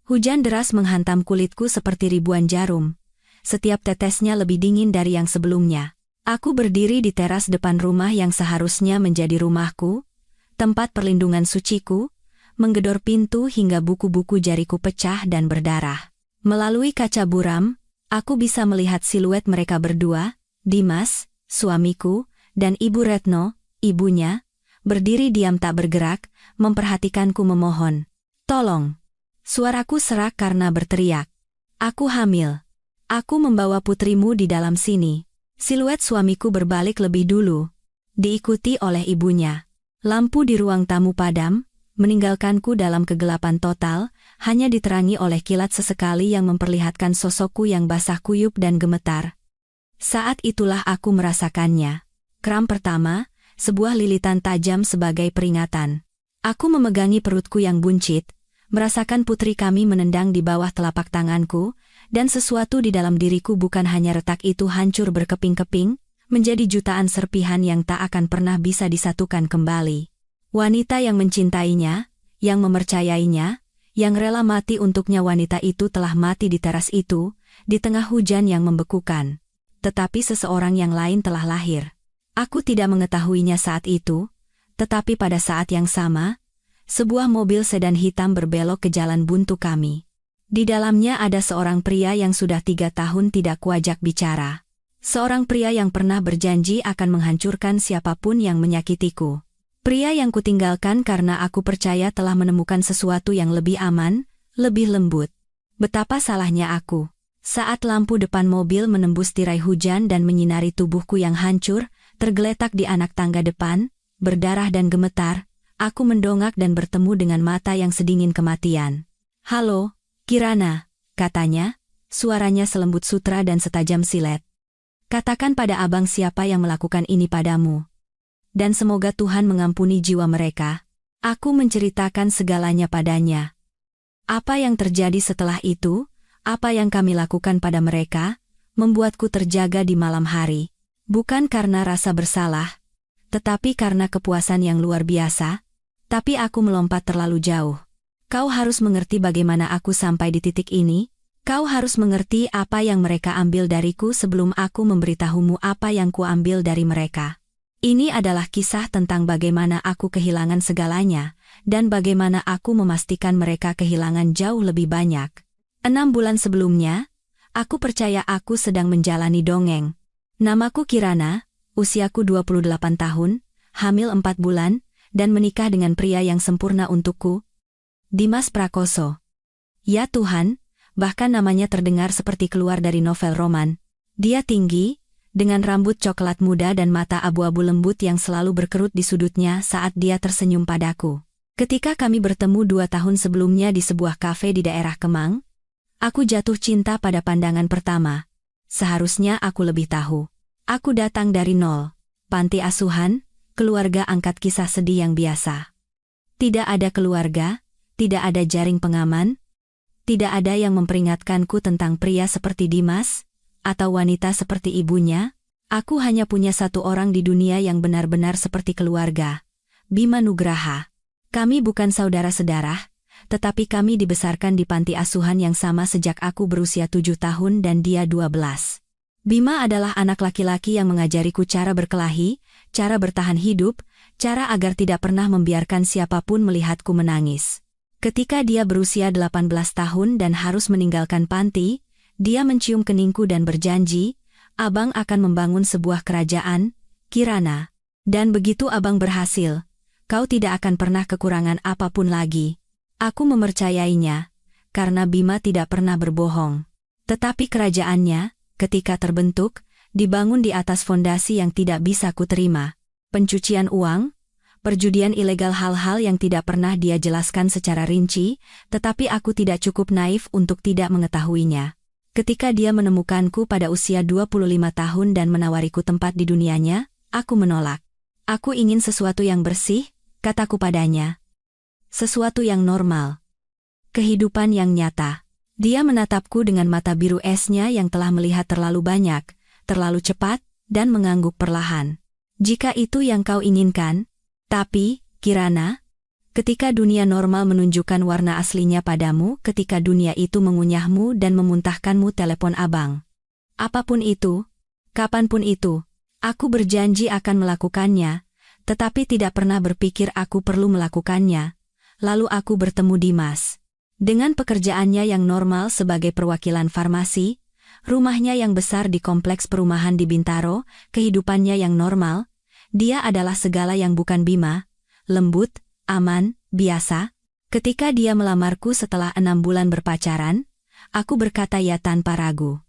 Hujan deras menghantam kulitku seperti ribuan jarum. Setiap tetesnya lebih dingin dari yang sebelumnya. Aku berdiri di teras depan rumah yang seharusnya menjadi rumahku, tempat perlindungan suciku, menggedor pintu hingga buku-buku jariku pecah dan berdarah. Melalui kaca buram, aku bisa melihat siluet mereka berdua, Dimas, suamiku, dan Ibu Retno, ibunya, berdiri diam tak bergerak, memperhatikanku memohon. Tolong. Suaraku serak karena berteriak. Aku hamil. Aku membawa putrimu di dalam sini. Siluet suamiku berbalik lebih dulu, diikuti oleh ibunya. Lampu di ruang tamu padam, meninggalkanku dalam kegelapan total, hanya diterangi oleh kilat sesekali yang memperlihatkan sosokku yang basah kuyup dan gemetar. Saat itulah aku merasakannya. Kram pertama, sebuah lilitan tajam sebagai peringatan. Aku memegangi perutku yang buncit, merasakan putri kami menendang di bawah telapak tanganku, dan sesuatu di dalam diriku bukan hanya retak itu hancur berkeping-keping, menjadi jutaan serpihan yang tak akan pernah bisa disatukan kembali. Wanita yang mencintainya, yang mempercayainya, yang rela mati untuknya, wanita itu telah mati di teras itu, di tengah hujan yang membekukan. Tetapi seseorang yang lain telah lahir. Aku tidak mengetahuinya saat itu, tetapi pada saat yang sama, sebuah mobil sedan hitam berbelok ke jalan buntu kami. Di dalamnya ada seorang pria yang sudah 3 tahun tidak kuajak bicara. Seorang pria yang pernah berjanji akan menghancurkan siapapun yang menyakitiku. Pria yang kutinggalkan karena aku percaya telah menemukan sesuatu yang lebih aman, lebih lembut. Betapa salahnya aku. Saat lampu depan mobil menembus tirai hujan dan menyinari tubuhku yang hancur, tergeletak di anak tangga depan, berdarah dan gemetar, aku mendongak dan bertemu dengan mata yang sedingin kematian. "Halo, Kirana," katanya, suaranya selembut sutra dan setajam silet. "Katakan pada abang siapa yang melakukan ini padamu. Dan semoga Tuhan mengampuni jiwa mereka." Aku menceritakan segalanya padanya. Apa yang terjadi setelah itu, apa yang kami lakukan pada mereka, membuatku terjaga di malam hari. Bukan karena rasa bersalah, tetapi karena kepuasan yang luar biasa. Tapi aku melompat terlalu jauh. Kau harus mengerti bagaimana aku sampai di titik ini. Kau harus mengerti apa yang mereka ambil dariku sebelum aku memberitahumu apa yang kuambil dari mereka. Ini adalah kisah tentang bagaimana aku kehilangan segalanya, dan bagaimana aku memastikan mereka kehilangan jauh lebih banyak. 6 bulan sebelumnya, aku percaya aku sedang menjalani dongeng. Namaku Kirana, usiaku 28 tahun, hamil 4 bulan, dan menikah dengan pria yang sempurna untukku, Dimas Prakoso. Ya Tuhan, bahkan namanya terdengar seperti keluar dari novel roman. Dia tinggi, dengan rambut coklat muda dan mata abu-abu lembut yang selalu berkerut di sudutnya saat dia tersenyum padaku. Ketika kami bertemu 2 tahun sebelumnya di sebuah kafe di daerah Kemang, aku jatuh cinta pada pandangan pertama. Seharusnya aku lebih tahu. Aku datang dari nol, panti asuhan, keluarga angkat kisah sedih yang biasa. Tidak ada keluarga, tidak ada jaring pengaman, tidak ada yang memperingatkanku tentang pria seperti Dimas, atau wanita seperti ibunya. Aku hanya punya satu orang di dunia yang benar-benar seperti keluarga, Bima Nugraha. Kami bukan saudara sedarah, tetapi kami dibesarkan di panti asuhan yang sama sejak aku berusia 7 tahun dan dia 12. Bima adalah anak laki-laki yang mengajariku cara berkelahi, cara bertahan hidup, cara agar tidak pernah membiarkan siapapun melihatku menangis. Ketika dia berusia 18 tahun dan harus meninggalkan panti, dia mencium keningku dan berjanji, "Abang akan membangun sebuah kerajaan, Kirana. Dan begitu abang berhasil, kau tidak akan pernah kekurangan apapun lagi." Aku mempercayainya, karena Bima tidak pernah berbohong. Tetapi kerajaannya, ketika terbentuk, dibangun di atas fondasi yang tidak bisa kuterima. Pencucian uang, perjudian ilegal, hal-hal yang tidak pernah dia jelaskan secara rinci, tetapi aku tidak cukup naif untuk tidak mengetahuinya. Ketika dia menemukanku pada usia 25 tahun dan menawariku tempat di dunianya, aku menolak. "Aku ingin sesuatu yang bersih," kataku padanya. "Sesuatu yang normal. Kehidupan yang nyata." Dia menatapku dengan mata biru esnya yang telah melihat terlalu banyak, terlalu cepat, dan mengangguk perlahan. "Jika itu yang kau inginkan, tapi, Kirana, Ketika dunia normal menunjukkan warna aslinya padamu, ketika dunia itu mengunyahmu dan memuntahkanmu, telepon abang. Apapun itu, kapanpun itu, aku berjanji akan melakukannya, tetapi tidak pernah berpikir aku perlu melakukannya. Lalu aku bertemu Dimas. Dengan pekerjaannya yang normal sebagai perwakilan farmasi, rumahnya yang besar di kompleks perumahan di Bintaro, kehidupannya yang normal, dia adalah segala yang bukan Bima, lembut, aman, biasa. Ketika dia melamarku setelah 6 bulan berpacaran, aku berkata ya tanpa ragu.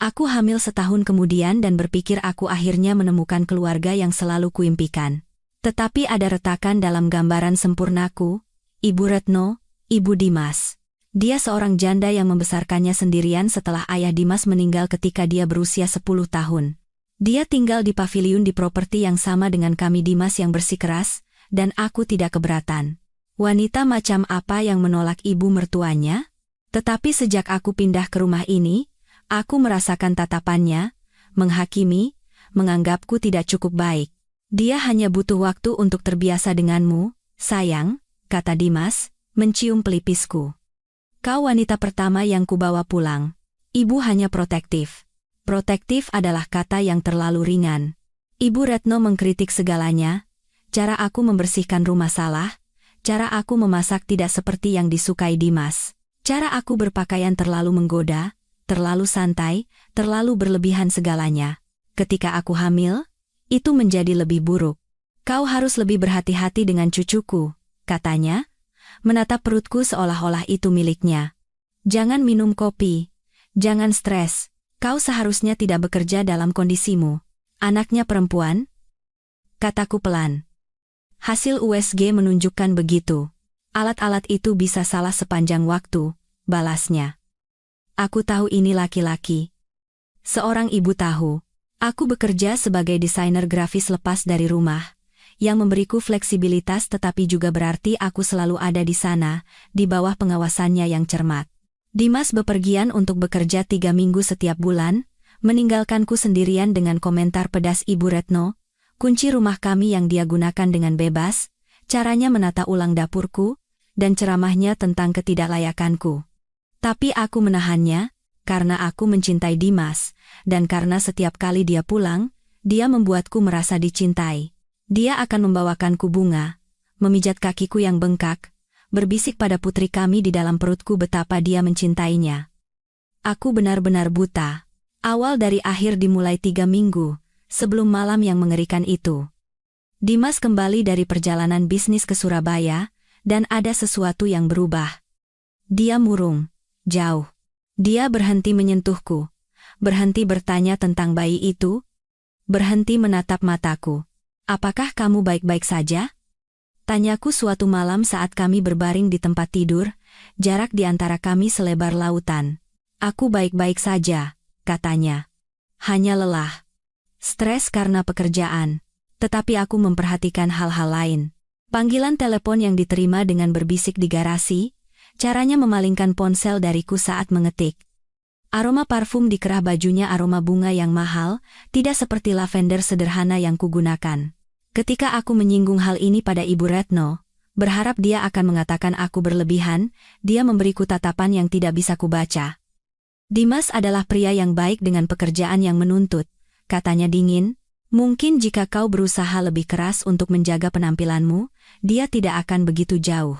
Aku hamil setahun kemudian dan berpikir aku akhirnya menemukan keluarga yang selalu kuimpikan. Tetapi ada retakan dalam gambaran sempurnaku, Ibu Retno, Ibu Dimas. Dia seorang janda yang membesarkannya sendirian setelah ayah Dimas meninggal ketika dia berusia 10 tahun. Dia tinggal di paviliun di properti yang sama dengan kami Dimas yang bersikeras, dan aku tidak keberatan. Wanita macam apa yang menolak ibu mertuanya? Tetapi sejak aku pindah ke rumah ini, aku merasakan tatapannya, menghakimi, menganggapku tidak cukup baik. Dia hanya butuh waktu untuk terbiasa denganmu, sayang, kata Dimas, mencium pelipisku. Kau wanita pertama yang kubawa pulang. Ibu hanya protektif. Protektif adalah kata yang terlalu ringan. Ibu Retno mengkritik segalanya. Cara aku membersihkan rumah salah, cara aku memasak tidak seperti yang disukai Dimas, cara aku berpakaian terlalu menggoda, terlalu santai, terlalu berlebihan segalanya. Ketika aku hamil, itu menjadi lebih buruk. Kau harus lebih berhati-hati dengan cucuku, katanya, menatap perutku seolah-olah itu miliknya. Jangan minum kopi, jangan stres, kau seharusnya tidak bekerja dalam kondisimu. Anaknya perempuan? Kataku pelan. Hasil USG menunjukkan begitu. Alat-alat itu bisa salah sepanjang waktu, balasnya. Aku tahu ini laki-laki. Seorang ibu tahu. Aku bekerja sebagai desainer grafis lepas dari rumah, yang memberiku fleksibilitas tetapi juga berarti aku selalu ada di sana, di bawah pengawasannya yang cermat. Dimas bepergian untuk bekerja 3 minggu setiap bulan, meninggalkanku sendirian dengan komentar pedas Ibu Retno, kunci rumah kami yang dia gunakan dengan bebas, caranya menata ulang dapurku, dan ceramahnya tentang ketidaklayakanku. Tapi aku menahannya, karena aku mencintai Dimas, dan karena setiap kali dia pulang, dia membuatku merasa dicintai. Dia akan membawakanku bunga, memijat kakiku yang bengkak, berbisik pada putri kami di dalam perutku betapa dia mencintainya. Aku benar-benar buta. Awal dari akhir dimulai 3 minggu. Sebelum malam yang mengerikan itu. Dimas kembali dari perjalanan bisnis ke Surabaya, dan ada sesuatu yang berubah. Dia murung, jauh. Dia berhenti menyentuhku, berhenti bertanya tentang bayi itu, berhenti menatap mataku. Apakah kamu baik-baik saja? Tanyaku suatu malam saat kami berbaring di tempat tidur, jarak di antara kami selebar lautan. Aku baik-baik saja, katanya. Hanya lelah. Stres karena pekerjaan, tetapi aku memperhatikan hal-hal lain. Panggilan telepon yang diterima dengan berbisik di garasi, caranya memalingkan ponsel dariku saat mengetik. Aroma parfum di kerah bajunya aroma bunga yang mahal, tidak seperti lavender sederhana yang kugunakan. Ketika aku menyinggung hal ini pada Ibu Retno, berharap dia akan mengatakan aku berlebihan, dia memberiku tatapan yang tidak bisa kubaca. Dimas adalah pria yang baik dengan pekerjaan yang menuntut. Katanya dingin, mungkin jika kau berusaha lebih keras untuk menjaga penampilanmu, dia tidak akan begitu jauh.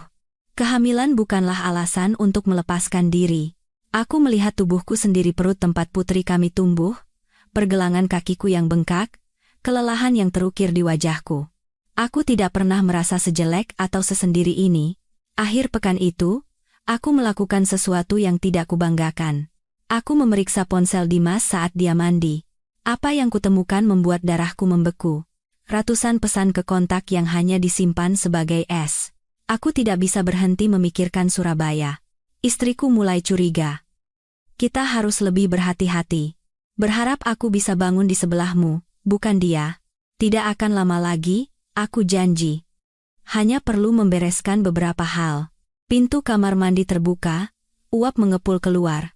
Kehamilan bukanlah alasan untuk melepaskan diri. Aku melihat tubuhku sendiri perut tempat putri kami tumbuh, pergelangan kakiku yang bengkak, kelelahan yang terukir di wajahku. Aku tidak pernah merasa sejelek atau sesendiri ini. Akhir pekan itu, aku melakukan sesuatu yang tidak kubanggakan. Aku memeriksa ponsel Dimas saat dia mandi. Apa yang kutemukan membuat darahku membeku. Ratusan pesan ke kontak yang hanya disimpan sebagai es. Aku tidak bisa berhenti memikirkan Surabaya. Istriku mulai curiga. Kita harus lebih berhati-hati. Berharap aku bisa bangun di sebelahmu, bukan dia. Tidak akan lama lagi, aku janji. Hanya perlu membereskan beberapa hal. Pintu kamar mandi terbuka, uap mengepul keluar.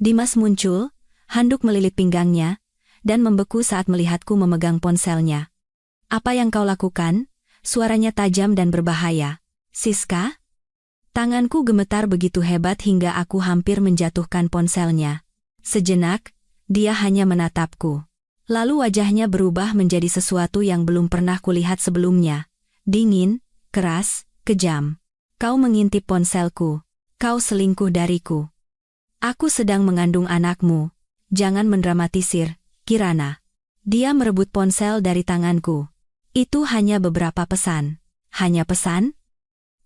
Dimas muncul, handuk melilit pinggangnya, dan membeku saat melihatku memegang ponselnya. Apa yang kau lakukan? Suaranya tajam dan berbahaya. Siska? Tanganku gemetar begitu hebat hingga aku hampir menjatuhkan ponselnya. Sejenak, dia hanya menatapku. Lalu wajahnya berubah menjadi sesuatu yang belum pernah kulihat sebelumnya. Dingin, keras, kejam. Kau mengintip ponselku. Kau selingkuh dariku. Aku sedang mengandung anakmu. Jangan mendramatisir, Kirana. Dia merebut ponsel dari tanganku. Itu hanya beberapa pesan. Hanya pesan?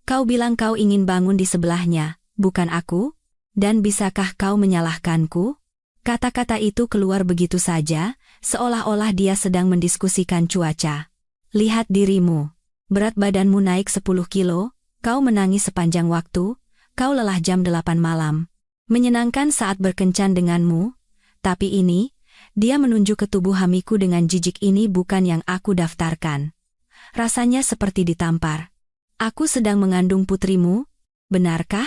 Kau bilang kau ingin bangun di sebelahnya, bukan aku? Dan bisakah kau menyalahkanku? Kata-kata itu keluar begitu saja, seolah-olah dia sedang mendiskusikan cuaca. Lihat dirimu. Berat badanmu naik 10 kilo, kau menangis sepanjang waktu, kau lelah jam 8 malam. Menyenangkan saat berkencan denganmu, tapi ini, dia menunjuk ke tubuh hamiku dengan jijik ini bukan yang aku daftarkan. Rasanya seperti ditampar. Aku sedang mengandung putrimu, benarkah?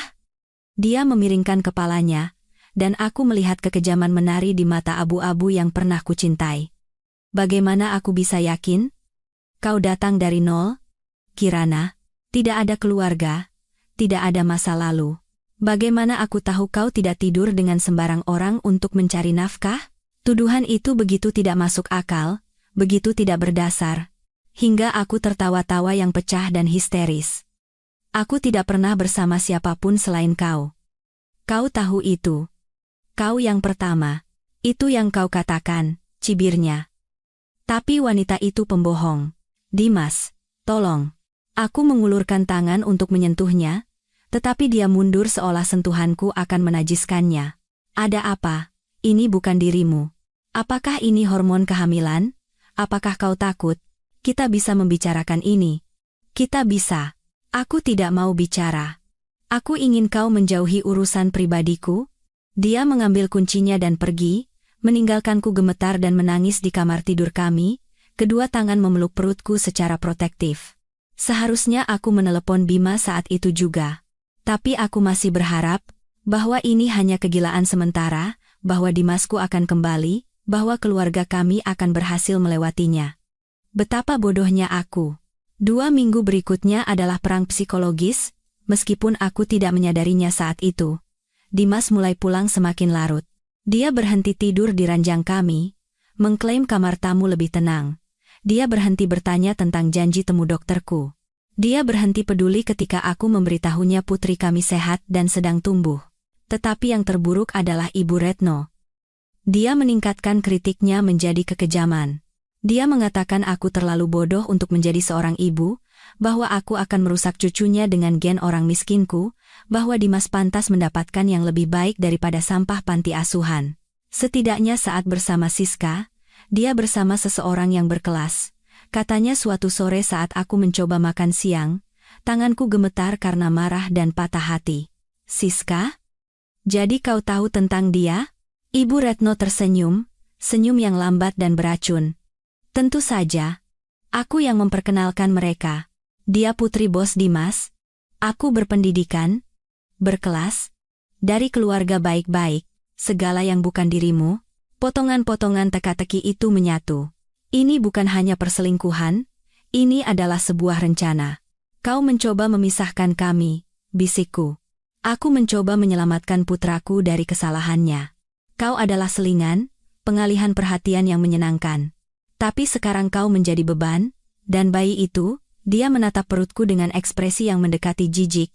Dia memiringkan kepalanya, dan aku melihat kekejaman menari di mata abu-abu yang pernah kucintai. Bagaimana aku bisa yakin? Kau datang dari nol? Kirana, tidak ada keluarga, tidak ada masa lalu. Bagaimana aku tahu kau tidak tidur dengan sembarang orang untuk mencari nafkah? Tuduhan itu begitu tidak masuk akal, begitu tidak berdasar. Hingga aku tertawa-tawa yang pecah dan histeris. Aku tidak pernah bersama siapapun selain kau. Kau tahu itu. Kau yang pertama. Itu yang kau katakan, cibirnya. Tapi wanita itu pembohong. Dimas, tolong. Aku mengulurkan tangan untuk menyentuhnya, tetapi dia mundur seolah sentuhanku akan menajiskannya. Ada apa? Ini bukan dirimu. Apakah ini hormon kehamilan? Apakah kau takut? Kita bisa membicarakan ini. Kita bisa. Aku tidak mau bicara. Aku ingin kau menjauhi urusan pribadiku. Dia mengambil kuncinya dan pergi, meninggalkanku gemetar dan menangis di kamar tidur kami, kedua tangan memeluk perutku secara protektif. Seharusnya aku menelepon Bima saat itu juga. Tapi aku masih berharap bahwa ini hanya kegilaan sementara, bahwa Dimasku akan kembali, bahwa keluarga kami akan berhasil melewatinya. Betapa bodohnya aku. 2 minggu berikutnya adalah perang psikologis, meskipun aku tidak menyadarinya saat itu. Dimas mulai pulang semakin larut. Dia berhenti tidur di ranjang kami, mengklaim kamar tamu lebih tenang. Dia berhenti bertanya tentang janji temu dokterku. Dia berhenti peduli ketika aku memberitahunya putri kami sehat dan sedang tumbuh. Tetapi yang terburuk adalah Ibu Retno. Dia meningkatkan kritiknya menjadi kekejaman. Dia mengatakan aku terlalu bodoh untuk menjadi seorang ibu, bahwa aku akan merusak cucunya dengan gen orang miskinku, bahwa Dimas pantas mendapatkan yang lebih baik daripada sampah panti asuhan. Setidaknya saat bersama Siska, dia bersama seseorang yang berkelas. Katanya suatu sore saat aku mencoba makan siang, tanganku gemetar karena marah dan patah hati. Siska? Jadi kau tahu tentang dia? Ibu Retno tersenyum, senyum yang lambat dan beracun. Tentu saja. Aku yang memperkenalkan mereka. Dia putri bos Dimas. Aku berpendidikan, berkelas, dari keluarga baik-baik, segala yang bukan dirimu. Potongan-potongan teka-teki itu menyatu. Ini bukan hanya perselingkuhan, ini adalah sebuah rencana. Kau mencoba memisahkan kami, bisikku. Aku mencoba menyelamatkan putraku dari kesalahannya. Kau adalah selingan, pengalihan perhatian yang menyenangkan. Tapi sekarang kau menjadi beban, dan bayi itu, dia menatap perutku dengan ekspresi yang mendekati jijik.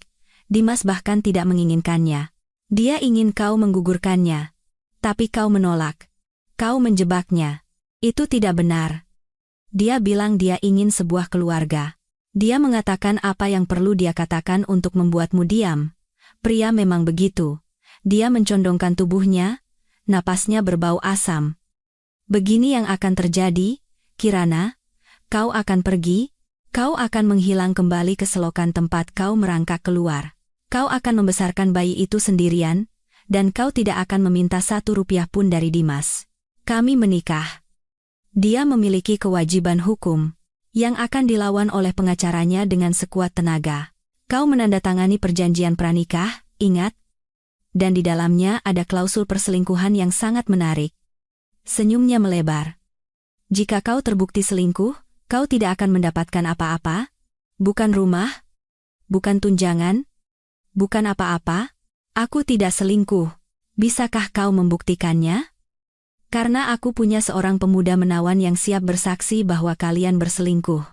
Dimas bahkan tidak menginginkannya. Dia ingin kau menggugurkannya. Tapi kau menolak. Kau menjebaknya. Itu tidak benar. Dia bilang dia ingin sebuah keluarga. Dia mengatakan apa yang perlu dia katakan untuk membuatmu diam. Pria memang begitu. Dia mencondongkan tubuhnya, napasnya berbau asam. Begini yang akan terjadi, Kirana. Kau akan pergi, kau akan menghilang kembali ke selokan tempat kau merangkak keluar. Kau akan membesarkan bayi itu sendirian, dan kau tidak akan meminta 1 rupiah pun dari Dimas. Kami menikah. Dia memiliki kewajiban hukum, yang akan dilawan oleh pengacaranya dengan sekuat tenaga. Kau menandatangani perjanjian pranikah, ingat? Dan di dalamnya ada klausul perselingkuhan yang sangat menarik. Senyumnya melebar. Jika kau terbukti selingkuh, kau tidak akan mendapatkan apa-apa? Bukan rumah? bukan tunjangan, bukan apa-apa. Aku tidak selingkuh. Bisakah kau membuktikannya? Karena aku punya seorang pemuda menawan yang siap bersaksi bahwa kalian berselingkuh.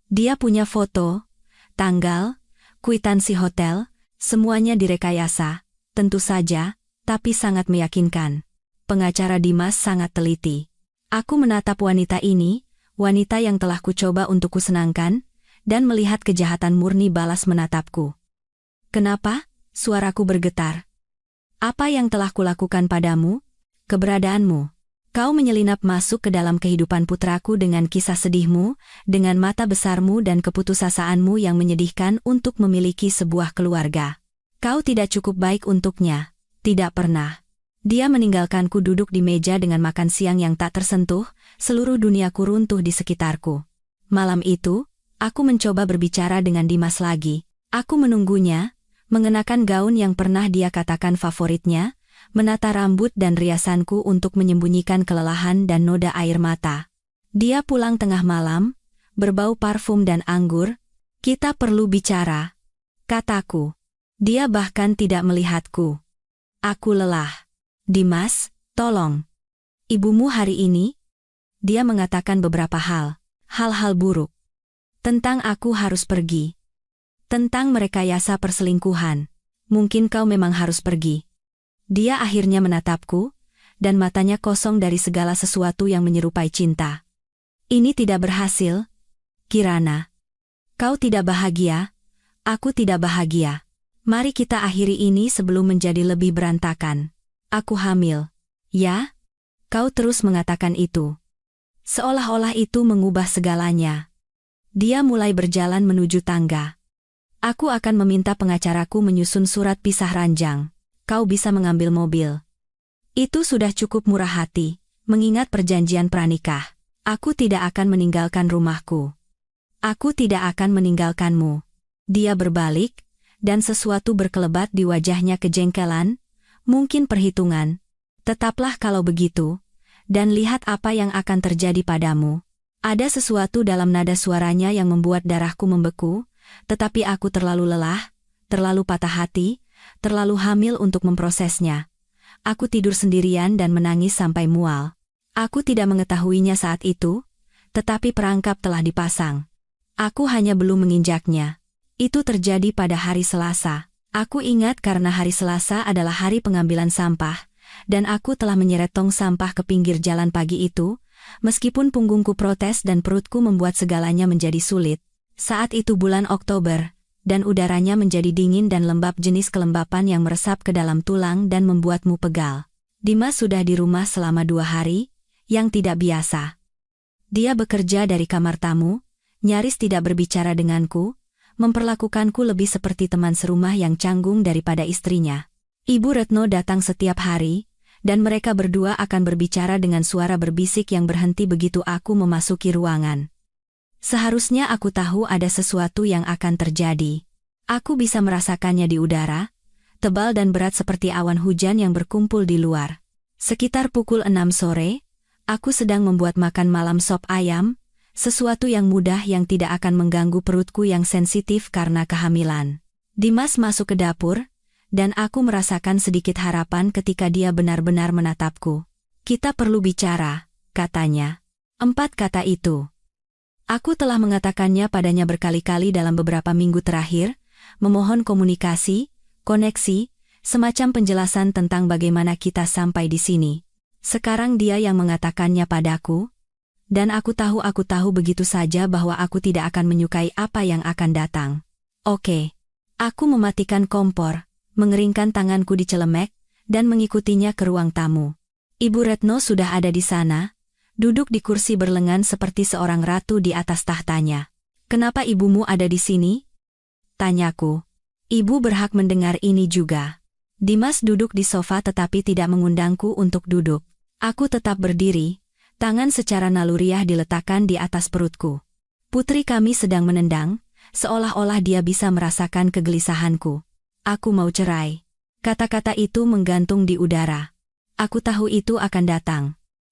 Dia punya foto, tanggal, kwitansi hotel, semuanya direkayasa, tentu saja, tapi sangat meyakinkan. Pengacara Dimas sangat teliti. Aku menatap wanita ini, wanita yang telah kucoba untuk kusenangkan, dan melihat kejahatan murni balas menatapku. Kenapa? Suaraku bergetar. Apa yang telah kulakukan padamu? Keberadaanmu. Kau menyelinap masuk ke dalam kehidupan putraku dengan kisah sedihmu, dengan mata besarmu dan keputusasaanmu yang menyedihkan untuk memiliki sebuah keluarga. Kau tidak cukup baik untuknya. Tidak pernah. Dia meninggalkanku duduk di meja dengan makan siang yang tak tersentuh, seluruh duniaku runtuh di sekitarku. Malam itu, aku mencoba berbicara dengan Dimas lagi. Aku menunggunya, mengenakan gaun yang pernah dia katakan favoritnya, menata rambut dan riasanku untuk menyembunyikan kelelahan dan noda air mata. Dia pulang tengah malam, berbau parfum dan anggur. Kita perlu bicara, kataku. Dia bahkan tidak melihatku. Aku lelah. Dimas, tolong. Ibumu hari ini? Dia mengatakan beberapa hal-hal buruk. Tentang aku harus pergi. Tentang merekayasa perselingkuhan. Mungkin kau memang harus pergi. Dia akhirnya menatapku, dan matanya kosong dari segala sesuatu yang menyerupai cinta. Ini tidak berhasil, Kirana. Kau tidak bahagia, aku tidak bahagia. Mari kita akhiri ini sebelum menjadi lebih berantakan. Aku hamil. Ya? Kau terus mengatakan itu. Seolah-olah itu mengubah segalanya. Dia mulai berjalan menuju tangga. Aku akan meminta pengacaraku menyusun surat pisah ranjang. Kau bisa mengambil mobil. Itu sudah cukup murah hati, mengingat perjanjian pranikah. Aku tidak akan meninggalkan rumahku. Aku tidak akan meninggalkanmu. Dia berbalik, dan sesuatu berkelebat di wajahnya kejengkelan, mungkin perhitungan. Tetaplah kalau begitu, dan lihat apa yang akan terjadi padamu. Ada sesuatu dalam nada suaranya yang membuat darahku membeku, tetapi aku terlalu lelah, terlalu patah hati, terlalu hamil untuk memprosesnya. Aku tidur sendirian dan menangis sampai mual. Aku tidak mengetahuinya saat itu, tetapi perangkap telah dipasang. Aku hanya belum menginjaknya. Itu terjadi pada hari Selasa. Aku ingat karena hari Selasa adalah hari pengambilan sampah, dan aku telah menyeret tong sampah ke pinggir jalan pagi itu, meskipun punggungku protes dan perutku membuat segalanya menjadi sulit. Saat itu bulan Oktober, dan udaranya menjadi dingin dan lembab jenis kelembapan yang meresap ke dalam tulang dan membuatmu pegal. Dimas sudah di rumah selama 2 hari, yang tidak biasa. Dia bekerja dari kamar tamu, nyaris tidak berbicara denganku, memperlakukanku lebih seperti teman serumah yang canggung daripada istrinya. Ibu Retno datang setiap hari, dan mereka berdua akan berbicara dengan suara berbisik yang berhenti begitu aku memasuki ruangan. Seharusnya aku tahu ada sesuatu yang akan terjadi. Aku bisa merasakannya di udara, tebal dan berat seperti awan hujan yang berkumpul di luar. Sekitar pukul 6 sore, aku sedang membuat makan malam sop ayam, sesuatu yang mudah yang tidak akan mengganggu perutku yang sensitif karena kehamilan. Dimas masuk ke dapur, dan aku merasakan sedikit harapan ketika dia benar-benar menatapku. Kita perlu bicara, katanya. 4 kata itu. Aku telah mengatakannya padanya berkali-kali dalam beberapa minggu terakhir, memohon komunikasi, koneksi, semacam penjelasan tentang bagaimana kita sampai di sini. Sekarang dia yang mengatakannya padaku, dan aku tahu begitu saja bahwa aku tidak akan menyukai apa yang akan datang. Oke. Aku mematikan kompor, mengeringkan tanganku di celemek, dan mengikutinya ke ruang tamu. Ibu Retno sudah ada di sana, duduk di kursi berlengan seperti seorang ratu di atas tahtanya. Kenapa ibumu ada di sini? Tanyaku. Ibu berhak mendengar ini juga. Dimas duduk di sofa tetapi tidak mengundangku untuk duduk. Aku tetap berdiri, tangan secara naluriah diletakkan di atas perutku. Putri kami sedang menendang, seolah-olah dia bisa merasakan kegelisahanku. Aku mau cerai. Kata-kata itu menggantung di udara. Aku tahu itu akan datang.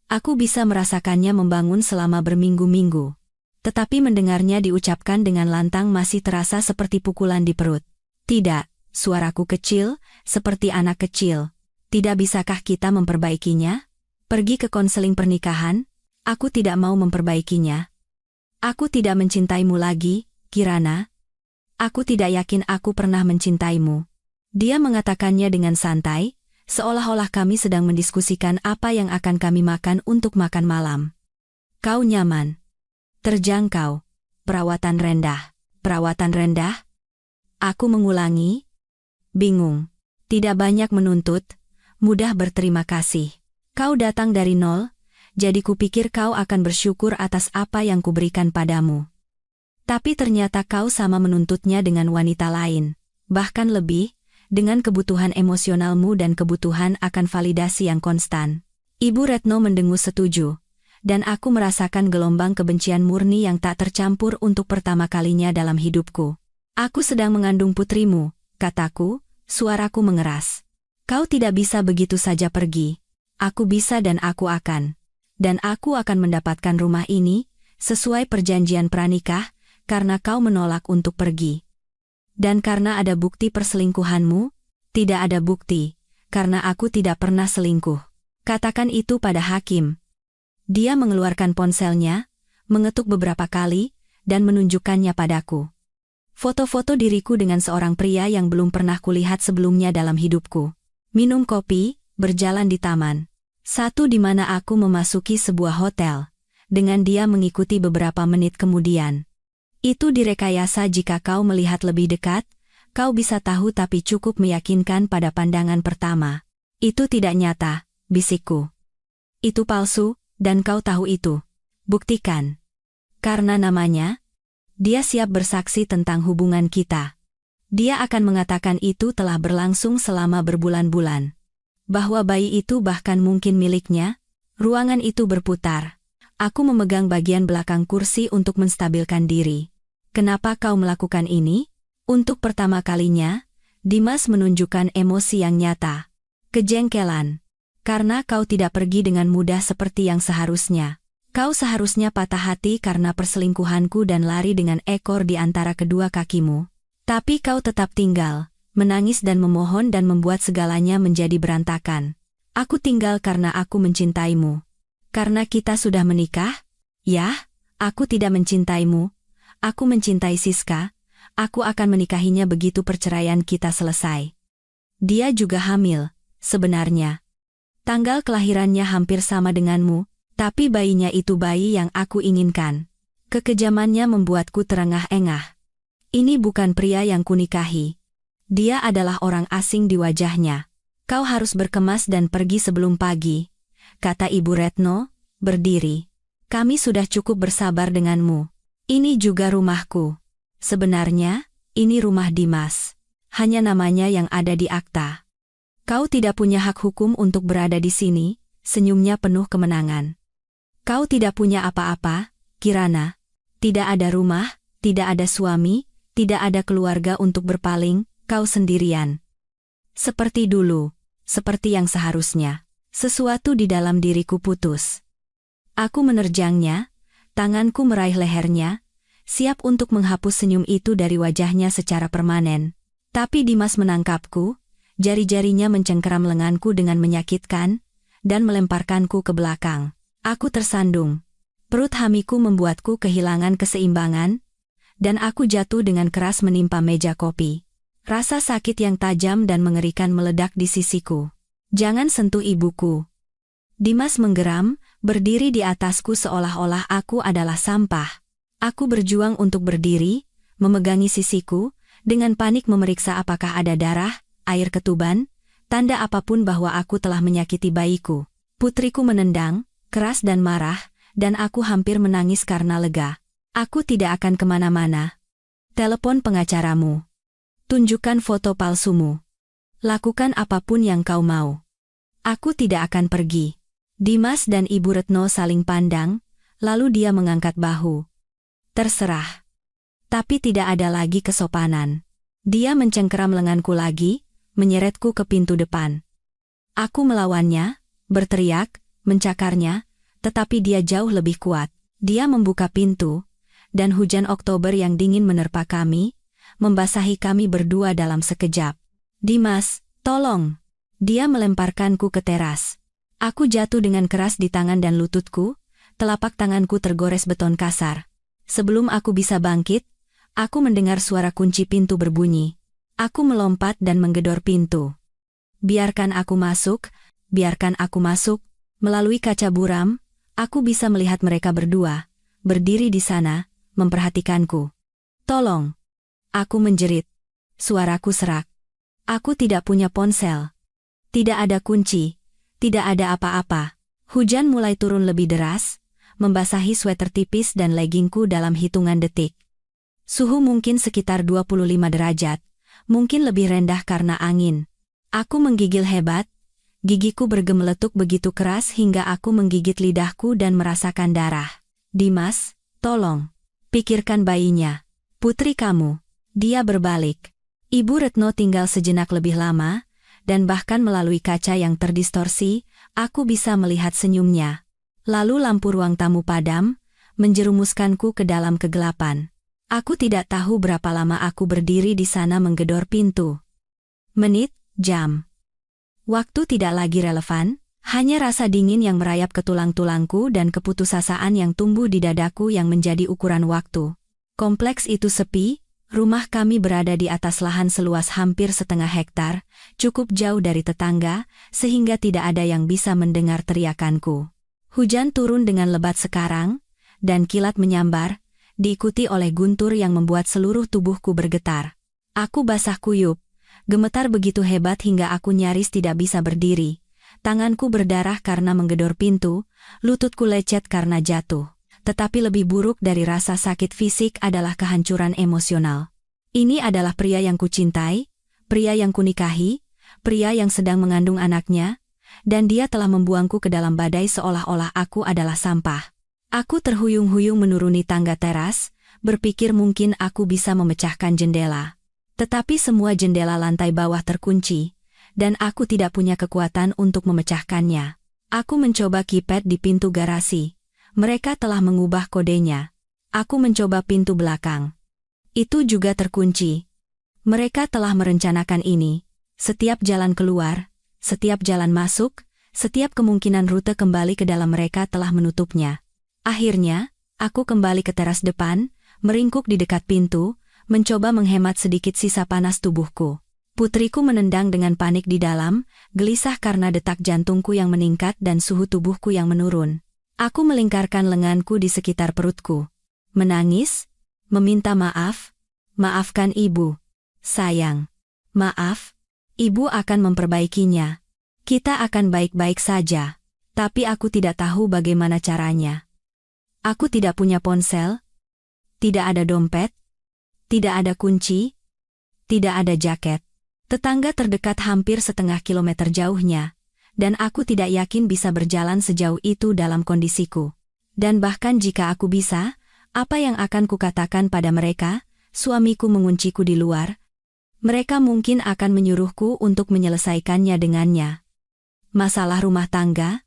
Aku bisa merasakannya membangun selama berminggu-minggu. tetapi mendengarnya diucapkan dengan lantang masih terasa seperti pukulan di perut. Tidak, suaraku kecil, seperti anak kecil. Tidak bisakah kita memperbaikinya? Pergi ke konseling pernikahan? Aku tidak mau memperbaikinya. Aku tidak mencintaimu lagi, Kirana. Aku tidak yakin aku pernah mencintaimu. Dia mengatakannya dengan santai, seolah-olah kami sedang mendiskusikan apa yang akan kami makan untuk makan malam. Kau nyaman. Terjangkau. Perawatan rendah. Perawatan rendah? Aku mengulangi. Bingung. Tidak banyak menuntut, mudah berterima kasih. Kau datang dari nol, jadi kupikir kau akan bersyukur atas apa yang kuberikan padamu. Tapi ternyata kau sama menuntutnya dengan wanita lain, bahkan lebih, dengan kebutuhan emosionalmu dan kebutuhan akan validasi yang konstan. Ibu Retno mendengus setuju, dan aku merasakan gelombang kebencian murni yang tak tercampur untuk pertama kalinya dalam hidupku. Aku sedang mengandung putrimu, kataku, suaraku mengeras. Kau tidak bisa begitu saja pergi. Aku bisa dan aku akan. Dan aku akan mendapatkan rumah ini, sesuai perjanjian pranikah, karena kau menolak untuk pergi. Dan karena ada bukti perselingkuhanmu, tidak ada bukti, karena aku tidak pernah selingkuh. Katakan itu pada hakim. Dia mengeluarkan ponselnya, mengetuk beberapa kali, dan menunjukkannya padaku. Foto-foto diriku dengan seorang pria yang belum pernah kulihat sebelumnya dalam hidupku. Minum kopi, berjalan di taman. Satu di mana aku memasuki sebuah hotel, dengan dia mengikuti beberapa menit kemudian. Itu direkayasa jika kau melihat lebih dekat, kau bisa tahu tapi cukup meyakinkan pada pandangan pertama. Itu tidak nyata, bisikku. Itu palsu, dan kau tahu itu. Buktikan. Karena namanya, dia siap bersaksi tentang hubungan kita. Dia akan mengatakan itu telah berlangsung selama berbulan-bulan. Bahwa bayi itu bahkan mungkin miliknya, ruangan itu berputar. Aku memegang bagian belakang kursi untuk menstabilkan diri. Kenapa kau melakukan ini? Untuk pertama kalinya, Dimas menunjukkan emosi yang nyata. Kejengkelan. Karena kau tidak pergi dengan mudah seperti yang seharusnya. Kau seharusnya patah hati karena perselingkuhanku dan lari dengan ekor di antara kedua kakimu. Tapi kau tetap tinggal, menangis dan memohon dan membuat segalanya menjadi berantakan. Aku tinggal karena aku mencintaimu. Karena kita sudah menikah? Ya, aku tidak mencintaimu. Aku mencintai Siska, aku akan menikahinya begitu perceraian kita selesai. Dia juga hamil, sebenarnya. Tanggal kelahirannya hampir sama denganmu, tapi bayinya itu bayi yang aku inginkan. Kekejamannya membuatku terengah-engah. Ini bukan pria yang kunikahi. Dia adalah orang asing di wajahnya. Kau harus berkemas dan pergi sebelum pagi, kata Ibu Retno, berdiri. Kami sudah cukup bersabar denganmu. Ini juga rumahku. Sebenarnya, ini rumah Dimas. Hanya namanya yang ada di akta. Kau tidak punya hak hukum untuk berada di sini, senyumnya penuh kemenangan. Kau tidak punya apa-apa, Kirana. Tidak ada rumah, tidak ada suami, tidak ada keluarga untuk berpaling, kau sendirian. Seperti dulu, seperti yang seharusnya. Sesuatu di dalam diriku putus. Aku menerjangnya, tanganku meraih lehernya, siap untuk menghapus senyum itu dari wajahnya secara permanen. Tapi Dimas menangkapku, jari-jarinya mencengkeram lenganku dengan menyakitkan, dan melemparkanku ke belakang. Aku tersandung. Perut hamiku membuatku kehilangan keseimbangan, dan aku jatuh dengan keras menimpa meja kopi. Rasa sakit yang tajam dan mengerikan meledak di sisiku. Jangan sentuh ibuku. Dimas menggeram, berdiri di atasku seolah-olah aku adalah sampah. Aku berjuang untuk berdiri, memegangi sisiku, dengan panik memeriksa apakah ada darah, air ketuban, tanda apapun bahwa aku telah menyakiti bayiku. Putriku menendang, keras dan marah, dan aku hampir menangis karena lega. Aku tidak akan kemana-mana. Telepon pengacaramu. Tunjukkan foto palsumu. Lakukan apapun yang kau mau. Aku tidak akan pergi. Dimas dan Ibu Retno saling pandang, lalu dia mengangkat bahu. Terserah. Tapi tidak ada lagi kesopanan. Dia mencengkeram lenganku lagi, menyeretku ke pintu depan. Aku melawannya, berteriak, mencakarnya, tetapi dia jauh lebih kuat. Dia membuka pintu, dan hujan Oktober yang dingin menerpa kami, membasahi kami berdua dalam sekejap. "Dimas, tolong!" Dia melemparkanku ke teras. Aku jatuh dengan keras di tangan dan lututku, telapak tanganku tergores beton kasar. Sebelum aku bisa bangkit, aku mendengar suara kunci pintu berbunyi. Aku melompat dan menggedor pintu. "Biarkan aku masuk, biarkan aku masuk." Melalui kaca buram, aku bisa melihat mereka berdua, berdiri di sana, memperhatikanku. "Tolong!" Aku menjerit. Suaraku serak. Aku tidak punya ponsel. Tidak ada kunci. Tidak ada apa-apa. Hujan mulai turun lebih deras, membasahi sweater tipis dan leggingku dalam hitungan detik. Suhu mungkin sekitar 25 derajat, mungkin lebih rendah karena angin. Aku menggigil hebat, gigiku bergemeletuk begitu keras hingga aku menggigit lidahku dan merasakan darah. "Dimas, tolong. Pikirkan bayinya. Putri kamu." Dia berbalik. Ibu Retno tinggal sejenak lebih lama, dan bahkan melalui kaca yang terdistorsi, aku bisa melihat senyumnya. Lalu lampu ruang tamu padam, menjerumuskanku ke dalam kegelapan. Aku tidak tahu berapa lama aku berdiri di sana menggedor pintu. Menit, jam. Waktu tidak lagi relevan, hanya rasa dingin yang merayap ke tulang-tulangku dan keputusasaan yang tumbuh di dadaku yang menjadi ukuran waktu. Kompleks itu sepi, rumah kami berada di atas lahan seluas hampir setengah hektar, cukup jauh dari tetangga, sehingga tidak ada yang bisa mendengar teriakanku. Hujan turun dengan lebat sekarang, dan kilat menyambar, diikuti oleh guntur yang membuat seluruh tubuhku bergetar. Aku basah kuyup, gemetar begitu hebat hingga aku nyaris tidak bisa berdiri. Tanganku berdarah karena menggedor pintu, lututku lecet karena jatuh. Tetapi lebih buruk dari rasa sakit fisik adalah kehancuran emosional. Ini adalah pria yang kucintai, pria yang kunikahi, pria yang sedang mengandung anaknya, dan dia telah membuangku ke dalam badai seolah-olah aku adalah sampah. Aku terhuyung-huyung menuruni tangga teras, berpikir mungkin aku bisa memecahkan jendela. Tetapi semua jendela lantai bawah terkunci, dan aku tidak punya kekuatan untuk memecahkannya. Aku mencoba keypad di pintu garasi. Mereka telah mengubah kodenya. Aku mencoba pintu belakang. Itu juga terkunci. Mereka telah merencanakan ini. Setiap jalan keluar, setiap jalan masuk, setiap kemungkinan rute kembali ke dalam mereka telah menutupnya. Akhirnya, aku kembali ke teras depan, meringkuk di dekat pintu, mencoba menghemat sedikit sisa panas tubuhku. Putriku menendang dengan panik di dalam, gelisah karena detak jantungku yang meningkat dan suhu tubuhku yang menurun. Aku melingkarkan lenganku di sekitar perutku. Menangis, meminta maaf, "Maafkan ibu. Sayang. Maaf, ibu akan memperbaikinya. Kita akan baik-baik saja." Tapi aku tidak tahu bagaimana caranya. Aku tidak punya ponsel, tidak ada dompet, tidak ada kunci, tidak ada jaket. Tetangga terdekat hampir setengah kilometer jauhnya, dan aku tidak yakin bisa berjalan sejauh itu dalam kondisiku. Dan bahkan jika aku bisa, apa yang akan kukatakan pada mereka? Suamiku mengunciku di luar. Mereka mungkin akan menyuruhku untuk menyelesaikannya dengannya. Masalah rumah tangga?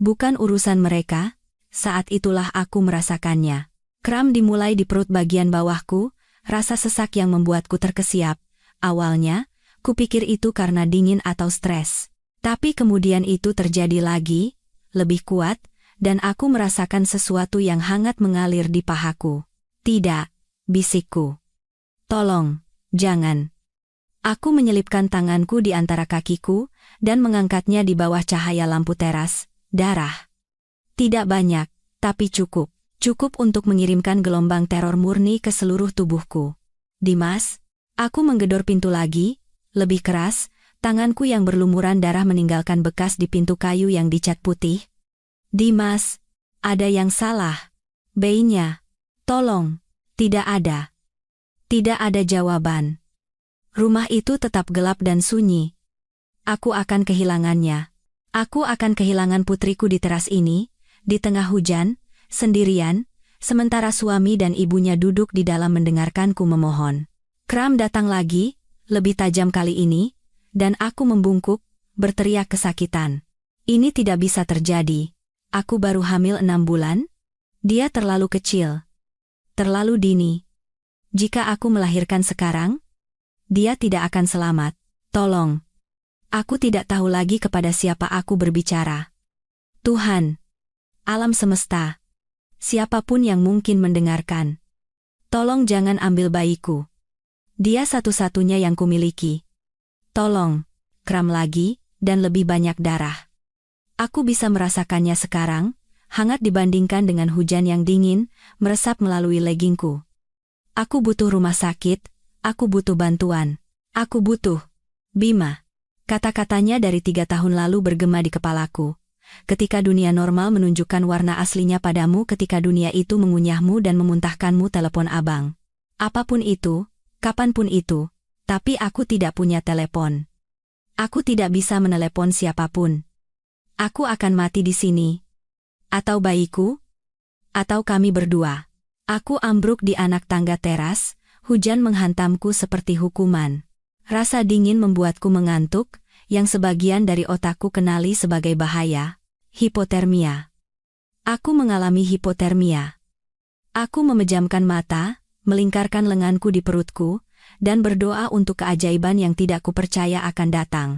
Bukan urusan mereka. Saat itulah aku merasakannya. Kram dimulai di perut bagian bawahku, rasa sesak yang membuatku terkesiap. Awalnya, kupikir itu karena dingin atau stres. Tapi kemudian itu terjadi lagi, lebih kuat, dan aku merasakan sesuatu yang hangat mengalir di pahaku. "Tidak," bisikku. "Tolong, jangan." Aku menyelipkan tanganku di antara kakiku, dan mengangkatnya di bawah cahaya lampu teras. Darah. Tidak banyak, tapi cukup. Cukup untuk mengirimkan gelombang teror murni ke seluruh tubuhku. "Dimas." Aku menggedor pintu lagi, lebih keras, tanganku yang berlumuran darah meninggalkan bekas di pintu kayu yang dicat putih. "Dimas, ada yang salah." "Bayinya. Tolong." Tidak ada. Tidak ada jawaban. Rumah itu tetap gelap dan sunyi. Aku akan kehilangannya. Aku akan kehilangan putriku di teras ini, di tengah hujan, sendirian, sementara suami dan ibunya duduk di dalam mendengarkanku memohon. Kram datang lagi, lebih tajam kali ini, dan aku membungkuk, berteriak kesakitan. Ini tidak bisa terjadi. Aku baru hamil 6 bulan? Dia terlalu kecil. Terlalu dini. Jika aku melahirkan sekarang, dia tidak akan selamat. Tolong. Aku tidak tahu lagi kepada siapa aku berbicara. Tuhan. Alam semesta. Siapapun yang mungkin mendengarkan. Tolong jangan ambil bayiku. Dia satu-satunya yang kumiliki. Tolong. Kram lagi, dan lebih banyak darah. Aku bisa merasakannya sekarang, hangat dibandingkan dengan hujan yang dingin, meresap melalui leggingku. Aku butuh rumah sakit, aku butuh bantuan. Aku butuh. Bima. Kata-katanya dari 3 tahun lalu bergema di kepalaku. Ketika dunia normal menunjukkan warna aslinya padamu, ketika dunia itu mengunyahmu dan memuntahkanmu, telepon abang. Apapun itu, kapanpun itu, tapi aku tidak punya telepon. Aku tidak bisa menelepon siapapun. Aku akan mati di sini. Atau bayiku? Atau kami berdua. Aku ambruk di anak tangga teras, hujan menghantamku seperti hukuman. Rasa dingin membuatku mengantuk, yang sebagian dari otakku kenali sebagai bahaya. Hipotermia. Aku mengalami hipotermia. Aku memejamkan mata, melingkarkan lenganku di perutku, dan berdoa untuk keajaiban yang tidak kupercaya akan datang.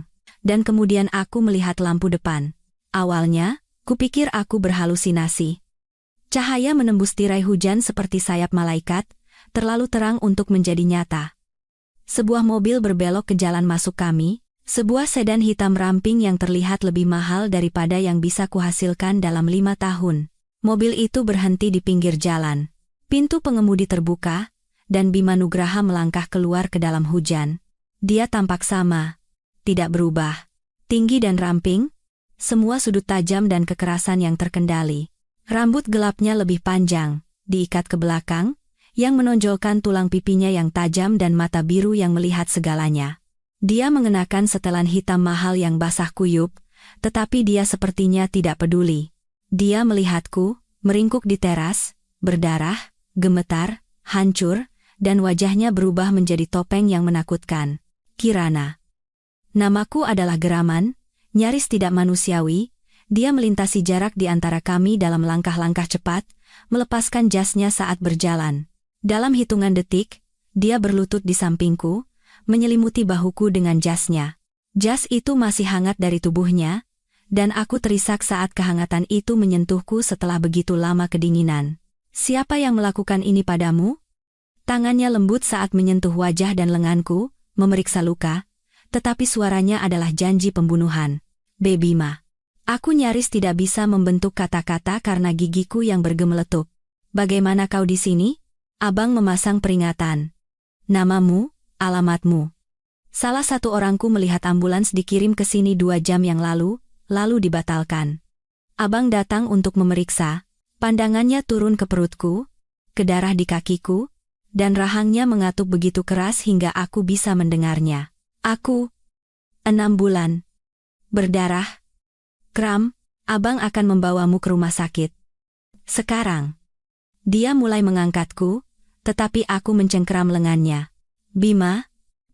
Dan kemudian aku melihat lampu depan. Awalnya, kupikir aku berhalusinasi. Cahaya menembus tirai hujan seperti sayap malaikat, terlalu terang untuk menjadi nyata. Sebuah mobil berbelok ke jalan masuk kami, sebuah sedan hitam ramping yang terlihat lebih mahal daripada yang bisa kuhasilkan dalam 5 tahun. Mobil itu berhenti di pinggir jalan. Pintu pengemudi terbuka, dan Bima Nugraha melangkah keluar ke dalam hujan. Dia tampak sama, tidak berubah. Tinggi dan ramping, semua sudut tajam dan kekerasan yang terkendali. Rambut gelapnya lebih panjang, diikat ke belakang, yang menonjolkan tulang pipinya yang tajam dan mata biru yang melihat segalanya. Dia mengenakan setelan hitam mahal yang basah kuyup, tetapi dia sepertinya tidak peduli. Dia melihatku, meringkuk di teras, berdarah, gemetar, hancur, dan wajahnya berubah menjadi topeng yang menakutkan. Kirana. Namaku adalah geraman, nyaris tidak manusiawi. Dia melintasi jarak di antara kami dalam langkah-langkah cepat, melepaskan jasnya saat berjalan. Dalam hitungan detik, dia berlutut di sampingku, menyelimuti bahuku dengan jasnya. Jas itu masih hangat dari tubuhnya, dan aku terisak saat kehangatan itu menyentuhku setelah begitu lama kedinginan. Siapa yang melakukan ini padamu? Tangannya lembut saat menyentuh wajah dan lenganku, memeriksa luka, tetapi suaranya adalah janji pembunuhan. Bima. Aku nyaris tidak bisa membentuk kata-kata karena gigiku yang bergemeletup. Bagaimana kau di sini? Abang memasang peringatan. Namamu, alamatmu. Salah satu orangku melihat ambulans dikirim ke sini 2 jam yang lalu dibatalkan. Abang datang untuk memeriksa, pandangannya turun ke perutku, ke darah di kakiku, dan rahangnya mengatuk begitu keras hingga aku bisa mendengarnya. Aku, 6 bulan. Berdarah. Kram, abang akan membawamu ke rumah sakit. Sekarang. Dia mulai mengangkatku, tetapi aku mencengkeram lengannya. Bima,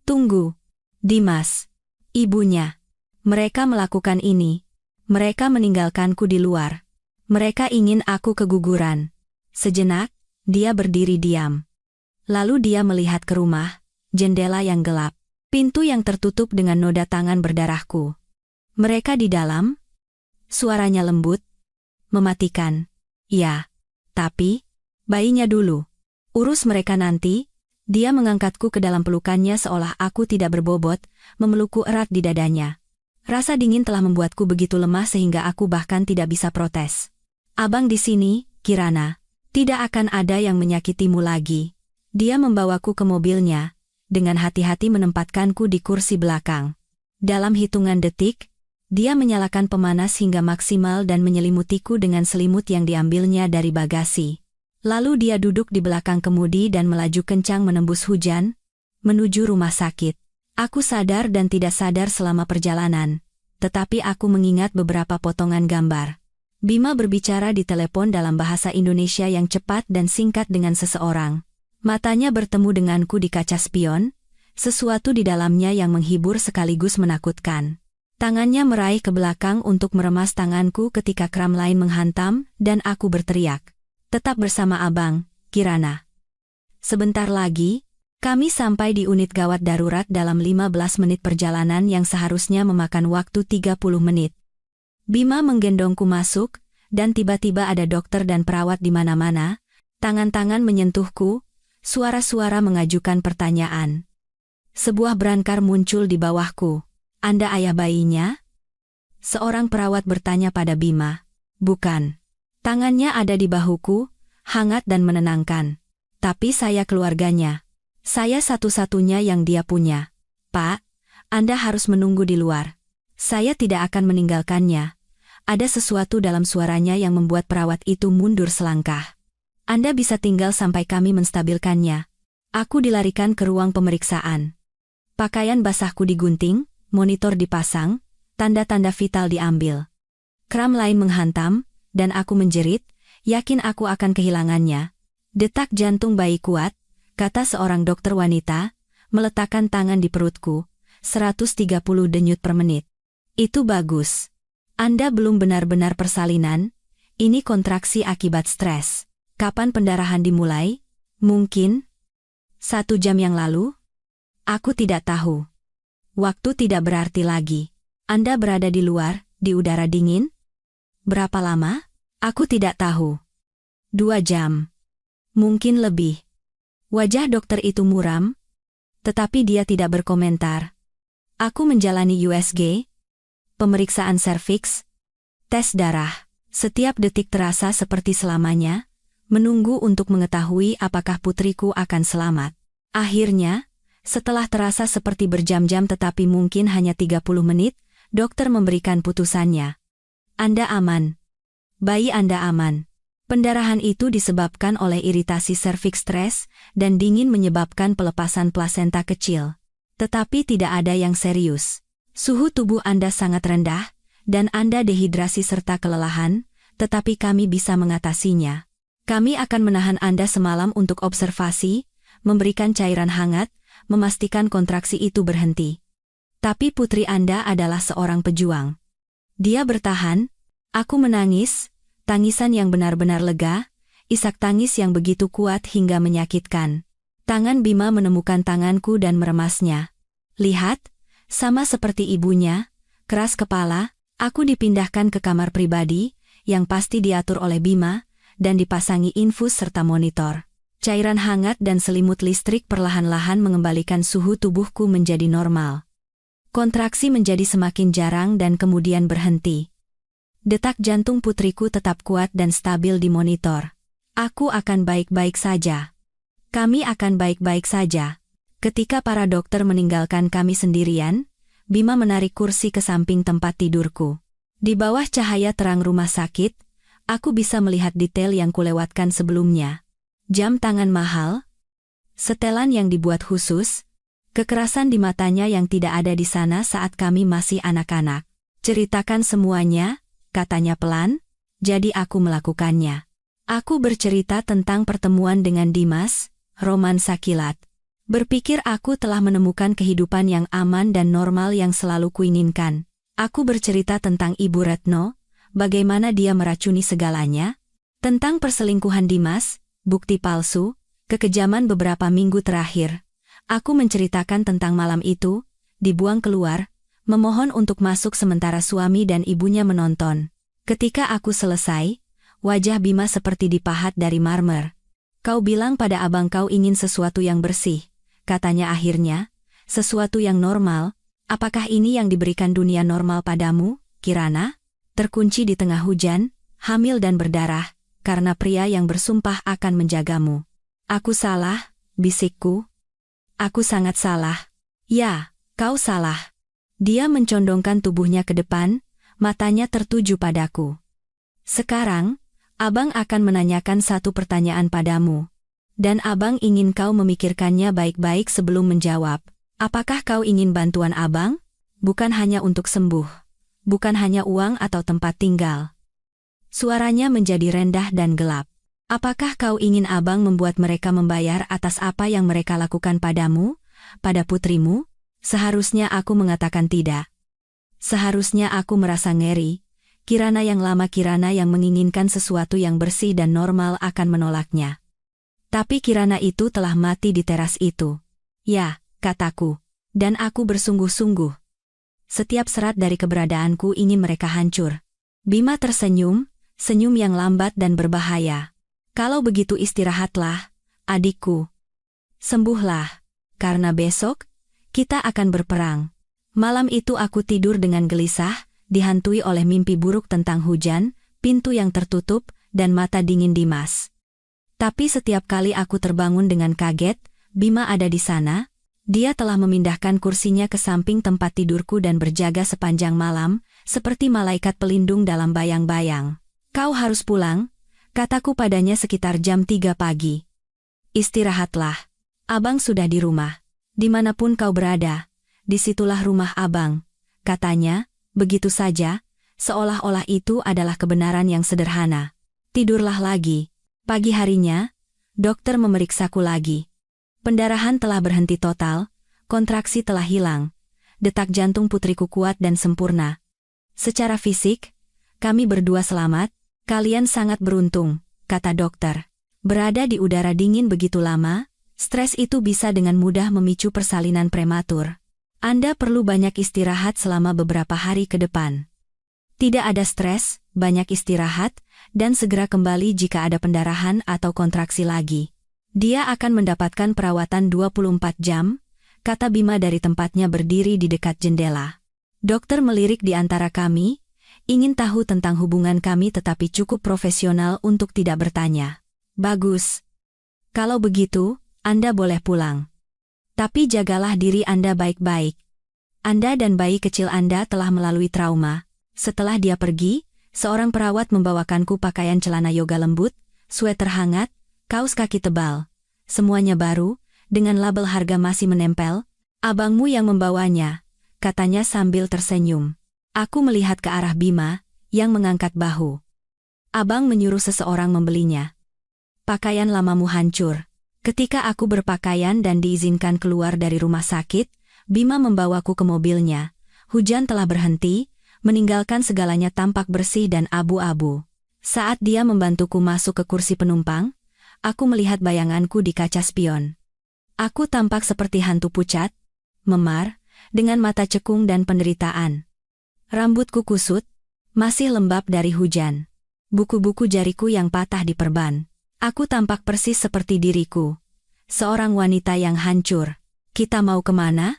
tunggu. Dimas, ibunya. Mereka melakukan ini. Mereka meninggalkanku di luar. Mereka ingin aku keguguran. Sejenak, dia berdiri diam. Lalu dia melihat ke rumah, jendela yang gelap, pintu yang tertutup dengan noda tangan berdarahku. Mereka di dalam? Suaranya lembut, mematikan. Ya, tapi, bayinya dulu. Urus mereka nanti. Dia mengangkatku ke dalam pelukannya seolah aku tidak berbobot, memelukku erat di dadanya. Rasa dingin telah membuatku begitu lemah sehingga aku bahkan tidak bisa protes. Abang di sini, Kirana. Tidak akan ada yang menyakitimu lagi. Dia membawaku ke mobilnya, dengan hati-hati menempatkanku di kursi belakang. Dalam hitungan detik, dia menyalakan pemanas hingga maksimal dan menyelimutiku dengan selimut yang diambilnya dari bagasi. Lalu dia duduk di belakang kemudi dan melaju kencang menembus hujan, menuju rumah sakit. Aku sadar dan tidak sadar selama perjalanan, tetapi aku mengingat beberapa potongan gambar. Bima berbicara di telepon dalam bahasa Indonesia yang cepat dan singkat dengan seseorang. Matanya bertemu denganku di kaca spion, sesuatu di dalamnya yang menghibur sekaligus menakutkan. Tangannya meraih ke belakang untuk meremas tanganku ketika kram lain menghantam, dan aku berteriak. Tetap bersama abang, Kirana. Sebentar lagi, kami sampai di unit gawat darurat dalam 15 menit perjalanan yang seharusnya memakan waktu 30 menit. Bima menggendongku masuk, dan tiba-tiba ada dokter dan perawat di mana-mana, tangan-tangan menyentuhku, suara-suara mengajukan pertanyaan. Sebuah berangkar muncul di bawahku. Anda ayah bayinya? Seorang perawat bertanya pada Bima. Bukan. Tangannya ada di bahuku, hangat dan menenangkan. Tapi saya keluarganya. Saya satu-satunya yang dia punya. Pak, Anda harus menunggu di luar. Saya tidak akan meninggalkannya. Ada sesuatu dalam suaranya yang membuat perawat itu mundur selangkah. Anda bisa tinggal sampai kami menstabilkannya. Aku dilarikan ke ruang pemeriksaan. Pakaian basahku digunting, monitor dipasang, tanda-tanda vital diambil. Kram lain menghantam, dan aku menjerit, yakin aku akan kehilangannya. Detak jantung bayi kuat, kata seorang dokter wanita, meletakkan tangan di perutku, 130 denyut per menit. Itu bagus. Anda belum benar-benar persalinan, ini kontraksi akibat stres. Kapan pendarahan dimulai? Mungkin 1 jam yang lalu? Aku tidak tahu. Waktu tidak berarti lagi. Anda berada di luar, di udara dingin? Berapa lama? Aku tidak tahu. 2 jam. Mungkin lebih. Wajah dokter itu muram, tetapi dia tidak berkomentar. Aku menjalani USG, pemeriksaan serviks, tes darah. Setiap detik terasa seperti selamanya, menunggu untuk mengetahui apakah putriku akan selamat. Akhirnya, setelah terasa seperti berjam-jam tetapi mungkin hanya 30 menit, dokter memberikan putusannya. Anda aman. Bayi Anda aman. Pendarahan itu disebabkan oleh iritasi serviks stres dan dingin menyebabkan pelepasan plasenta kecil. Tetapi tidak ada yang serius. Suhu tubuh Anda sangat rendah, dan Anda dehidrasi serta kelelahan, tetapi kami bisa mengatasinya. Kami akan menahan Anda semalam untuk observasi, memberikan cairan hangat, memastikan kontraksi itu berhenti. Tapi putri Anda adalah seorang pejuang. Dia bertahan, aku menangis, tangisan yang benar-benar lega, isak tangis yang begitu kuat hingga menyakitkan. Tangan Bima menemukan tanganku dan meremasnya. Lihat, sama seperti ibunya, keras kepala, aku dipindahkan ke kamar pribadi, yang pasti diatur oleh Bima, dan dipasangi infus serta monitor. Cairan hangat dan selimut listrik perlahan-lahan mengembalikan suhu tubuhku menjadi normal. Kontraksi menjadi semakin jarang dan kemudian berhenti. Detak jantung putriku tetap kuat dan stabil di monitor. Aku akan baik-baik saja. Kami akan baik-baik saja. Ketika para dokter meninggalkan kami sendirian, Bima menarik kursi ke samping tempat tidurku. Di bawah cahaya terang rumah sakit, aku bisa melihat detail yang kulewatkan sebelumnya. Jam tangan mahal, setelan yang dibuat khusus, kekerasan di matanya yang tidak ada di sana saat kami masih anak-anak. Ceritakan semuanya, katanya pelan, jadi aku melakukannya. Aku bercerita tentang pertemuan dengan Dimas, romansa kilat. Berpikir aku telah menemukan kehidupan yang aman dan normal yang selalu kuinginkan. Aku bercerita tentang Ibu Retno, bagaimana dia meracuni segalanya, tentang perselingkuhan Dimas, bukti palsu, kekejaman beberapa minggu terakhir. Aku menceritakan tentang malam itu, dibuang keluar, memohon untuk masuk sementara suami dan ibunya menonton. Ketika aku selesai, wajah Bima seperti dipahat dari marmer. Kau bilang pada abang kau ingin sesuatu yang bersih, katanya akhirnya, sesuatu yang normal. Apakah ini yang diberikan dunia normal padamu, Kirana? Terkunci di tengah hujan, hamil dan berdarah, karena pria yang bersumpah akan menjagamu. Aku salah, bisikku. Aku sangat salah. Ya, kau salah. Dia mencondongkan tubuhnya ke depan, matanya tertuju padaku. Sekarang, abang akan menanyakan satu pertanyaan padamu. Dan abang ingin kau memikirkannya baik-baik sebelum menjawab. Apakah kau ingin bantuan abang? Bukan hanya untuk sembuh. Bukan hanya uang atau tempat tinggal. Suaranya menjadi rendah dan gelap. Apakah kau ingin abang membuat mereka membayar atas apa yang mereka lakukan padamu, pada putrimu? Seharusnya aku mengatakan tidak. Seharusnya aku merasa ngeri. Kirana yang lama, Kirana yang menginginkan sesuatu yang bersih dan normal akan menolaknya. Tapi Kirana itu telah mati di teras itu. Ya, kataku. Dan aku bersungguh-sungguh. Setiap serat dari keberadaanku ingin mereka hancur. Bima tersenyum, senyum yang lambat dan berbahaya. Kalau begitu istirahatlah, adikku. Sembuhlah, karena besok, kita akan berperang. Malam itu aku tidur dengan gelisah, dihantui oleh mimpi buruk tentang hujan, pintu yang tertutup, dan mata dingin Dimas. Tapi setiap kali aku terbangun dengan kaget, Bima ada di sana. Dia telah memindahkan kursinya ke samping tempat tidurku dan berjaga sepanjang malam, seperti malaikat pelindung dalam bayang-bayang. Kau harus pulang, kataku padanya sekitar jam 3 pagi. Istirahatlah. Abang sudah di rumah. Dimanapun kau berada, disitulah rumah abang, katanya, begitu saja, seolah-olah itu adalah kebenaran yang sederhana. Tidurlah lagi. Pagi harinya, dokter memeriksaku lagi. Pendarahan telah berhenti total, kontraksi telah hilang, detak jantung putriku kuat dan sempurna. Secara fisik, kami berdua selamat, kalian sangat beruntung, kata dokter. Berada di udara dingin begitu lama, stres itu bisa dengan mudah memicu persalinan prematur. Anda perlu banyak istirahat selama beberapa hari ke depan. Tidak ada stres, banyak istirahat, dan segera kembali jika ada pendarahan atau kontraksi lagi. Dia akan mendapatkan perawatan 24 jam, kata Bima dari tempatnya berdiri di dekat jendela. Dokter melirik di antara kami, ingin tahu tentang hubungan kami tetapi cukup profesional untuk tidak bertanya. Bagus. Kalau begitu, Anda boleh pulang. Tapi jagalah diri Anda baik-baik. Anda dan bayi kecil Anda telah melalui trauma. Setelah dia pergi, seorang perawat membawakanku pakaian celana yoga lembut, sweater hangat, kaos kaki tebal. Semuanya baru, dengan label harga masih menempel. Abangmu yang membawanya, katanya sambil tersenyum. Aku melihat ke arah Bima, yang mengangkat bahu. Abang menyuruh seseorang membelinya. Pakaian lamamu hancur. Ketika aku berpakaian dan diizinkan keluar dari rumah sakit, Bima membawaku ke mobilnya. Hujan telah berhenti, meninggalkan segalanya tampak bersih dan abu-abu. Saat dia membantuku masuk ke kursi penumpang, aku melihat bayanganku di kaca spion. Aku tampak seperti hantu pucat, memar, dengan mata cekung dan penderitaan. Rambutku kusut, masih lembab dari hujan. Buku-buku jariku yang patah diperban. Aku tampak persis seperti diriku. Seorang wanita yang hancur. Kita mau kemana?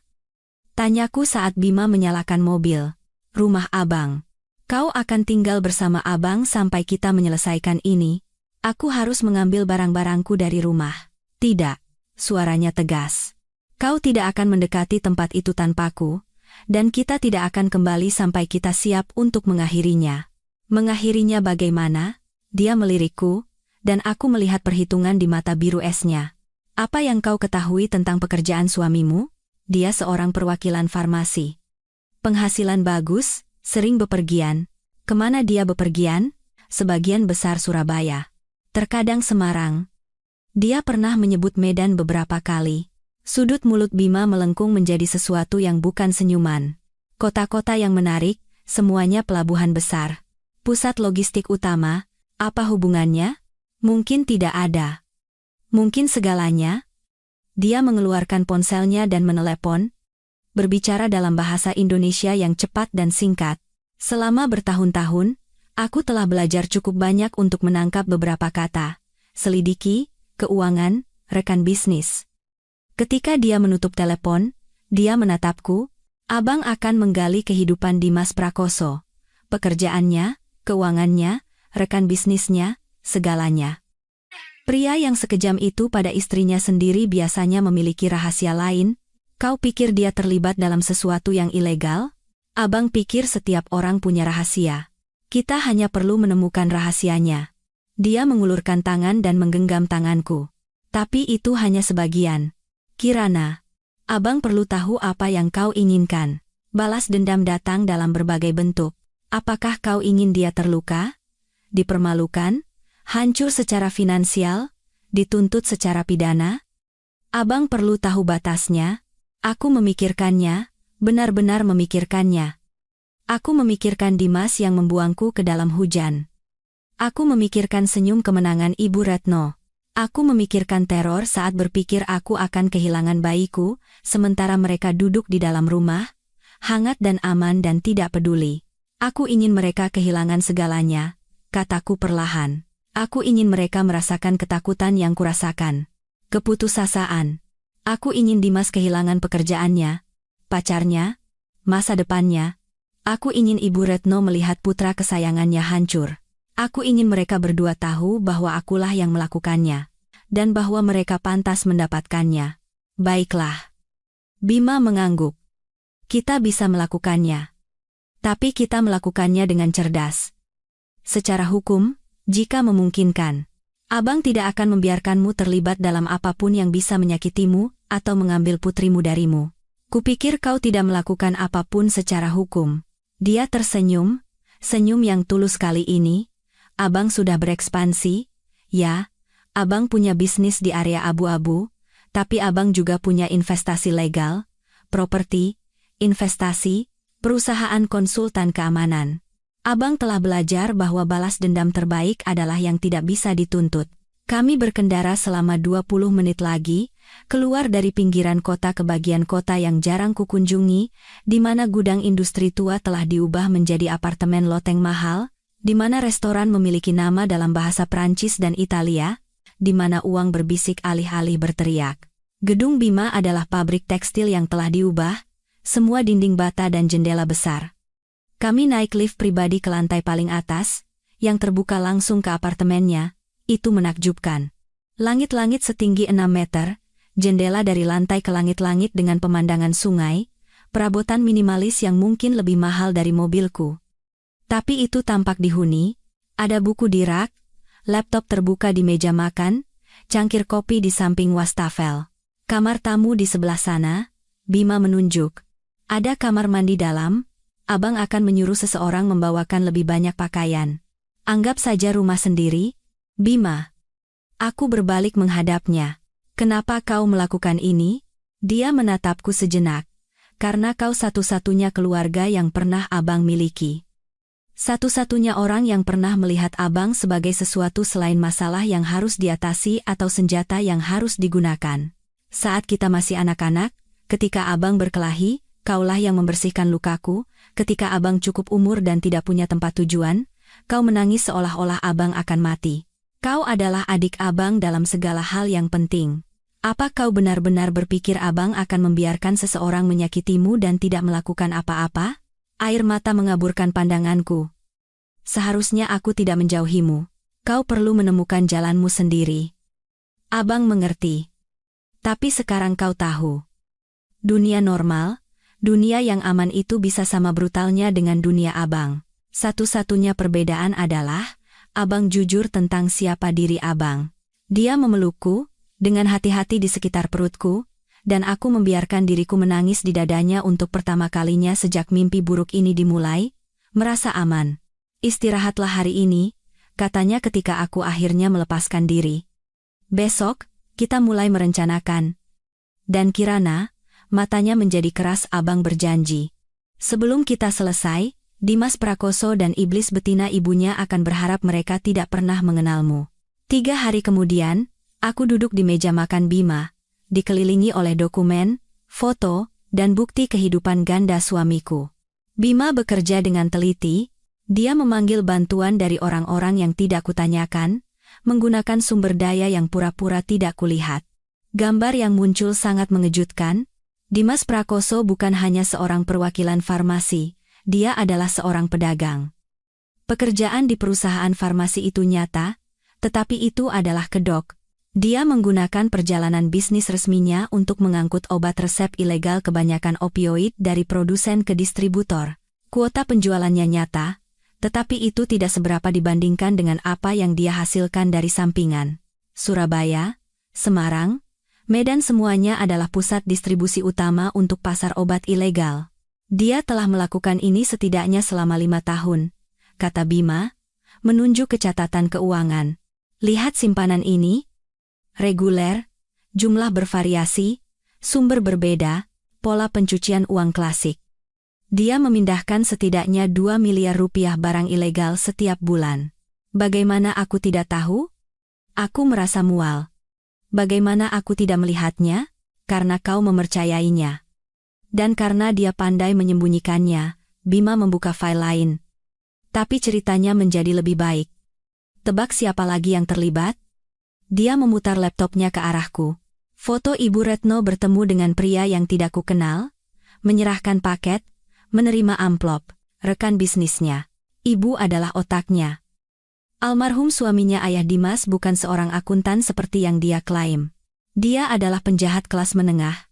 Tanyaku saat Bima menyalakan mobil. Rumah abang. Kau akan tinggal bersama abang sampai kita menyelesaikan ini. Aku harus mengambil barang-barangku dari rumah. Tidak, suaranya tegas. Kau tidak akan mendekati tempat itu tanpaku, dan kita tidak akan kembali sampai kita siap untuk mengakhirinya. Mengakhirinya bagaimana? Dia melirikku, dan aku melihat perhitungan di mata biru esnya. Apa yang kau ketahui tentang pekerjaan suamimu? Dia seorang perwakilan farmasi. Penghasilan bagus, sering bepergian. Kemana dia bepergian? Sebagian besar Surabaya. Terkadang Semarang. Dia pernah menyebut Medan beberapa kali. Sudut mulut Bima melengkung menjadi sesuatu yang bukan senyuman. Kota-kota yang menarik, semuanya pelabuhan besar. Pusat logistik utama, apa hubungannya? Mungkin tidak ada. Mungkin segalanya. Dia mengeluarkan ponselnya dan menelepon. Berbicara dalam bahasa Indonesia yang cepat dan singkat. Selama bertahun-tahun, aku telah belajar cukup banyak untuk menangkap beberapa kata. Selidiki, keuangan, rekan bisnis. Ketika dia menutup telepon, dia menatapku. Abang akan menggali kehidupan Dimas Prakoso. Pekerjaannya, keuangannya, rekan bisnisnya, segalanya. Pria yang sekejam itu pada istrinya sendiri biasanya memiliki rahasia lain. Kau pikir dia terlibat dalam sesuatu yang ilegal? Abang pikir setiap orang punya rahasia. Kita hanya perlu menemukan rahasianya. Dia mengulurkan tangan dan menggenggam tanganku. Tapi itu hanya sebagian. Kirana, abang perlu tahu apa yang kau inginkan. Balas dendam datang dalam berbagai bentuk. Apakah kau ingin dia terluka? Dipermalukan? Hancur secara finansial? Dituntut secara pidana? Abang perlu tahu batasnya. Aku memikirkannya, benar-benar memikirkannya. Aku memikirkan Dimas yang membuangku ke dalam hujan. Aku memikirkan senyum kemenangan Ibu Retno. Aku memikirkan teror saat berpikir aku akan kehilangan bayiku, sementara mereka duduk di dalam rumah, hangat dan aman dan tidak peduli. Aku ingin mereka kehilangan segalanya, kataku perlahan. Aku ingin mereka merasakan ketakutan yang kurasakan. Keputusasaan. Aku ingin Dimas kehilangan pekerjaannya, pacarnya, masa depannya. Aku ingin Ibu Retno melihat putra kesayangannya hancur. Aku ingin mereka berdua tahu bahwa akulah yang melakukannya, dan bahwa mereka pantas mendapatkannya. Baiklah. Bima mengangguk. Kita bisa melakukannya. Tapi kita melakukannya dengan cerdas. Secara hukum, jika memungkinkan, Abang tidak akan membiarkanmu terlibat dalam apapun yang bisa menyakitimu atau mengambil putrimu darimu. Kupikir kau tidak melakukan apapun secara hukum. Dia tersenyum, senyum yang tulus kali ini. Abang sudah berekspansi, ya, Abang punya bisnis di area abu-abu, tapi Abang juga punya investasi legal, properti, investasi, perusahaan konsultan keamanan. Abang telah belajar bahwa balas dendam terbaik adalah yang tidak bisa dituntut. Kami berkendara selama 20 menit lagi, keluar dari pinggiran kota ke bagian kota yang jarang kukunjungi, di mana gudang industri tua telah diubah menjadi apartemen loteng mahal, di mana restoran memiliki nama dalam bahasa Prancis dan Italia, di mana uang berbisik alih-alih berteriak. Gedung Bima adalah pabrik tekstil yang telah diubah, semua dinding bata dan jendela besar. Kami naik lift pribadi ke lantai paling atas, yang terbuka langsung ke apartemennya. Itu menakjubkan. Langit-langit setinggi 6 meter, jendela dari lantai ke langit-langit dengan pemandangan sungai, perabotan minimalis yang mungkin lebih mahal dari mobilku. Tapi itu tampak dihuni, ada buku di rak, laptop terbuka di meja makan, cangkir kopi di samping wastafel. Kamar tamu di sebelah sana, Bima menunjuk. Ada kamar mandi dalam. Abang akan menyuruh seseorang membawakan lebih banyak pakaian. Anggap saja rumah sendiri, Bima. Aku berbalik menghadapnya. Kenapa kau melakukan ini? Dia menatapku sejenak. Karena kau satu-satunya keluarga yang pernah Abang miliki. Satu-satunya orang yang pernah melihat Abang sebagai sesuatu selain masalah yang harus diatasi atau senjata yang harus digunakan. Saat kita masih anak-anak, ketika Abang berkelahi, kaulah yang membersihkan lukaku. Ketika Abang cukup umur dan tidak punya tempat tujuan, kau menangis seolah-olah Abang akan mati. Kau adalah adik Abang dalam segala hal yang penting. Apa kau benar-benar berpikir Abang akan membiarkan seseorang menyakitimu dan tidak melakukan apa-apa? Air mata mengaburkan pandanganku. Seharusnya aku tidak menjauhimu. Kau perlu menemukan jalanmu sendiri. Abang mengerti. Tapi sekarang kau tahu. Dunia normal, dunia yang aman itu bisa sama brutalnya dengan dunia Abang. Satu-satunya perbedaan adalah, Abang jujur tentang siapa diri Abang. Dia memelukku, dengan hati-hati di sekitar perutku, dan aku membiarkan diriku menangis di dadanya untuk pertama kalinya sejak mimpi buruk ini dimulai, merasa aman. Istirahatlah hari ini, katanya ketika aku akhirnya melepaskan diri. Besok, kita mulai merencanakan. Dan Kirana, matanya menjadi keras. Abang berjanji. Sebelum kita selesai, Dimas Prakoso dan iblis betina ibunya akan berharap mereka tidak pernah mengenalmu. 3 hari kemudian, aku duduk di meja makan Bima, dikelilingi oleh dokumen, foto, dan bukti kehidupan ganda suamiku. Bima bekerja dengan teliti, dia memanggil bantuan dari orang-orang yang tidak kutanyakan, menggunakan sumber daya yang pura-pura tidak kulihat. Gambar yang muncul sangat mengejutkan. Dimas Prakoso bukan hanya seorang perwakilan farmasi, dia adalah seorang pedagang. Pekerjaan di perusahaan farmasi itu nyata, tetapi itu adalah kedok. Dia menggunakan perjalanan bisnis resminya untuk mengangkut obat resep ilegal kebanyakan opioid dari produsen ke distributor. Kuota penjualannya nyata, tetapi itu tidak seberapa dibandingkan dengan apa yang dia hasilkan dari sampingan. Surabaya, Semarang, Medan semuanya adalah pusat distribusi utama untuk pasar obat ilegal. Dia telah melakukan ini setidaknya selama 5 tahun, kata Bima, menunjuk ke catatan keuangan. Lihat simpanan ini. Reguler, jumlah bervariasi, sumber berbeda, pola pencucian uang klasik. Dia memindahkan setidaknya 2 miliar rupiah barang ilegal setiap bulan. Bagaimana aku tidak tahu? Aku merasa mual. Bagaimana aku tidak melihatnya? Karena kau mempercayainya. Dan karena dia pandai menyembunyikannya, Bima membuka file lain. Tapi ceritanya menjadi lebih baik. Tebak siapa lagi yang terlibat? Dia memutar laptopnya ke arahku. Foto Ibu Retno bertemu dengan pria yang tidak kukenal, menyerahkan paket, menerima amplop, rekan bisnisnya. Ibu adalah otaknya. Almarhum suaminya Ayah Dimas bukan seorang akuntan seperti yang dia klaim. Dia adalah penjahat kelas menengah.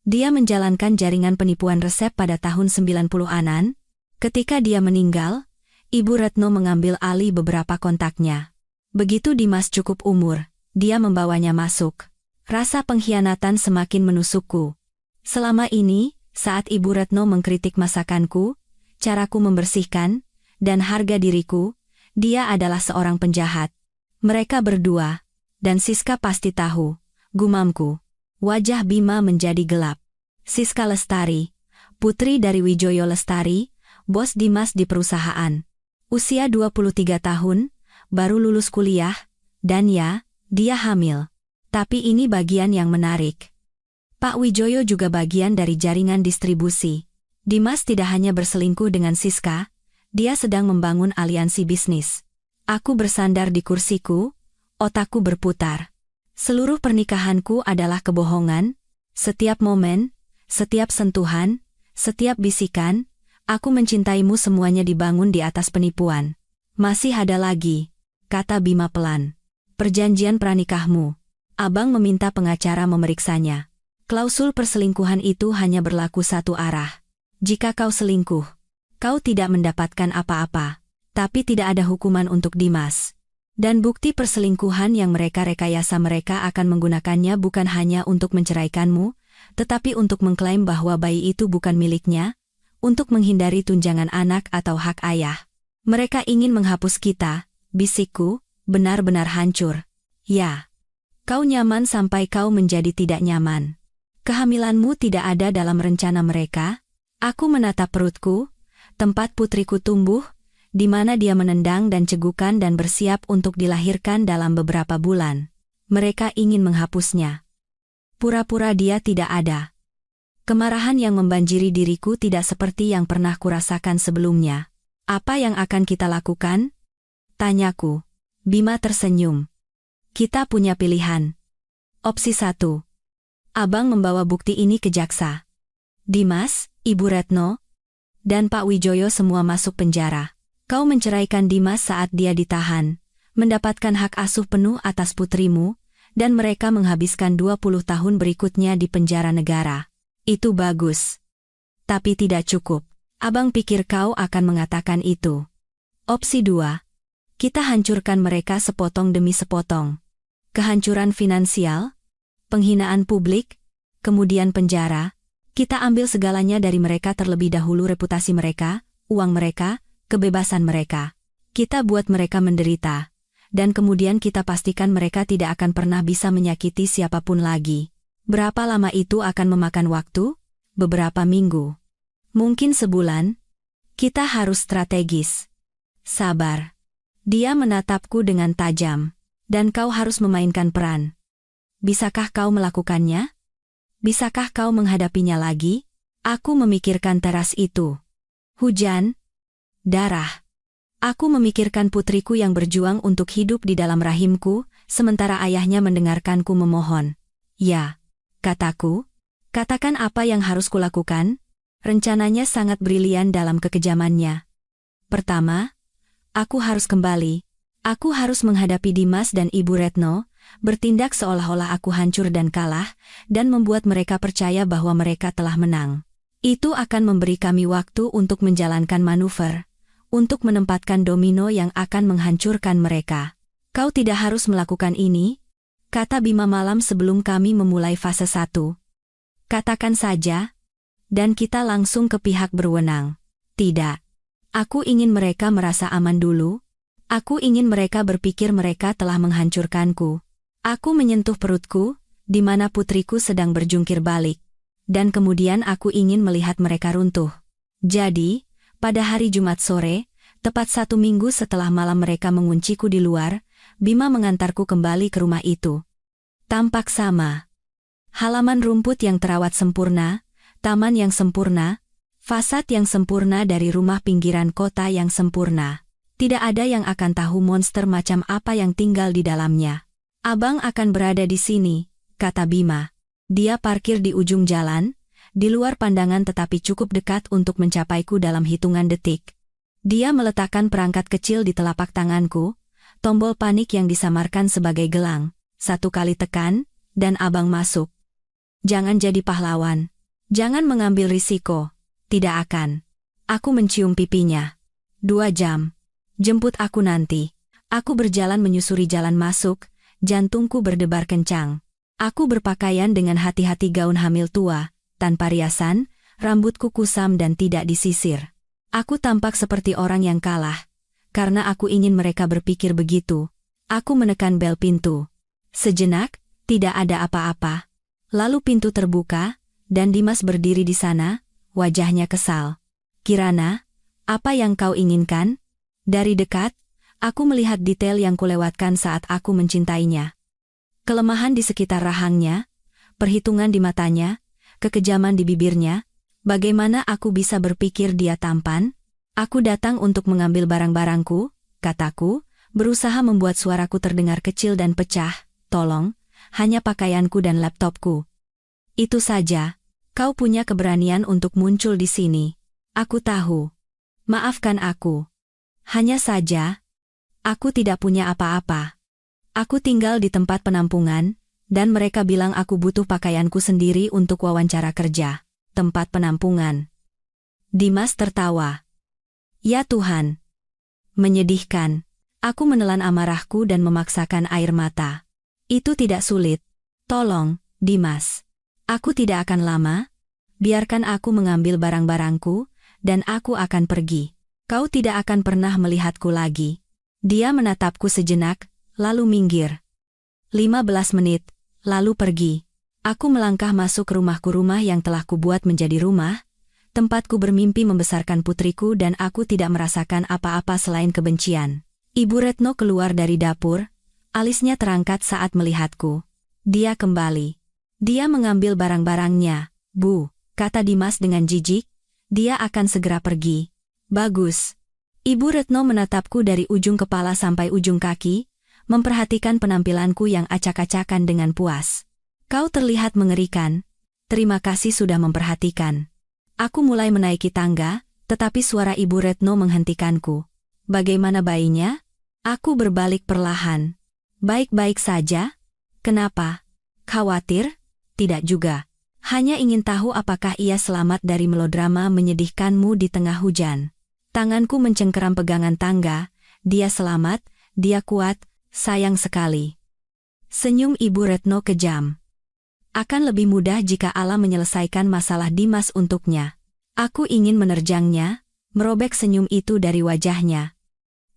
Dia menjalankan jaringan penipuan resep pada tahun 90-anan. Ketika dia meninggal, Ibu Retno mengambil alih beberapa kontaknya. Begitu Dimas cukup umur, dia membawanya masuk. Rasa pengkhianatan semakin menusukku. Selama ini, saat Ibu Retno mengkritik masakanku, caraku membersihkan, dan harga diriku, dia adalah seorang penjahat. Mereka berdua, dan Siska pasti tahu, gumamku. Wajah Bima menjadi gelap. Siska Lestari, putri dari Wijoyo Lestari, bos Dimas di perusahaan. Usia 23 tahun, baru lulus kuliah, dan ya, dia hamil. Tapi ini bagian yang menarik. Pak Wijoyo juga bagian dari jaringan distribusi. Dimas tidak hanya berselingkuh dengan Siska, dia sedang membangun aliansi bisnis. Aku bersandar di kursiku, otakku berputar. Seluruh pernikahanku adalah kebohongan, setiap momen, setiap sentuhan, setiap bisikan, aku mencintaimu semuanya dibangun di atas penipuan. Masih ada lagi, kata Bima pelan. Perjanjian pranikahmu. Abang meminta pengacara memeriksanya. Klausul perselingkuhan itu hanya berlaku satu arah. Jika kau selingkuh, kau tidak mendapatkan apa-apa, tapi tidak ada hukuman untuk Dimas. Dan bukti perselingkuhan yang mereka rekayasa mereka akan menggunakannya bukan hanya untuk menceraikanmu, tetapi untuk mengklaim bahwa bayi itu bukan miliknya, untuk menghindari tunjangan anak atau hak ayah. Mereka ingin menghapus kita, bisikku, benar-benar hancur. Ya, kau nyaman sampai kau menjadi tidak nyaman. Kehamilanmu tidak ada dalam rencana mereka. Aku menatap perutku, tempat putriku tumbuh, di mana dia menendang dan cegukan dan bersiap untuk dilahirkan dalam beberapa bulan. Mereka ingin menghapusnya. Pura-pura dia tidak ada. Kemarahan yang membanjiri diriku tidak seperti yang pernah kurasakan sebelumnya. Apa yang akan kita lakukan? Tanyaku. Bima tersenyum. Kita punya pilihan. Opsi 1. Abang membawa bukti ini ke jaksa. Dimas, Ibu Retno, dan Pak Wijoyo semua masuk penjara. Kau menceraikan Dimas saat dia ditahan, mendapatkan hak asuh penuh atas putrimu, dan mereka menghabiskan 20 tahun berikutnya di penjara negara. Itu bagus. Tapi tidak cukup. Abang pikir kau akan mengatakan itu. Opsi 2. Kita hancurkan mereka sepotong demi sepotong. Kehancuran finansial, penghinaan publik, kemudian penjara. Kita ambil segalanya dari mereka terlebih dahulu, reputasi mereka, uang mereka, kebebasan mereka. Kita buat mereka menderita. Dan kemudian kita pastikan mereka tidak akan pernah bisa menyakiti siapapun lagi. Berapa lama itu akan memakan waktu? Beberapa minggu. Mungkin sebulan. Kita harus strategis. Sabar. Dia menatapku dengan tajam. Dan kau harus memainkan peran. Bisakah kau melakukannya? Bisakah kau menghadapinya lagi? Aku memikirkan teras itu. Hujan. Darah. Aku memikirkan putriku yang berjuang untuk hidup di dalam rahimku, sementara ayahnya mendengarkanku memohon. Ya, kataku. Katakan apa yang harus kulakukan? Rencananya sangat brilian dalam kekejamannya. Pertama, aku harus kembali. Aku harus menghadapi Dimas dan Ibu Retno, bertindak seolah-olah aku hancur dan kalah, dan membuat mereka percaya bahwa mereka telah menang. Itu akan memberi kami waktu untuk menjalankan manuver, untuk menempatkan domino yang akan menghancurkan mereka. Kau tidak harus melakukan ini, kata Bima malam sebelum kami memulai fase 1. Katakan saja, dan kita langsung ke pihak berwenang. Tidak. Aku ingin mereka merasa aman dulu. Aku ingin mereka berpikir mereka telah menghancurkanku. Aku menyentuh perutku, di mana putriku sedang berjungkir balik. Dan kemudian aku ingin melihat mereka runtuh. Jadi, pada hari Jumat sore, tepat 1 minggu setelah malam mereka mengunciku di luar, Bima mengantarku kembali ke rumah itu. Tampak sama. Halaman rumput yang terawat sempurna, taman yang sempurna, fasad yang sempurna dari rumah pinggiran kota yang sempurna. Tidak ada yang akan tahu monster macam apa yang tinggal di dalamnya. Abang akan berada di sini, kata Bima. Dia parkir di ujung jalan, di luar pandangan tetapi cukup dekat untuk mencapaiku dalam hitungan detik. Dia meletakkan perangkat kecil di telapak tanganku, tombol panik yang disamarkan sebagai gelang. 1 kali tekan, dan abang masuk. Jangan jadi pahlawan. Jangan mengambil risiko. Tidak akan. Aku mencium pipinya. 2 jam. Jemput aku nanti. Aku berjalan menyusuri jalan masuk, jantungku berdebar kencang. Aku berpakaian dengan hati-hati gaun hamil tua, tanpa riasan, rambutku kusam dan tidak disisir. Aku tampak seperti orang yang kalah. Karena aku ingin mereka berpikir begitu. Aku menekan bel pintu. Sejenak, tidak ada apa-apa. Lalu pintu terbuka, dan Dimas berdiri di sana, wajahnya kesal. Kirana, apa yang kau inginkan? Dari dekat, aku melihat detail yang kulewatkan saat aku mencintainya. Kelemahan di sekitar rahangnya, perhitungan di matanya, kekejaman di bibirnya. Bagaimana aku bisa berpikir dia tampan? Aku datang untuk mengambil barang-barangku, kataku, berusaha membuat suaraku terdengar kecil dan pecah. Tolong, hanya pakaianku dan laptopku. Itu saja. Kau punya keberanian untuk muncul di sini. Aku tahu. Maafkan aku. Hanya saja, aku tidak punya apa-apa. Aku tinggal di tempat penampungan, dan mereka bilang aku butuh pakaianku sendiri untuk wawancara kerja. Tempat penampungan. Dimas tertawa. Ya Tuhan. Menyedihkan. Aku menelan amarahku dan memaksakan air mata. Itu tidak sulit. Tolong, Dimas. Aku tidak akan lama. Biarkan aku mengambil barang-barangku, dan aku akan pergi. Kau tidak akan pernah melihatku lagi. Dia menatapku sejenak, lalu minggir. 15 menit, lalu pergi. Aku melangkah masuk rumah yang telah kubuat menjadi rumah, tempatku bermimpi membesarkan putriku dan aku tidak merasakan apa-apa selain kebencian. Ibu Retno keluar dari dapur, alisnya terangkat saat melihatku. Dia kembali. Dia mengambil barang-barangnya. Bu, kata Dimas dengan jijik, dia akan segera pergi. Bagus. Ibu Retno menatapku dari ujung kepala sampai ujung kaki, memperhatikan penampilanku yang acak-acakan dengan puas. Kau terlihat mengerikan. Terima kasih sudah memperhatikan. Aku mulai menaiki tangga, tetapi suara Ibu Retno menghentikanku. Bagaimana bayinya? Aku berbalik perlahan. Baik-baik saja? Kenapa? Khawatir? Tidak juga. Hanya ingin tahu apakah ia selamat dari melodrama menyedihkanmu di tengah hujan. Tanganku mencengkeram pegangan tangga. Dia selamat, dia kuat, sayang sekali. Senyum Ibu Retno kejam. Akan lebih mudah jika Allah menyelesaikan masalah Dimas untuknya. Aku ingin menerjangnya, merobek senyum itu dari wajahnya.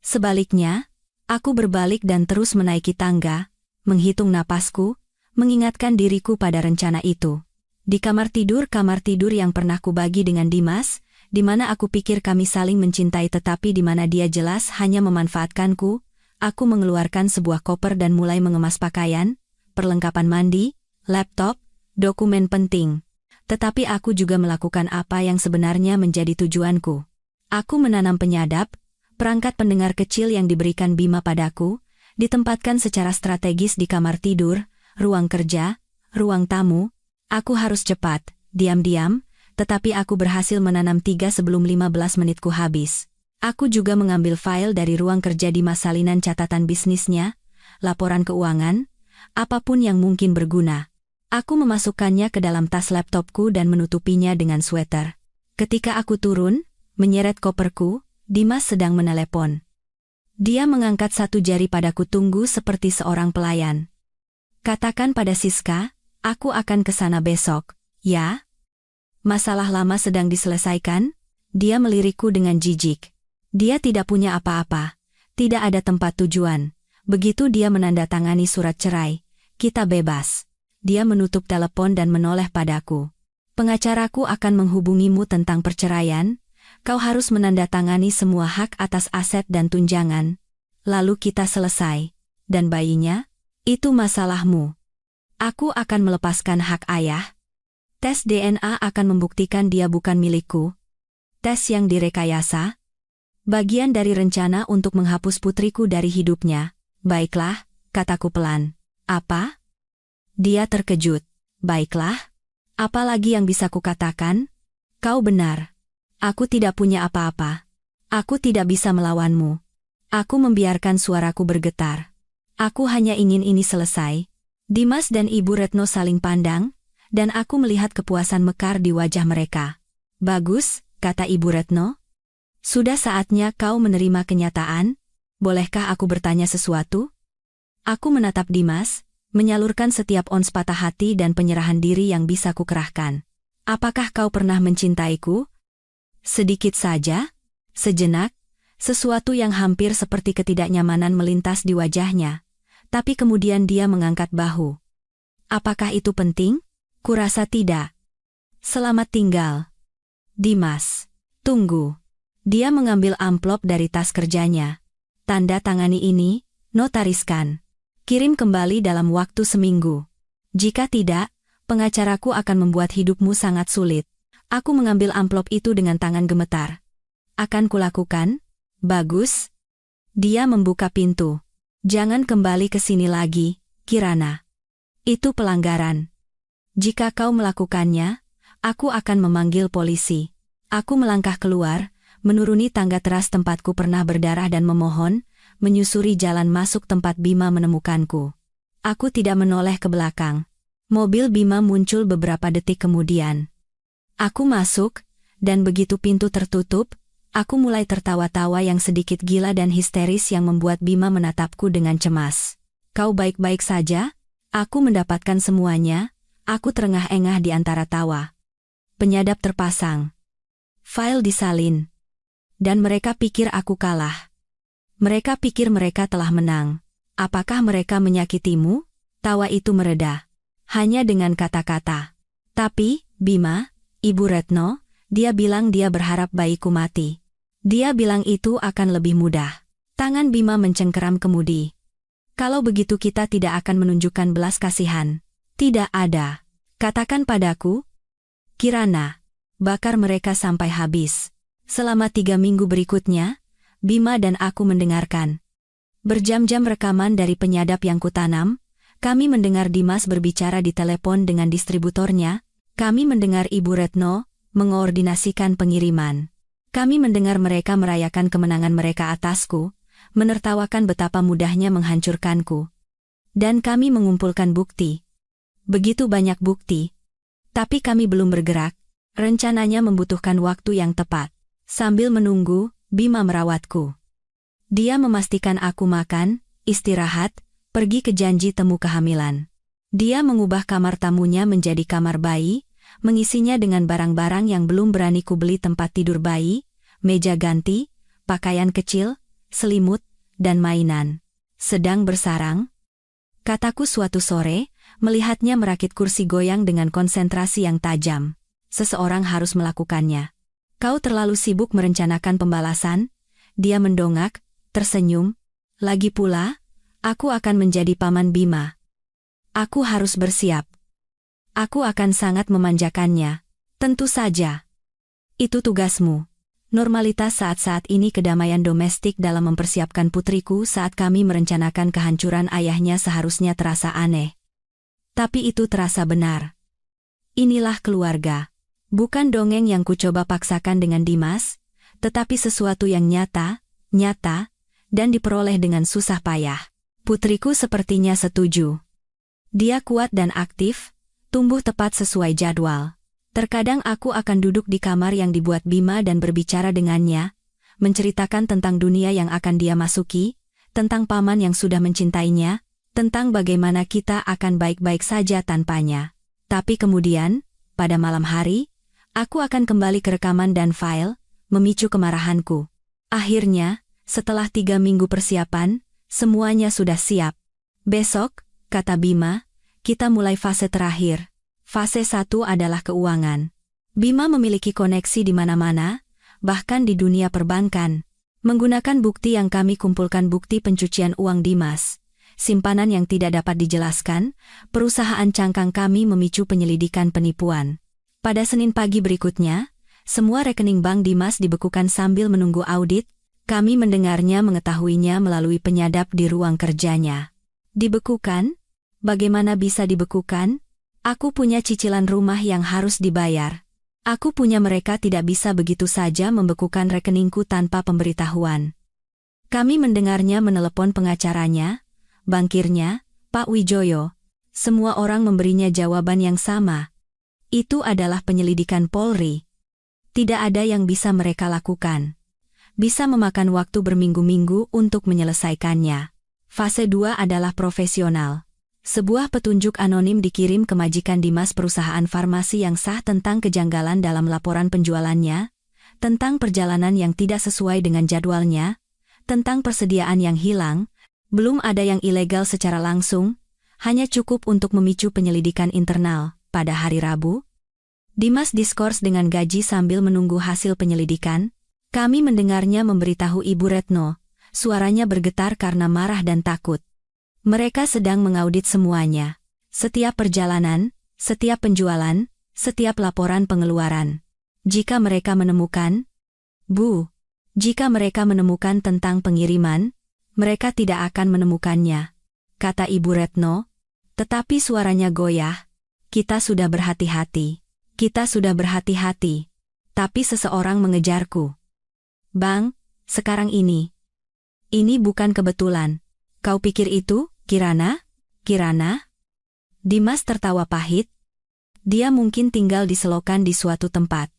Sebaliknya, aku berbalik dan terus menaiki tangga, menghitung napasku, mengingatkan diriku pada rencana itu. Di kamar tidur yang pernah kubagi dengan Dimas, di mana aku pikir kami saling mencintai tetapi di mana dia jelas hanya memanfaatkanku, aku mengeluarkan sebuah koper dan mulai mengemas pakaian, perlengkapan mandi, laptop, dokumen penting. Tetapi aku juga melakukan apa yang sebenarnya menjadi tujuanku. Aku menanam penyadap, perangkat pendengar kecil yang diberikan Bima padaku, ditempatkan secara strategis di kamar tidur, ruang kerja, ruang tamu. Aku harus cepat, diam-diam, tetapi aku berhasil menanam 3 sebelum 15 menitku habis. Aku juga mengambil file dari ruang kerja Dimas salinan catatan bisnisnya, laporan keuangan, apapun yang mungkin berguna. Aku memasukkannya ke dalam tas laptopku dan menutupinya dengan sweater. Ketika aku turun, menyeret koperku, Dimas sedang menelepon. Dia mengangkat satu jari padaku tunggu seperti seorang pelayan. Katakan pada Siska, aku akan ke sana besok, ya? Masalah lama sedang diselesaikan? Dia melirikku dengan jijik. Dia tidak punya apa-apa. Tidak ada tempat tujuan. Begitu dia menandatangani surat cerai, kita bebas. Dia menutup telepon dan menoleh padaku. Pengacaraku akan menghubungimu tentang perceraian. Kau harus menandatangani semua hak atas aset dan tunjangan. Lalu kita selesai. Dan bayinya? Itu masalahmu. Aku akan melepaskan hak ayah. Tes DNA akan membuktikan dia bukan milikku. Tes yang direkayasa? Bagian dari rencana untuk menghapus putriku dari hidupnya. Baiklah, kataku pelan. Apa? Dia terkejut. Baiklah. Apa lagi yang bisa kukatakan? Kau benar. Aku tidak punya apa-apa. Aku tidak bisa melawanmu. Aku membiarkan suaraku bergetar. Aku hanya ingin ini selesai. Dimas dan Ibu Retno saling pandang, dan aku melihat kepuasan mekar di wajah mereka. Bagus, kata Ibu Retno. Sudah saatnya kau menerima kenyataan. Bolehkah aku bertanya sesuatu? Aku menatap Dimas, menyalurkan setiap ons patah hati dan penyerahan diri yang bisa kukerahkan. Apakah kau pernah mencintaiku? Sedikit saja, sejenak, sesuatu yang hampir seperti ketidaknyamanan melintas di wajahnya. Tapi kemudian dia mengangkat bahu. Apakah itu penting? Kurasa tidak. Selamat tinggal. Dimas. Tunggu. Dia mengambil amplop dari tas kerjanya. Tanda tangani ini, notariskan. Kirim kembali dalam waktu seminggu. Jika tidak, pengacaraku akan membuat hidupmu sangat sulit. Aku mengambil amplop itu dengan tangan gemetar. Akan kulakukan? Bagus. Dia membuka pintu. Jangan kembali ke sini lagi, Kirana. Itu pelanggaran. Jika kau melakukannya, aku akan memanggil polisi. Aku melangkah keluar, menuruni tangga teras tempatku pernah berdarah dan memohon, menyusuri jalan masuk tempat Bima menemukanku. Aku tidak menoleh ke belakang. Mobil Bima muncul beberapa detik kemudian. Aku masuk, dan begitu pintu tertutup, aku mulai tertawa-tawa yang sedikit gila dan histeris yang membuat Bima menatapku dengan cemas. Kau baik-baik saja? Aku mendapatkan semuanya, aku terengah-engah di antara tawa. Penyadap terpasang. File disalin. Dan mereka pikir aku kalah. Mereka pikir mereka telah menang. Apakah mereka menyakitimu? Tawa itu mereda. Hanya dengan kata-kata. Tapi, Bima, Ibu Retno, dia bilang dia berharap bayiku mati. Dia bilang itu akan lebih mudah. Tangan Bima mencengkeram kemudi. Kalau begitu kita tidak akan menunjukkan belas kasihan. Tidak ada. Katakan padaku. Kirana. Bakar mereka sampai habis. Selama 3 minggu berikutnya, Bima dan aku mendengarkan. Berjam-jam rekaman dari penyadap yang kutanam, kami mendengar Dimas berbicara di telepon dengan distributornya, kami mendengar Ibu Retno mengoordinasikan pengiriman. Kami mendengar mereka merayakan kemenangan mereka atasku, menertawakan betapa mudahnya menghancurkanku. Dan kami mengumpulkan bukti. Begitu banyak bukti. Tapi kami belum bergerak, rencananya membutuhkan waktu yang tepat. Sambil menunggu, Bima merawatku. Dia memastikan aku makan, istirahat, pergi ke janji temu kehamilan. Dia mengubah kamar tamunya menjadi kamar bayi, mengisinya dengan barang-barang yang belum berani kubeli, tempat tidur bayi, meja ganti, pakaian kecil, selimut, dan mainan. Sedang bersarang? Kataku suatu sore, melihatnya merakit kursi goyang dengan konsentrasi yang tajam. Seseorang harus melakukannya. Kau terlalu sibuk merencanakan pembalasan? Dia mendongak, tersenyum. Lagi pula, aku akan menjadi paman Bima. Aku harus bersiap. Aku akan sangat memanjakannya. Tentu saja. Itu tugasmu. Normalitas saat-saat ini kedamaian domestik dalam mempersiapkan putriku saat kami merencanakan kehancuran ayahnya seharusnya terasa aneh. Tapi itu terasa benar. Inilah keluarga. Bukan dongeng yang kucoba paksakan dengan Dimas, tetapi sesuatu yang nyata, dan diperoleh dengan susah payah. Putriku sepertinya setuju. Dia kuat dan aktif, tumbuh tepat sesuai jadwal. Terkadang aku akan duduk di kamar yang dibuat Bima dan berbicara dengannya, menceritakan tentang dunia yang akan dia masuki, tentang paman yang sudah mencintainya, tentang bagaimana kita akan baik-baik saja tanpanya. Tapi kemudian, pada malam hari, aku akan kembali ke rekaman dan file, memicu kemarahanku. Akhirnya, setelah 3 minggu persiapan, semuanya sudah siap. Besok, kata Bima, kita mulai fase terakhir. Fase 1 adalah keuangan. Bima memiliki koneksi di mana-mana, bahkan di dunia perbankan. Menggunakan bukti yang kami kumpulkan, bukti pencucian uang Dimas, simpanan yang tidak dapat dijelaskan, perusahaan cangkang kami memicu penyelidikan penipuan. Pada Senin pagi berikutnya, semua rekening bank Dimas dibekukan sambil menunggu audit. Kami mendengarnya mengetahuinya melalui penyadap di ruang kerjanya. Dibekukan? Bagaimana bisa dibekukan? Aku punya cicilan rumah yang harus dibayar. Aku punya, mereka tidak bisa begitu saja membekukan rekeningku tanpa pemberitahuan. Kami mendengarnya menelepon pengacaranya, bankirnya, Pak Wijoyo. Semua orang memberinya jawaban yang sama. Itu adalah penyelidikan Polri. Tidak ada yang bisa mereka lakukan. Bisa memakan waktu berminggu-minggu untuk menyelesaikannya. Fase 2 adalah profesional. Sebuah petunjuk anonim dikirim ke majikan Dimas, perusahaan farmasi yang sah, tentang kejanggalan dalam laporan penjualannya, tentang perjalanan yang tidak sesuai dengan jadwalnya, tentang persediaan yang hilang. Belum ada yang ilegal secara langsung, hanya cukup untuk memicu penyelidikan internal. Pada hari Rabu, Dimas diskors dengan gaji sambil menunggu hasil penyelidikan. Kami mendengarnya memberitahu Ibu Retno, suaranya bergetar karena marah dan takut. Mereka sedang mengaudit semuanya. Setiap perjalanan, setiap penjualan, setiap laporan pengeluaran. Jika mereka menemukan, jika mereka menemukan tentang pengiriman, mereka tidak akan menemukannya, kata Ibu Retno. Tetapi suaranya goyah. Kita sudah berhati-hati. Kita sudah berhati-hati. Tapi seseorang mengejarku. Bang, sekarang ini bukan kebetulan. Kau pikir itu, Kirana? Kirana? Dimas tertawa pahit. Dia mungkin tinggal di selokan di suatu tempat.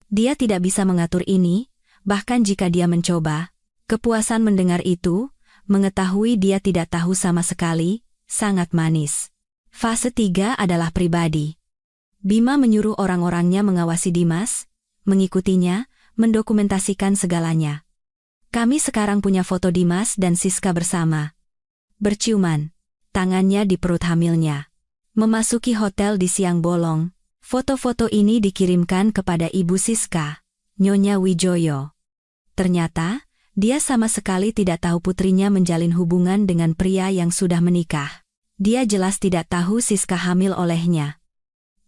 Dia tidak bisa mengatur ini, bahkan jika dia mencoba. Kepuasan mendengar itu, mengetahui dia tidak tahu sama sekali, sangat manis. Fase 3 adalah pribadi. Bima menyuruh orang-orangnya mengawasi Dimas, mengikutinya, mendokumentasikan segalanya. Kami sekarang punya foto Dimas dan Siska bersama. Berciuman, tangannya di perut hamilnya. Memasuki hotel di siang bolong. Foto-foto ini dikirimkan kepada Ibu Siska, Nyonya Wijoyo. Ternyata, dia sama sekali tidak tahu putrinya menjalin hubungan dengan pria yang sudah menikah. Dia jelas tidak tahu Siska hamil olehnya.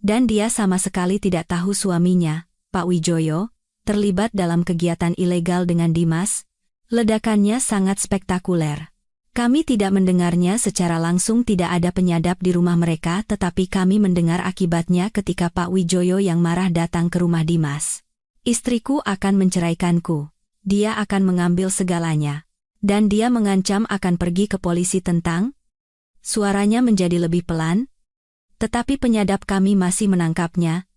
Dan dia sama sekali tidak tahu suaminya, Pak Wijoyo, terlibat dalam kegiatan ilegal dengan Dimas. Ledakannya sangat spektakuler. Kami tidak mendengarnya secara langsung, tidak ada penyadap di rumah mereka, tetapi kami mendengar akibatnya ketika Pak Wijoyo yang marah datang ke rumah Dimas. Istriku akan menceraikanku. Dia akan mengambil segalanya. Dan dia mengancam akan pergi ke polisi tentang... Suaranya menjadi lebih pelan. Tetapi penyadap kami masih menangkapnya.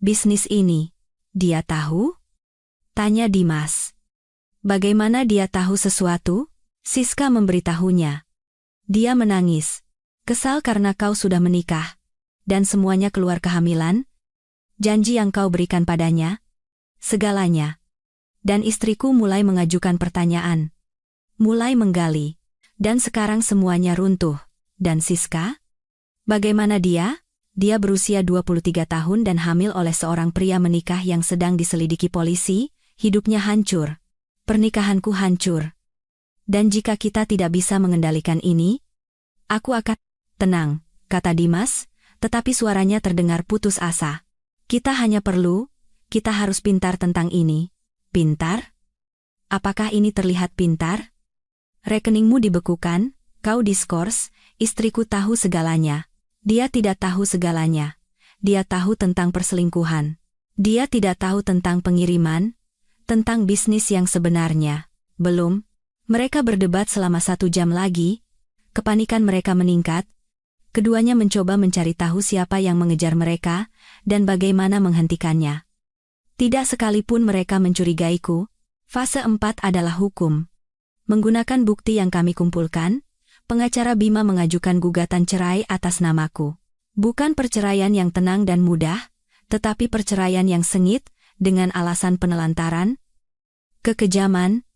Bisnis ini, dia tahu? Tanya Dimas. Bagaimana dia tahu sesuatu? Siska memberitahunya. Dia menangis. Kesal karena kau sudah menikah. Dan semuanya keluar kehamilan. Janji yang kau berikan padanya. Segalanya. Dan istriku mulai mengajukan pertanyaan. Mulai menggali. Dan sekarang semuanya runtuh. Dan Siska? Bagaimana dia? Dia berusia 23 tahun dan hamil oleh seorang pria menikah yang sedang diselidiki polisi. Hidupnya hancur. Pernikahanku hancur. Dan jika kita tidak bisa mengendalikan ini, aku akan... Tenang, kata Dimas, tetapi suaranya terdengar putus asa. Kita harus pintar tentang ini. Pintar? Apakah ini terlihat pintar? Rekeningmu dibekukan, kau diskors, istriku tahu segalanya. Dia tidak tahu segalanya. Dia tahu tentang perselingkuhan. Dia tidak tahu tentang pengiriman, tentang bisnis yang sebenarnya. Belum. Mereka berdebat selama 1 jam lagi. Kepanikan mereka meningkat. Keduanya mencoba mencari tahu siapa yang mengejar mereka, dan bagaimana menghentikannya. Tidak sekalipun mereka mencurigaiku. Fase 4 adalah hukum. Menggunakan bukti yang kami kumpulkan, pengacara Bima mengajukan gugatan cerai atas namaku. Bukan perceraian yang tenang dan mudah, tetapi perceraian yang sengit, dengan alasan penelantaran, kekejaman,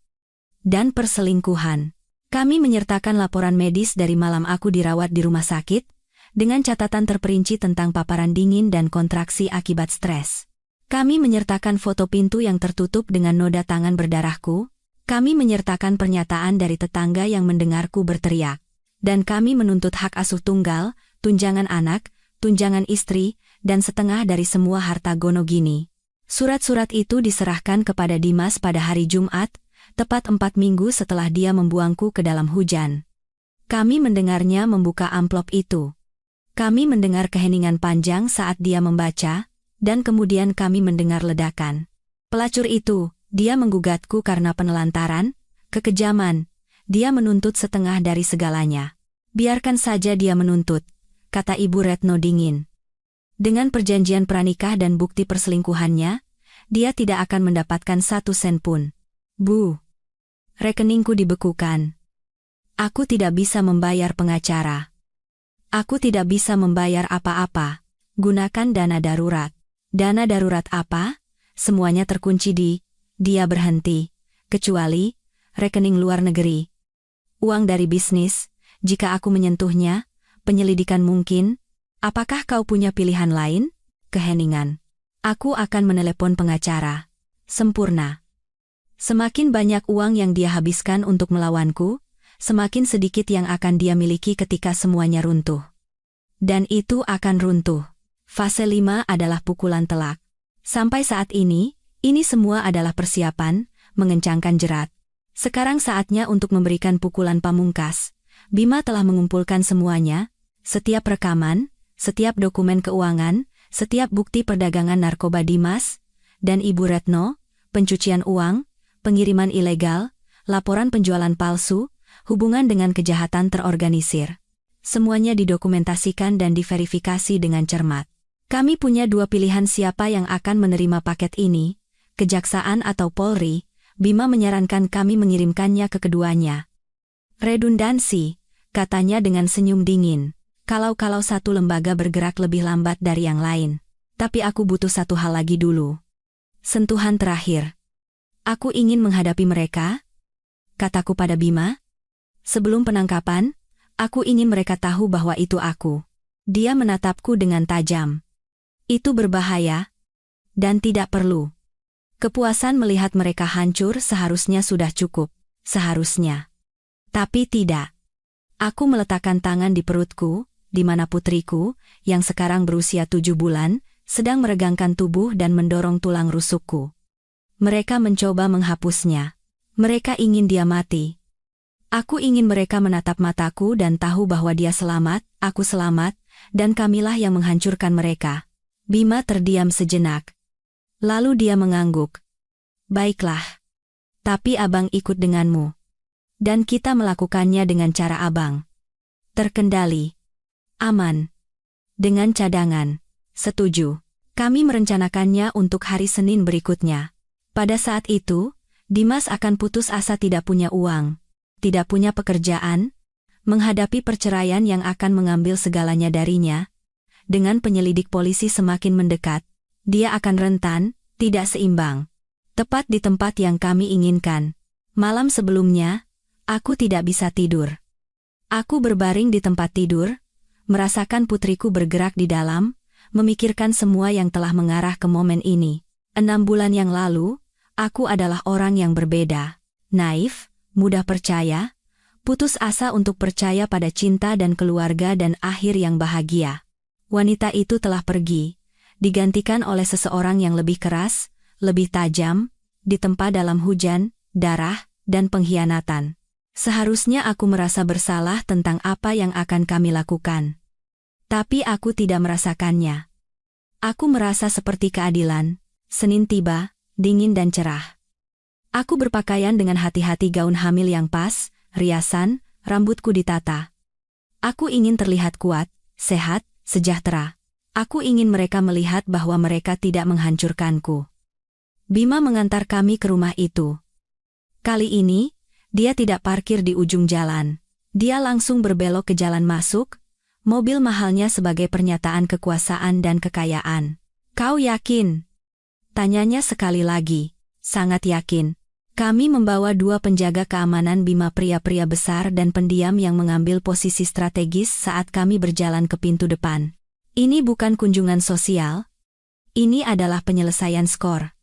dan perselingkuhan. Kami menyertakan laporan medis dari malam aku dirawat di rumah sakit, dengan catatan terperinci tentang paparan dingin dan kontraksi akibat stres. Kami menyertakan foto pintu yang tertutup dengan noda tangan berdarahku. Kami menyertakan pernyataan dari tetangga yang mendengarku berteriak. Dan kami menuntut hak asuh tunggal, tunjangan anak, tunjangan istri, dan setengah dari semua harta Gonogini. Surat-surat itu diserahkan kepada Dimas pada hari Jumat, tepat 4 minggu setelah dia membuangku ke dalam hujan. Kami mendengarnya membuka amplop itu. Kami mendengar keheningan panjang saat dia membaca, dan kemudian kami mendengar ledakan. Pelacur itu, dia menggugatku karena penelantaran, kekejaman. Dia menuntut setengah dari segalanya. Biarkan saja dia menuntut, kata Ibu Retno dingin. Dengan perjanjian pranikah dan bukti perselingkuhannya, dia tidak akan mendapatkan 1 sen pun. Bu, rekeningku dibekukan. Aku tidak bisa membayar pengacara. Aku tidak bisa membayar apa-apa. Gunakan dana darurat. Dana darurat apa? Semuanya terkunci di... Dia berhenti. Kecuali rekening luar negeri. Uang dari bisnis, jika aku menyentuhnya, penyelidikan mungkin. Apakah kau punya pilihan lain? Keheningan. Aku akan menelepon pengacara. Sempurna. Semakin banyak uang yang dia habiskan untuk melawanku, semakin sedikit yang akan dia miliki ketika semuanya runtuh. Dan itu akan runtuh. Fase 5 adalah pukulan telak. Sampai saat ini semua adalah persiapan, mengencangkan jerat. Sekarang saatnya untuk memberikan pukulan pamungkas. Bima telah mengumpulkan semuanya, setiap rekaman, setiap dokumen keuangan, setiap bukti perdagangan narkoba Dimas, dan Ibu Retno, pencucian uang, pengiriman ilegal, laporan penjualan palsu, hubungan dengan kejahatan terorganisir. Semuanya didokumentasikan dan diverifikasi dengan cermat. Kami punya 2 pilihan siapa yang akan menerima paket ini, Kejaksaan atau Polri. Bima menyarankan kami mengirimkannya ke keduanya. Redundansi, katanya dengan senyum dingin. Kalau satu lembaga bergerak lebih lambat dari yang lain. Tapi aku butuh satu hal lagi dulu. Sentuhan terakhir. Aku ingin menghadapi mereka, kataku pada Bima. Sebelum penangkapan, aku ingin mereka tahu bahwa itu aku. Dia menatapku dengan tajam. Itu berbahaya, dan tidak perlu. Kepuasan melihat mereka hancur seharusnya sudah cukup, seharusnya. Tapi tidak. Aku meletakkan tangan di perutku, di mana putriku, yang sekarang berusia 7 bulan, sedang meregangkan tubuh dan mendorong tulang rusukku. Mereka mencoba menghapusnya. Mereka ingin dia mati. Aku ingin mereka menatap mataku dan tahu bahwa dia selamat, aku selamat, dan kamilah yang menghancurkan mereka. Bima terdiam sejenak. Lalu dia mengangguk. Baiklah. Tapi abang ikut denganmu. Dan kita melakukannya dengan cara abang. Terkendali. Aman. Dengan cadangan. Setuju. Kami merencanakannya untuk hari Senin berikutnya. Pada saat itu, Dimas akan putus asa tidak punya uang, tidak punya pekerjaan, menghadapi perceraian yang akan mengambil segalanya darinya. Dengan penyelidik polisi semakin mendekat, dia akan rentan, tidak seimbang. Tepat di tempat yang kami inginkan. Malam sebelumnya, aku tidak bisa tidur. Aku berbaring di tempat tidur, merasakan putriku bergerak di dalam, memikirkan semua yang telah mengarah ke momen ini. 6 bulan yang lalu, aku adalah orang yang berbeda. Naif, mudah percaya, putus asa untuk percaya pada cinta dan keluarga dan akhir yang bahagia. Wanita itu telah pergi, digantikan oleh seseorang yang lebih keras, lebih tajam, ditempa dalam hujan, darah, dan pengkhianatan. Seharusnya aku merasa bersalah tentang apa yang akan kami lakukan. Tapi aku tidak merasakannya. Aku merasa seperti keadilan. Senin tiba, dingin dan cerah. Aku berpakaian dengan hati-hati gaun hamil yang pas, riasan, rambutku ditata. Aku ingin terlihat kuat, sehat, sejahtera. Aku ingin mereka melihat bahwa mereka tidak menghancurkanku. Bima mengantar kami ke rumah itu. Kali ini, dia tidak parkir di ujung jalan. Dia langsung berbelok ke jalan masuk, mobil mahalnya sebagai pernyataan kekuasaan dan kekayaan. Kau yakin? Tanyanya sekali lagi. Sangat yakin. Kami membawa 2 penjaga keamanan Bima, pria-pria besar dan pendiam yang mengambil posisi strategis saat kami berjalan ke pintu depan. Ini bukan kunjungan sosial. Ini adalah penyelesaian skor.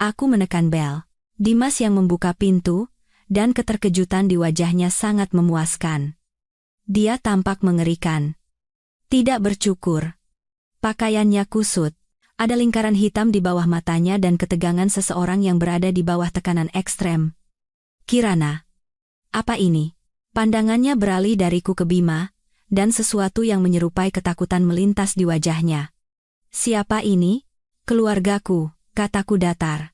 Aku menekan bel. Dimas yang membuka pintu, dan keterkejutan di wajahnya sangat memuaskan. Dia tampak mengerikan. Tidak bercukur. Pakaiannya kusut. Ada lingkaran hitam di bawah matanya dan ketegangan seseorang yang berada di bawah tekanan ekstrem. Kirana. Apa ini? Pandangannya beralih dariku ke Bima, dan sesuatu yang menyerupai ketakutan melintas di wajahnya. Siapa ini? Keluargaku, kataku datar.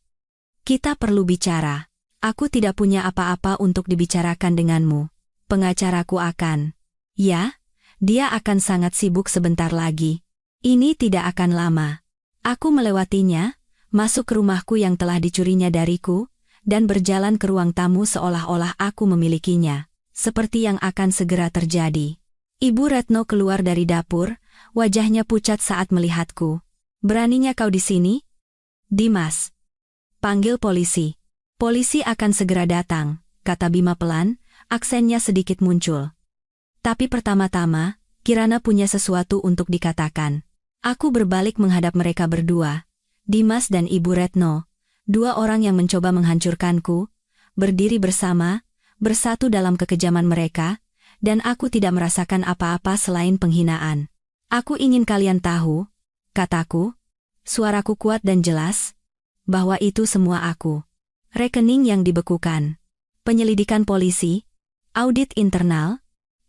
Kita perlu bicara. Aku tidak punya apa-apa untuk dibicarakan denganmu. Pengacaraku akan. Ya, dia akan sangat sibuk sebentar lagi. Ini tidak akan lama. Aku melewatinya, masuk ke rumahku yang telah dicurinya dariku, dan berjalan ke ruang tamu seolah-olah aku memilikinya, seperti yang akan segera terjadi. Ibu Retno keluar dari dapur, wajahnya pucat saat melihatku. Beraninya kau di sini? Dimas. Panggil polisi. Polisi akan segera datang, kata Bima pelan, aksennya sedikit muncul. Tapi pertama-tama, Kirana punya sesuatu untuk dikatakan. Aku berbalik menghadap mereka berdua, Dimas dan Ibu Retno, dua orang yang mencoba menghancurkanku, berdiri bersama, bersatu dalam kekejaman mereka, dan aku tidak merasakan apa-apa selain penghinaan. Aku ingin kalian tahu, kataku, suaraku kuat dan jelas, bahwa itu semua aku. Rekening yang dibekukan, penyelidikan polisi, audit internal,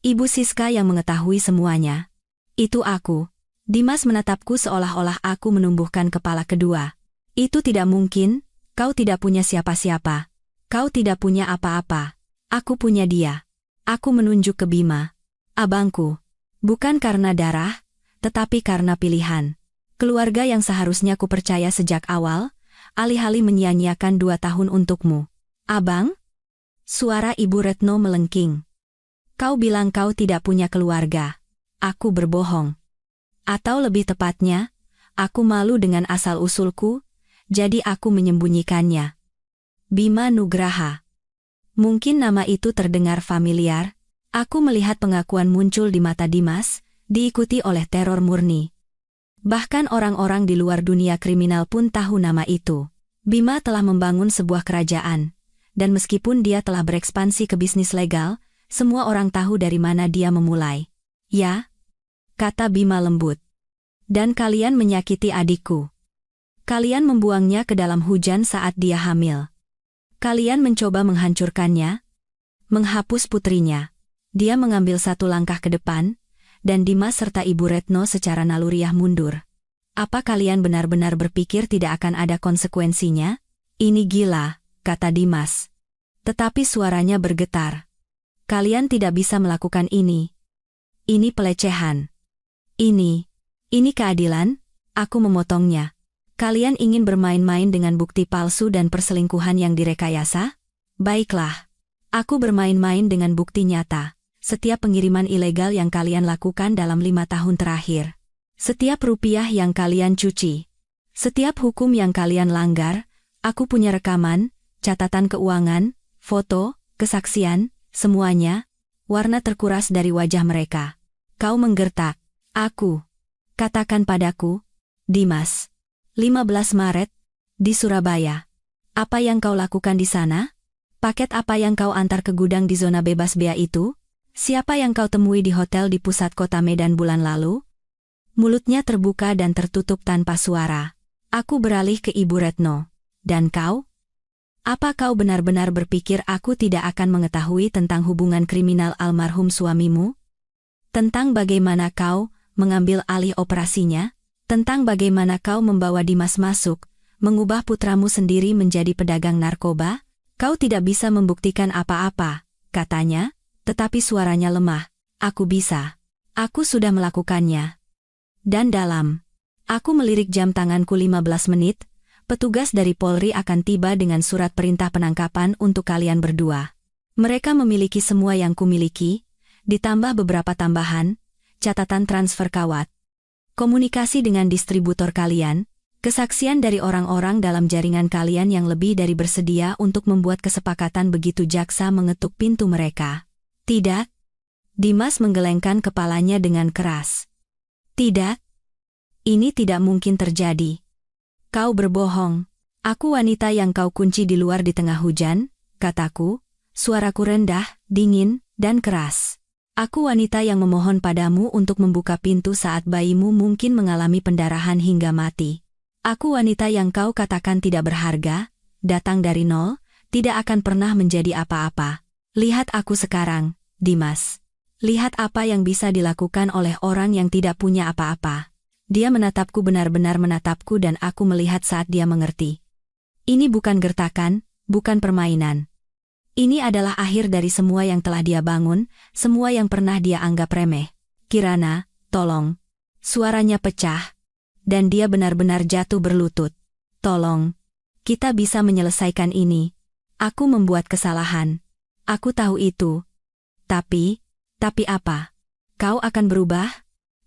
Ibu Siska yang mengetahui semuanya. Itu aku. Dimas menatapku seolah-olah aku menumbuhkan kepala kedua. Itu tidak mungkin, kau tidak punya siapa-siapa. Kau tidak punya apa-apa. Aku punya dia. Aku menunjuk ke Bima. Abangku. Bukan karena darah, tetapi karena pilihan. Keluarga yang seharusnya ku percaya sejak awal, alih-alih menyia-nyiakan 2 tahun untukmu. Abang? Suara Ibu Retno melengking. Kau bilang kau tidak punya keluarga. Aku berbohong. Atau lebih tepatnya, aku malu dengan asal-usulku, jadi aku menyembunyikannya. Bima Nugraha. Mungkin nama itu terdengar familiar. Aku melihat pengakuan muncul di mata Dimas, diikuti oleh teror murni. Bahkan orang-orang di luar dunia kriminal pun tahu nama itu. Bima telah membangun sebuah kerajaan, dan meskipun dia telah berekspansi ke bisnis legal, semua orang tahu dari mana dia memulai. Ya, kata Bima lembut. Dan kalian menyakiti adikku. Kalian membuangnya ke dalam hujan saat dia hamil. Kalian mencoba menghancurkannya, menghapus putrinya. Dia mengambil satu langkah ke depan, dan Dimas serta Ibu Retno secara naluriah mundur. Apa kalian benar-benar berpikir tidak akan ada konsekuensinya? Ini gila, kata Dimas. Tetapi suaranya bergetar. Kalian tidak bisa melakukan ini. Ini pelecehan. Ini keadilan? Aku memotongnya. Kalian ingin bermain-main dengan bukti palsu dan perselingkuhan yang direkayasa? Baiklah. Aku bermain-main dengan bukti nyata. Setiap pengiriman ilegal yang kalian lakukan dalam 5 tahun terakhir. Setiap rupiah yang kalian cuci. Setiap hukum yang kalian langgar, aku punya rekaman, catatan keuangan, foto, kesaksian, semuanya. Warna terkuras dari wajah mereka. Kau menggertak. Aku. Katakan padaku, Dimas. 15 Maret, di Surabaya. Apa yang kau lakukan di sana? Paket apa yang kau antar ke gudang di zona bebas bea itu? Siapa yang kau temui di hotel di pusat kota Medan bulan lalu? Mulutnya terbuka dan tertutup tanpa suara. Aku beralih ke Ibu Retno. Dan kau? Apa kau benar-benar berpikir aku tidak akan mengetahui tentang hubungan kriminal almarhum suamimu? Tentang bagaimana kau mengambil alih operasinya? Tentang bagaimana kau membawa Dimas masuk, mengubah putramu sendiri menjadi pedagang narkoba? Kau tidak bisa membuktikan apa-apa, katanya, tetapi suaranya lemah. Aku bisa. Aku sudah melakukannya. Dan dalam. Aku melirik jam tanganku 15 menit, petugas dari Polri akan tiba dengan surat perintah penangkapan untuk kalian berdua. Mereka memiliki semua yang kumiliki, ditambah beberapa tambahan, catatan transfer kawat. Komunikasi dengan distributor kalian, kesaksian dari orang-orang dalam jaringan kalian yang lebih dari bersedia untuk membuat kesepakatan begitu jaksa mengetuk pintu mereka. Tidak? Dimas menggelengkan kepalanya dengan keras. Tidak? Ini tidak mungkin terjadi. Kau berbohong. Aku wanita yang kau kunci di luar di tengah hujan, kataku, suaraku rendah, dingin, dan keras. Aku wanita yang memohon padamu untuk membuka pintu saat bayimu mungkin mengalami pendarahan hingga mati. Aku wanita yang kau katakan tidak berharga, datang dari nol, tidak akan pernah menjadi apa-apa. Lihat aku sekarang, Dimas. Lihat apa yang bisa dilakukan oleh orang yang tidak punya apa-apa. Dia menatapku, benar-benar menatapku, dan aku melihat saat dia mengerti. Ini bukan gertakan, bukan permainan. Ini adalah akhir dari semua yang telah dia bangun, semua yang pernah dia anggap remeh. Kirana, tolong. Suaranya pecah, dan dia benar-benar jatuh berlutut. Tolong. Kita bisa menyelesaikan ini. Aku membuat kesalahan. Aku tahu itu. Tapi apa? Kau akan berubah?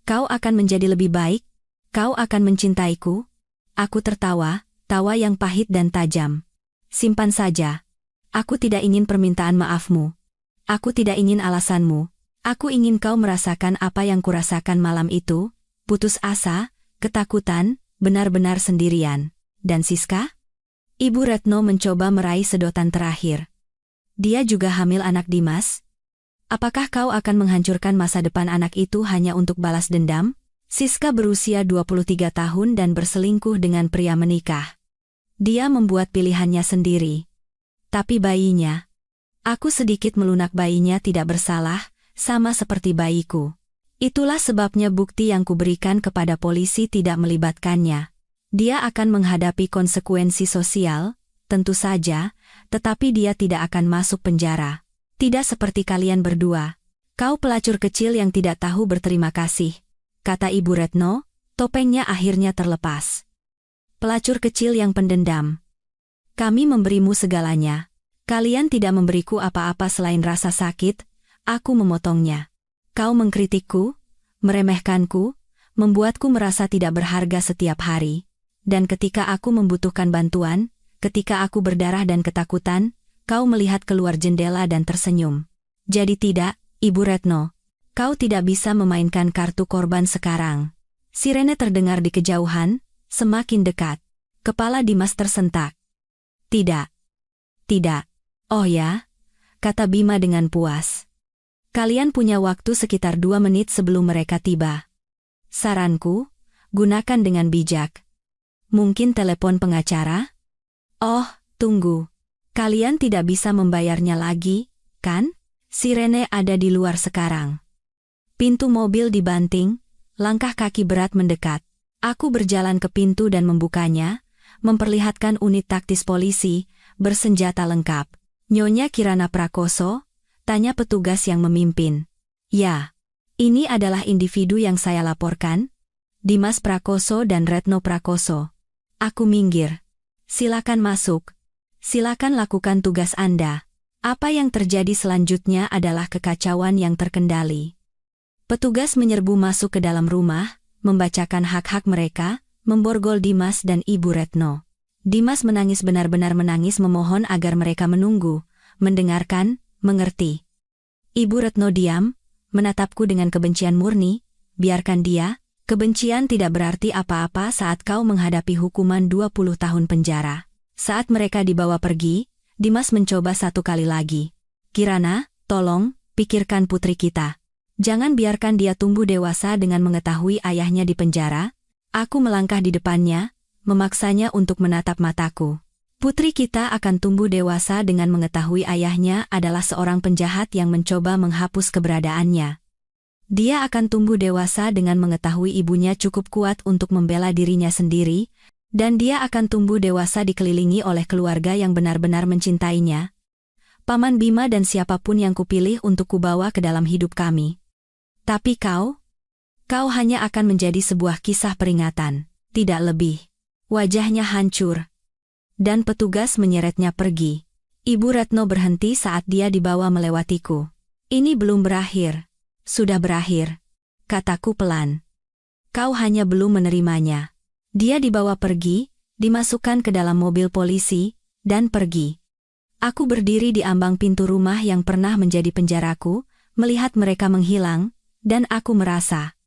Kau akan menjadi lebih baik? Kau akan mencintaiku? Aku tertawa, tawa yang pahit dan tajam. Simpan saja. Aku tidak ingin permintaan maafmu. Aku tidak ingin alasanmu. Aku ingin kau merasakan apa yang kurasakan malam itu, putus asa, ketakutan, benar-benar sendirian. Dan Siska? Ibu Retno mencoba meraih sedotan terakhir. Dia juga hamil anak Dimas? Apakah kau akan menghancurkan masa depan anak itu hanya untuk balas dendam? Siska berusia 23 tahun dan berselingkuh dengan pria menikah. Dia membuat pilihannya sendiri. Tapi bayinya, aku sedikit melunak, bayinya tidak bersalah, sama seperti bayiku. Itulah sebabnya bukti yang kuberikan kepada polisi tidak melibatkannya. Dia akan menghadapi konsekuensi sosial, tentu saja, tetapi dia tidak akan masuk penjara. Tidak seperti kalian berdua. Kau pelacur kecil yang tidak tahu berterima kasih, kata Ibu Retno, topengnya akhirnya terlepas. Pelacur kecil yang pendendam. Kami memberimu segalanya. Kalian tidak memberiku apa-apa selain rasa sakit, aku memotongnya. Kau mengkritikku, meremehkanku, membuatku merasa tidak berharga setiap hari. Dan ketika aku membutuhkan bantuan, ketika aku berdarah dan ketakutan, kau melihat keluar jendela dan tersenyum. Jadi tidak, Ibu Retno. Kau tidak bisa memainkan kartu korban sekarang. Sirene terdengar di kejauhan, semakin dekat. Kepala Dimas tersentak. Tidak. Oh ya, kata Bima dengan puas. Kalian punya waktu sekitar 2 menit sebelum mereka tiba. Saranku, gunakan dengan bijak. Mungkin telepon pengacara? Oh, tunggu. Kalian tidak bisa membayarnya lagi, kan? Sirene ada di luar sekarang. Pintu mobil dibanting, langkah kaki berat mendekat. Aku berjalan ke pintu dan membukanya, memperlihatkan unit taktis polisi, bersenjata lengkap. Nyonya Kirana Prakoso? Tanya petugas yang memimpin. Ya, ini adalah individu yang saya laporkan. Dimas Prakoso dan Retno Prakoso. Aku minggir. Silakan masuk. Silakan lakukan tugas Anda. Apa yang terjadi selanjutnya adalah kekacauan yang terkendali. Petugas menyerbu masuk ke dalam rumah, membacakan hak-hak mereka, memborgol Dimas dan Ibu Retno. Dimas menangis, benar-benar menangis, memohon agar mereka menunggu, mendengarkan, mengerti. Ibu Retno diam, menatapku dengan kebencian murni. Biarkan dia, kebencian tidak berarti apa-apa saat kau menghadapi hukuman 20 tahun penjara. Saat mereka dibawa pergi, Dimas mencoba satu kali lagi. Kirana, tolong, pikirkan putri kita. Jangan biarkan dia tumbuh dewasa dengan mengetahui ayahnya di penjara. Aku melangkah di depannya, memaksanya untuk menatap mataku. Putri kita akan tumbuh dewasa dengan mengetahui ayahnya adalah seorang penjahat yang mencoba menghapus keberadaannya. Dia akan tumbuh dewasa dengan mengetahui ibunya cukup kuat untuk membela dirinya sendiri, dan dia akan tumbuh dewasa dikelilingi oleh keluarga yang benar-benar mencintainya. Paman Bima dan siapapun yang kupilih untuk kubawa ke dalam hidup kami. Tapi kau hanya akan menjadi sebuah kisah peringatan, tidak lebih. Wajahnya hancur. Dan petugas menyeretnya pergi. Ibu Retno berhenti saat dia dibawa melewatiku. Ini belum berakhir. Sudah berakhir, kataku pelan. Kau hanya belum menerimanya. Dia dibawa pergi, dimasukkan ke dalam mobil polisi, dan pergi. Aku berdiri di ambang pintu rumah yang pernah menjadi penjaraku, melihat mereka menghilang, dan aku merasa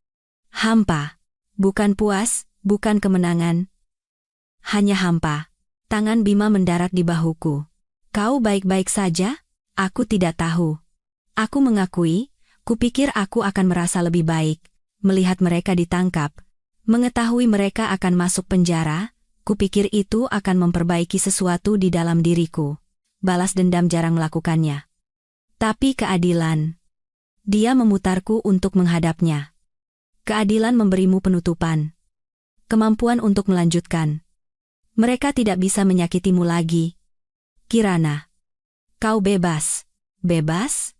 hampa. Bukan puas, bukan kemenangan. Hanya hampa. Tangan Bima mendarat di bahuku. Kau baik-baik saja? Aku tidak tahu. Aku mengakui, Kupikir aku akan merasa lebih baik melihat mereka ditangkap. Mengetahui mereka akan masuk penjara, kupikir itu akan memperbaiki sesuatu di dalam diriku. Balas dendam jarang melakukannya. Tapi keadilan. Dia memutarku untuk menghadapnya. Keadilan memberimu penutupan. Kemampuan untuk melanjutkan. Mereka tidak bisa menyakitimu lagi. Kirana. Kau bebas. Bebas?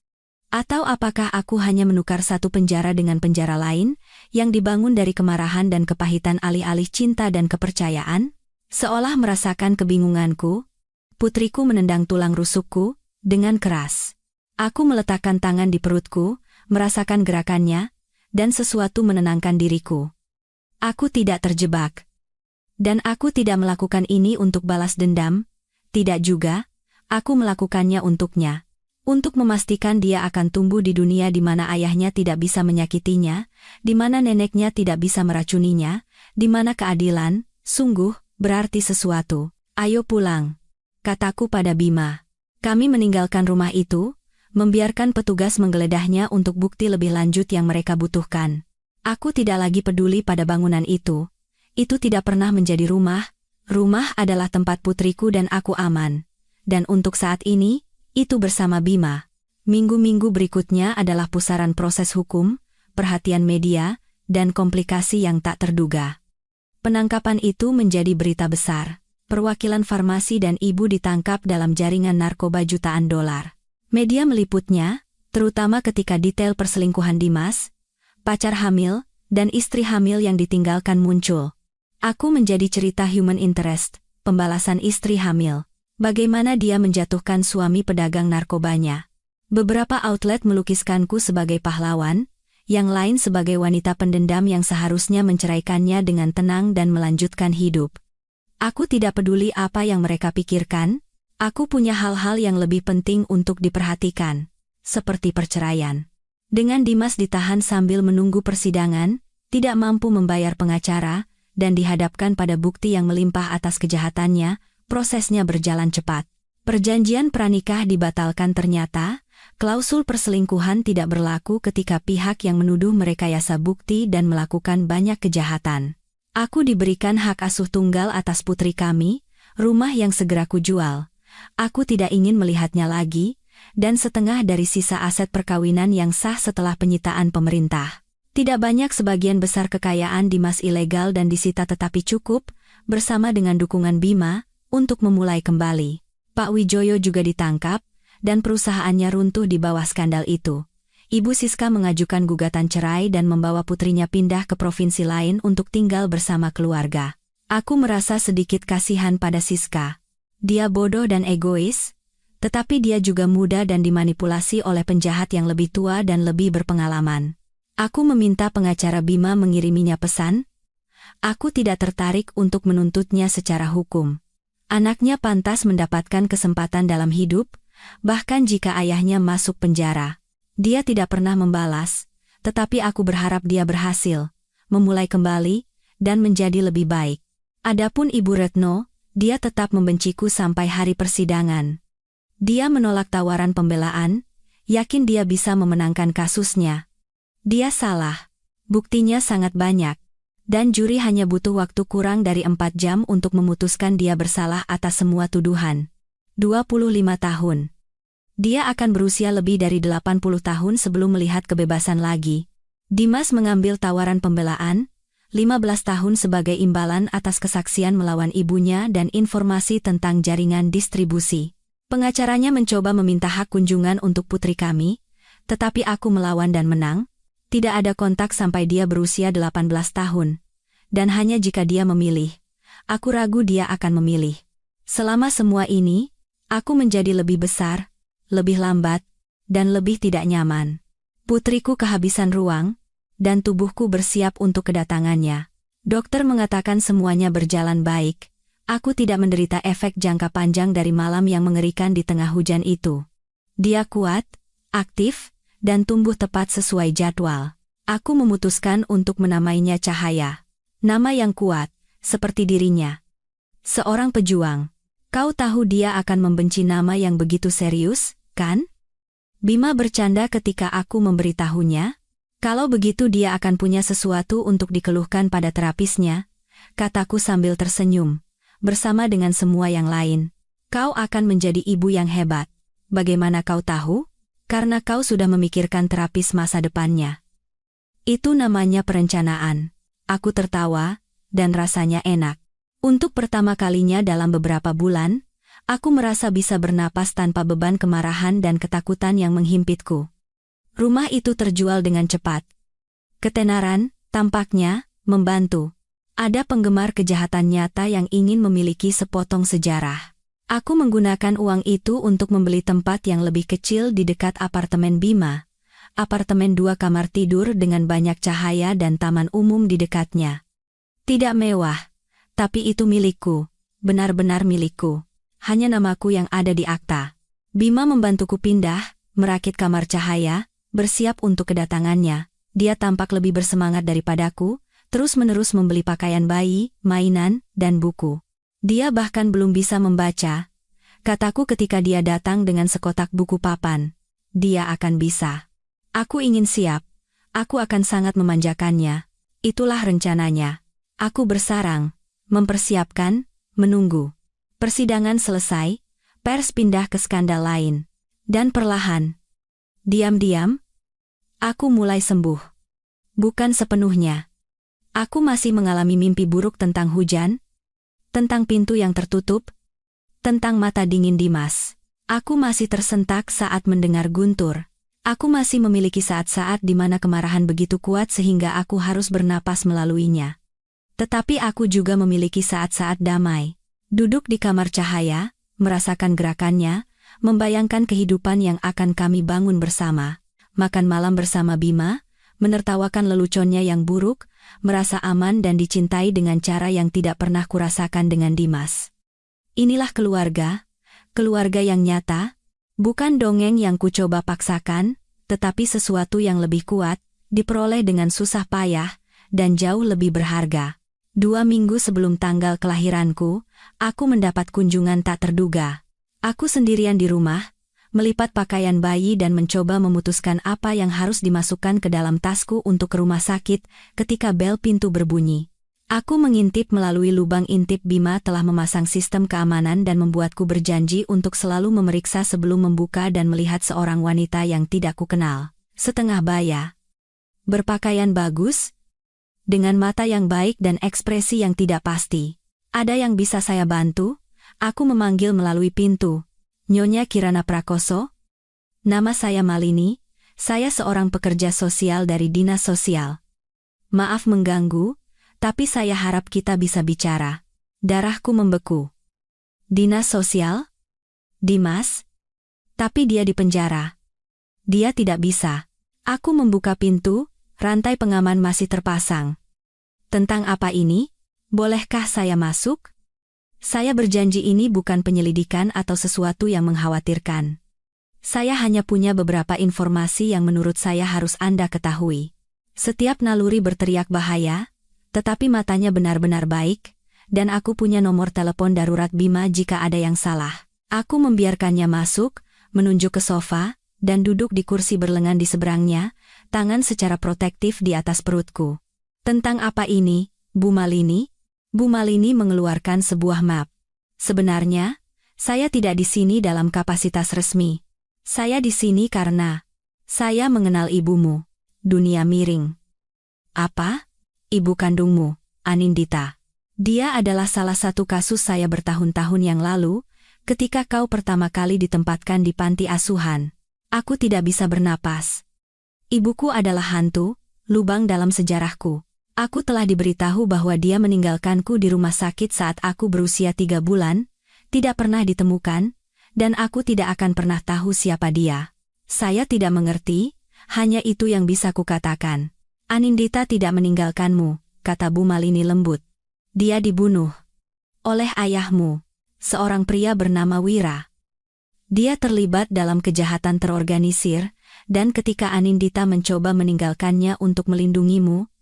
Atau apakah aku hanya menukar satu penjara dengan penjara lain, yang dibangun dari kemarahan dan kepahitan alih-alih cinta dan kepercayaan? Seolah merasakan kebingunganku, putriku menendang tulang rusukku dengan keras. Aku meletakkan tangan di perutku, merasakan gerakannya, dan sesuatu menenangkan diriku. Aku tidak terjebak. Dan aku tidak melakukan ini untuk balas dendam, tidak juga, aku melakukannya untuknya. Untuk memastikan dia akan tumbuh di dunia di mana ayahnya tidak bisa menyakitinya, di mana neneknya tidak bisa meracuninya, di mana keadilan, sungguh, berarti sesuatu. Ayo pulang, kataku pada Bima. Kami meninggalkan rumah itu, membiarkan petugas menggeledahnya untuk bukti lebih lanjut yang mereka butuhkan. Aku tidak lagi peduli pada bangunan itu. Itu tidak pernah menjadi rumah. Rumah adalah tempat putriku dan aku aman. Dan untuk saat ini, itu bersama Bima. Minggu-minggu berikutnya adalah pusaran proses hukum, perhatian media, dan komplikasi yang tak terduga. Penangkapan itu menjadi berita besar. Perwakilan farmasi dan ibu ditangkap dalam jaringan narkoba jutaan dolar. Media meliputnya, terutama ketika detail perselingkuhan Dimas, pacar hamil, dan istri hamil yang ditinggalkan muncul. Aku menjadi cerita human interest, pembalasan istri hamil. Bagaimana dia menjatuhkan suami pedagang narkobanya. Beberapa outlet melukiskanku sebagai pahlawan, yang lain sebagai wanita pendendam yang seharusnya menceraikannya dengan tenang dan melanjutkan hidup. Aku tidak peduli apa yang mereka pikirkan, aku punya hal-hal yang lebih penting untuk diperhatikan, seperti perceraian. Dengan Dimas ditahan sambil menunggu persidangan, tidak mampu membayar pengacara, dan dihadapkan pada bukti yang melimpah atas kejahatannya, prosesnya berjalan cepat. Perjanjian pranikah dibatalkan ternyata, klausul perselingkuhan tidak berlaku ketika pihak yang menuduh merekayasa bukti dan melakukan banyak kejahatan. Aku diberikan hak asuh tunggal atas putri kami, rumah yang segera kujual. Aku tidak ingin melihatnya lagi, dan setengah dari sisa aset perkawinan yang sah setelah penyitaan pemerintah. Tidak banyak sebagian besar kekayaan Dimas ilegal dan disita tetapi cukup, bersama dengan dukungan Bima, untuk memulai kembali. Pak Wijoyo juga ditangkap, dan perusahaannya runtuh di bawah skandal itu. Ibu Siska mengajukan gugatan cerai dan membawa putrinya pindah ke provinsi lain untuk tinggal bersama keluarga. Aku merasa sedikit kasihan pada Siska. Dia bodoh dan egois, tetapi dia juga muda dan dimanipulasi oleh penjahat yang lebih tua dan lebih berpengalaman. Aku meminta pengacara Bima mengiriminya pesan. Aku tidak tertarik untuk menuntutnya secara hukum. Anaknya pantas mendapatkan kesempatan dalam hidup, bahkan jika ayahnya masuk penjara. Dia tidak pernah membalas, tetapi aku berharap dia berhasil, memulai kembali, dan menjadi lebih baik. Adapun Ibu Retno, dia tetap membenciku sampai hari persidangan. Dia menolak tawaran pembelaan, yakin dia bisa memenangkan kasusnya. Dia salah. Buktinya sangat banyak. Dan juri hanya butuh waktu kurang dari 4 jam untuk memutuskan dia bersalah atas semua tuduhan. 25 tahun. Dia akan berusia lebih dari 80 tahun sebelum melihat kebebasan lagi. Dimas mengambil tawaran pembelaan, 15 tahun sebagai imbalan atas kesaksian melawan ibunya dan informasi tentang jaringan distribusi. Pengacaranya mencoba meminta hak kunjungan untuk putri kami, tetapi aku melawan dan menang. Tidak ada kontak sampai dia berusia 18 tahun. Dan hanya jika dia memilih, aku ragu dia akan memilih. Selama semua ini, aku menjadi lebih besar, lebih lambat, dan lebih tidak nyaman. Putriku kehabisan ruang, dan tubuhku bersiap untuk kedatangannya. Dokter mengatakan semuanya berjalan baik. Aku tidak menderita efek jangka panjang dari malam yang mengerikan di tengah hujan itu. Dia kuat, aktif, dan tumbuh tepat sesuai jadwal. Aku memutuskan untuk menamainya Cahaya. Nama yang kuat, seperti dirinya. Seorang pejuang. Kau tahu dia akan membenci nama yang begitu serius, kan? Bima bercanda ketika aku memberitahunya. Kalau begitu dia akan punya sesuatu untuk dikeluhkan pada terapisnya, kataku sambil tersenyum. Bersama dengan semua yang lain. Kau akan menjadi ibu yang hebat. Bagaimana kau tahu? Karena kau sudah memikirkan terapis masa depannya. Itu namanya perencanaan. Aku tertawa, dan rasanya enak. Untuk pertama kalinya dalam beberapa bulan, aku merasa bisa bernapas tanpa beban kemarahan dan ketakutan yang menghimpitku. Rumah itu terjual dengan cepat. Ketenaran, tampaknya, membantu. Ada penggemar kejahatan nyata yang ingin memiliki sepotong sejarah. Aku menggunakan uang itu untuk membeli tempat yang lebih kecil di dekat apartemen Bima. Apartemen 2 kamar tidur dengan banyak cahaya dan taman umum di dekatnya. Tidak mewah, tapi itu milikku, benar-benar milikku. Hanya namaku yang ada di akta. Bima membantuku pindah, merakit kamar cahaya, bersiap untuk kedatangannya. Dia tampak lebih bersemangat daripadaku, terus-menerus membeli pakaian bayi, mainan, dan buku. Dia bahkan belum bisa membaca. Kataku ketika dia datang dengan sekotak buku papan. Dia akan bisa. Aku ingin siap. Aku akan sangat memanjakannya. Itulah rencananya. Aku bersarang, mempersiapkan, menunggu. Persidangan selesai, pers pindah ke skandal lain. Dan perlahan, diam-diam, aku mulai sembuh. Bukan sepenuhnya. Aku masih mengalami mimpi buruk tentang hujan, tentang pintu yang tertutup, tentang mata dingin Dimas. Aku masih tersentak saat mendengar guntur. Aku masih memiliki saat-saat di mana kemarahan begitu kuat sehingga aku harus bernapas melaluinya. Tetapi aku juga memiliki saat-saat damai. Duduk di kamar cahaya, merasakan gerakannya, membayangkan kehidupan yang akan kami bangun bersama. Makan malam bersama Bima, menertawakan leluconnya yang buruk, merasa aman dan dicintai dengan cara yang tidak pernah kurasakan dengan Dimas. Inilah keluarga, keluarga yang nyata, bukan dongeng yang kucoba paksakan, tetapi sesuatu yang lebih kuat, diperoleh dengan susah payah, dan jauh lebih berharga. 2 minggu sebelum tanggal kelahiranku, aku mendapat kunjungan tak terduga. Aku sendirian di rumah, melipat pakaian bayi dan mencoba memutuskan apa yang harus dimasukkan ke dalam tasku untuk ke rumah sakit ketika bel pintu berbunyi. Aku mengintip melalui lubang intip Bima telah memasang sistem keamanan dan membuatku berjanji untuk selalu memeriksa sebelum membuka dan melihat seorang wanita yang tidak kukenal. Setengah baya. Berpakaian bagus, dengan mata yang baik dan ekspresi yang tidak pasti. Ada yang bisa saya bantu? Aku memanggil melalui pintu. Nyonya Kirana Prakoso? Nama saya Malini, saya seorang pekerja sosial dari Dinas Sosial. Maaf mengganggu, tapi saya harap kita bisa bicara. Darahku membeku. Dinas Sosial? Dimas? Tapi dia di penjara. Dia tidak bisa. Aku membuka pintu, rantai pengaman masih terpasang. Tentang apa ini? Bolehkah saya masuk? Saya berjanji ini bukan penyelidikan atau sesuatu yang mengkhawatirkan. Saya hanya punya beberapa informasi yang menurut saya harus Anda ketahui. Setiap naluri berteriak bahaya, tetapi matanya benar-benar baik, dan aku punya nomor telepon darurat Bima jika ada yang salah. Aku membiarkannya masuk, menunjuk ke sofa, dan duduk di kursi berlengan di seberangnya, tangan secara protektif di atas perutku. Tentang apa ini, Bu Malini? Bu Malini mengeluarkan sebuah map. Sebenarnya, saya tidak di sini dalam kapasitas resmi. Saya di sini karena saya mengenal ibumu. Dunia miring. Apa? Ibu kandungmu, Anindita. Dia adalah salah satu kasus saya bertahun-tahun yang lalu, ketika kau pertama kali ditempatkan di panti asuhan. Aku tidak bisa bernapas. Ibuku adalah hantu, lubang dalam sejarahku. Aku telah diberitahu bahwa dia meninggalkanku di rumah sakit saat aku berusia 3 bulan, tidak pernah ditemukan, dan aku tidak akan pernah tahu siapa dia. Saya tidak mengerti, hanya itu yang bisa kukatakan. Anindita tidak meninggalkanmu, kata Bu Malini lembut. Dia dibunuh oleh ayahmu, seorang pria bernama Wira. Dia terlibat dalam kejahatan terorganisir, dan ketika Anindita mencoba meninggalkannya untuk melindungimu,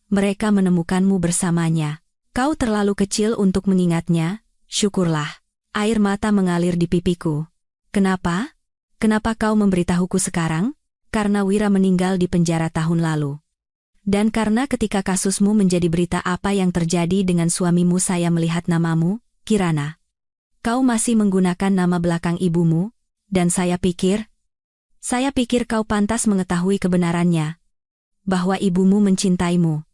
mereka menemukanmu bersamanya. Kau terlalu kecil untuk mengingatnya, syukurlah. Air mata mengalir di pipiku. Kenapa? Kenapa kau memberitahuku sekarang? Karena Wira meninggal di penjara tahun lalu. Dan karena ketika kasusmu menjadi berita apa yang terjadi dengan suamimu saya melihat namamu, Kirana. Kau masih menggunakan nama belakang ibumu, dan saya pikir kau pantas mengetahui kebenarannya. Bahwa ibumu mencintaimu.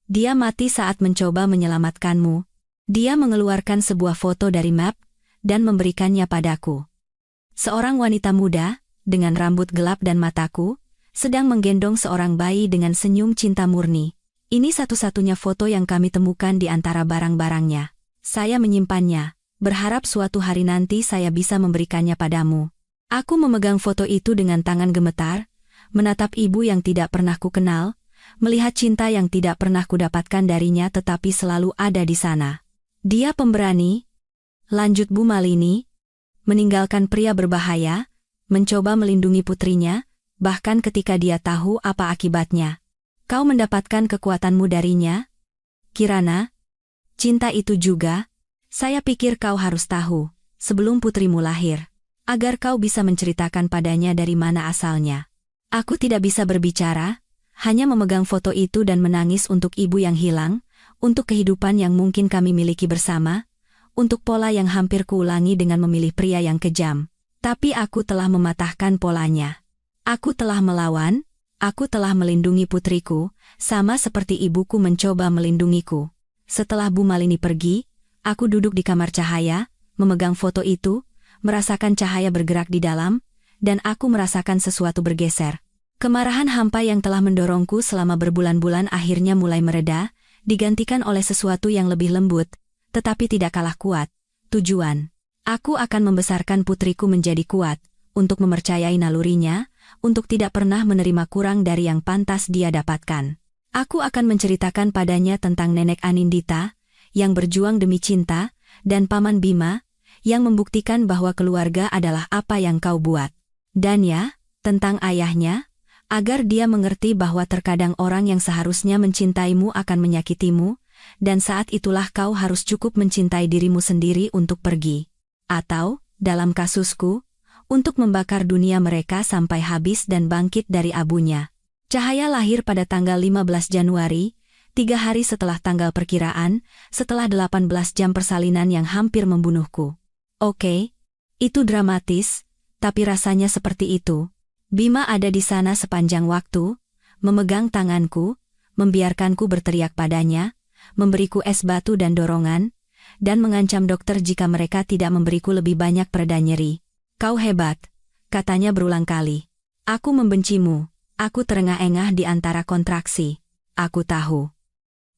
Dia mati saat mencoba menyelamatkanmu. Dia mengeluarkan sebuah foto dari map, dan memberikannya padaku. Seorang wanita muda, dengan rambut gelap dan mataku, sedang menggendong seorang bayi dengan senyum cinta murni. Ini satu-satunya foto yang kami temukan di antara barang-barangnya. Saya menyimpannya, berharap suatu hari nanti saya bisa memberikannya padamu. Aku memegang foto itu dengan tangan gemetar, menatap ibu yang tidak pernah kukenal, melihat cinta yang tidak pernah kudapatkan darinya tetapi selalu ada di sana. Dia pemberani, lanjut Bu Malini, meninggalkan pria berbahaya, mencoba melindungi putrinya, bahkan ketika dia tahu apa akibatnya. Kau mendapatkan kekuatanmu darinya? Kirana, cinta itu juga, saya pikir kau harus tahu, sebelum putrimu lahir, agar kau bisa menceritakan padanya dari mana asalnya. Aku tidak bisa berbicara, hanya memegang foto itu dan menangis untuk ibu yang hilang, untuk kehidupan yang mungkin kami miliki bersama, untuk pola yang hampir kuulangi dengan memilih pria yang kejam. Tapi aku telah mematahkan polanya. Aku telah melawan, aku telah melindungi putriku, sama seperti ibuku mencoba melindungiku. Setelah Bu Malini pergi, aku duduk di kamar cahaya, memegang foto itu, merasakan cahaya bergerak di dalam, dan aku merasakan sesuatu bergeser. Kemarahan hampa yang telah mendorongku selama berbulan-bulan akhirnya mulai mereda, digantikan oleh sesuatu yang lebih lembut, tetapi tidak kalah kuat. Tujuan. Aku akan membesarkan putriku menjadi kuat, untuk mempercayai nalurinya, untuk tidak pernah menerima kurang dari yang pantas dia dapatkan. Aku akan menceritakan padanya tentang Nenek Anindita, yang berjuang demi cinta, dan Paman Bima, yang membuktikan bahwa keluarga adalah apa yang kau buat. Dan ya, tentang ayahnya, agar dia mengerti bahwa terkadang orang yang seharusnya mencintaimu akan menyakitimu, dan saat itulah kau harus cukup mencintai dirimu sendiri untuk pergi. Atau, dalam kasusku, untuk membakar dunia mereka sampai habis dan bangkit dari abunya. Cahaya lahir pada tanggal 15 Januari, 3 hari setelah tanggal perkiraan, setelah 18 jam persalinan yang hampir membunuhku. Oke, itu dramatis, tapi rasanya seperti itu. Bima ada di sana sepanjang waktu, memegang tanganku, membiarkanku berteriak padanya, memberiku es batu dan dorongan, dan mengancam dokter jika mereka tidak memberiku lebih banyak pereda nyeri. Kau hebat, katanya berulang kali. Aku membencimu, aku terengah-engah di antara kontraksi. Aku tahu.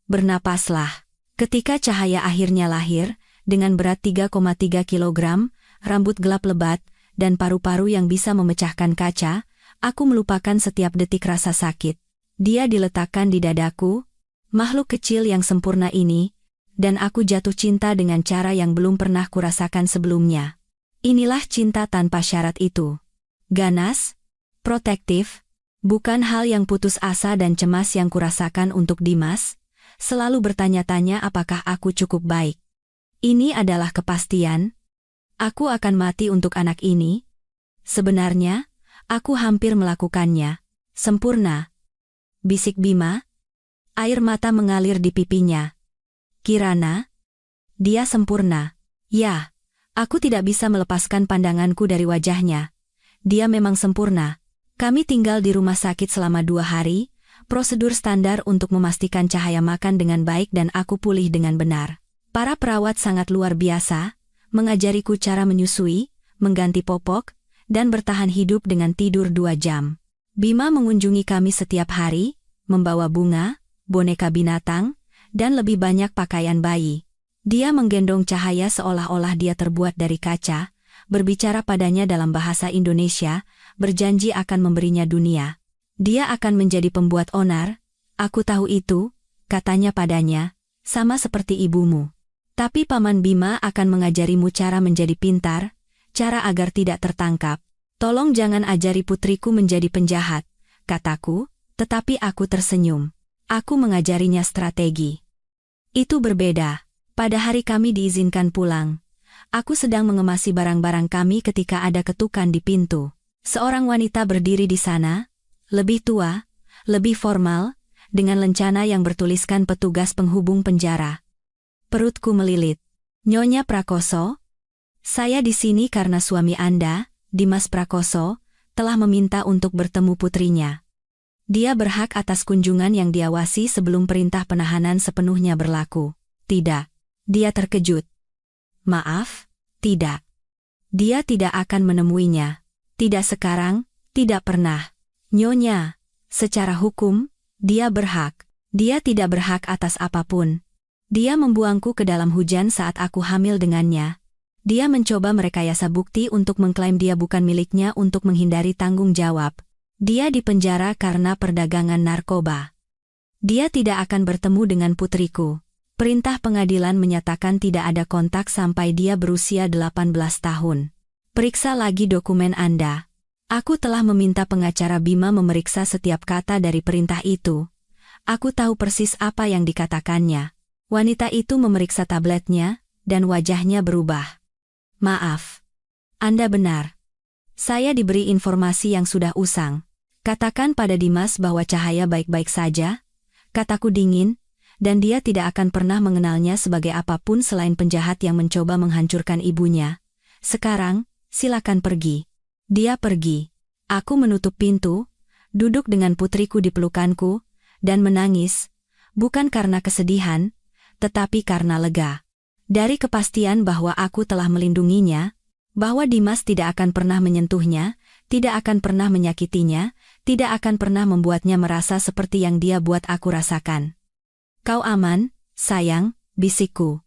Bernapaslah. Ketika cahaya akhirnya lahir, dengan berat 3,3 kilogram, rambut gelap lebat, dan paru-paru yang bisa memecahkan kaca, aku melupakan setiap detik rasa sakit. Dia diletakkan di dadaku, makhluk kecil yang sempurna ini, dan aku jatuh cinta dengan cara yang belum pernah kurasakan sebelumnya. Inilah cinta tanpa syarat itu. Ganas, protektif, bukan hal yang putus asa dan cemas yang kurasakan untuk Dimas, selalu bertanya-tanya apakah aku cukup baik. Ini adalah kepastian. Aku akan mati untuk anak ini. Sebenarnya, aku hampir melakukannya. Sempurna. Bisik Bima. Air mata mengalir di pipinya. Kirana. Dia sempurna. Ya. Aku tidak bisa melepaskan pandanganku dari wajahnya. Dia memang sempurna. Kami tinggal di rumah sakit selama 2 hari, prosedur standar untuk memastikan cahaya makan dengan baik dan aku pulih dengan benar. Para perawat sangat luar biasa, mengajariku cara menyusui, mengganti popok, dan bertahan hidup dengan tidur 2 jam. Bima mengunjungi kami setiap hari, membawa bunga, boneka binatang, dan lebih banyak pakaian bayi. Dia menggendong cahaya seolah-olah dia terbuat dari kaca, berbicara padanya dalam bahasa Indonesia, berjanji akan memberinya dunia. Dia akan menjadi pembuat onar, aku tahu itu, katanya padanya, sama seperti ibumu. Tapi Paman Bima akan mengajarimu cara menjadi pintar, cara agar tidak tertangkap. Tolong jangan ajari putriku menjadi penjahat, kataku, tetapi aku tersenyum. Aku mengajarinya strategi. Itu berbeda. Pada hari kami diizinkan pulang. Aku sedang mengemasi barang-barang kami ketika ada ketukan di pintu. Seorang wanita berdiri di sana, lebih tua, lebih formal, dengan lencana yang bertuliskan petugas penghubung penjara. Perutku melilit. Nyonya Prakoso? Saya di sini karena suami Anda, Dimas Prakoso, telah meminta untuk bertemu putrinya. Dia berhak atas kunjungan yang diawasi sebelum perintah penahanan sepenuhnya berlaku. Tidak. Dia terkejut. Maaf, tidak. Dia tidak akan menemuinya. Tidak sekarang, tidak pernah. Nyonya, secara hukum, dia berhak. Dia tidak berhak atas apapun. Dia membuangku ke dalam hujan saat aku hamil dengannya. Dia mencoba merekayasa bukti untuk mengklaim dia bukan miliknya untuk menghindari tanggung jawab. Dia dipenjara karena perdagangan narkoba. Dia tidak akan bertemu dengan putriku. Perintah pengadilan menyatakan tidak ada kontak sampai dia berusia 18 tahun. Periksa lagi dokumen Anda. Aku telah meminta pengacara Bima memeriksa setiap kata dari perintah itu. Aku tahu persis apa yang dikatakannya. Wanita itu memeriksa tabletnya, dan wajahnya berubah. Maaf. Anda benar. Saya diberi informasi yang sudah usang. Katakan pada Dimas bahwa Cahaya baik-baik saja, kataku dingin, dan dia tidak akan pernah mengenalnya sebagai apapun selain penjahat yang mencoba menghancurkan ibunya. Sekarang, silakan pergi. Dia pergi. Aku menutup pintu, duduk dengan putriku di pelukanku, dan menangis, bukan karena kesedihan, tetapi karena lega. Dari kepastian bahwa aku telah melindunginya, bahwa Dimas tidak akan pernah menyentuhnya, tidak akan pernah menyakitinya, tidak akan pernah membuatnya merasa seperti yang dia buat aku rasakan. Kau aman, sayang, bisikku.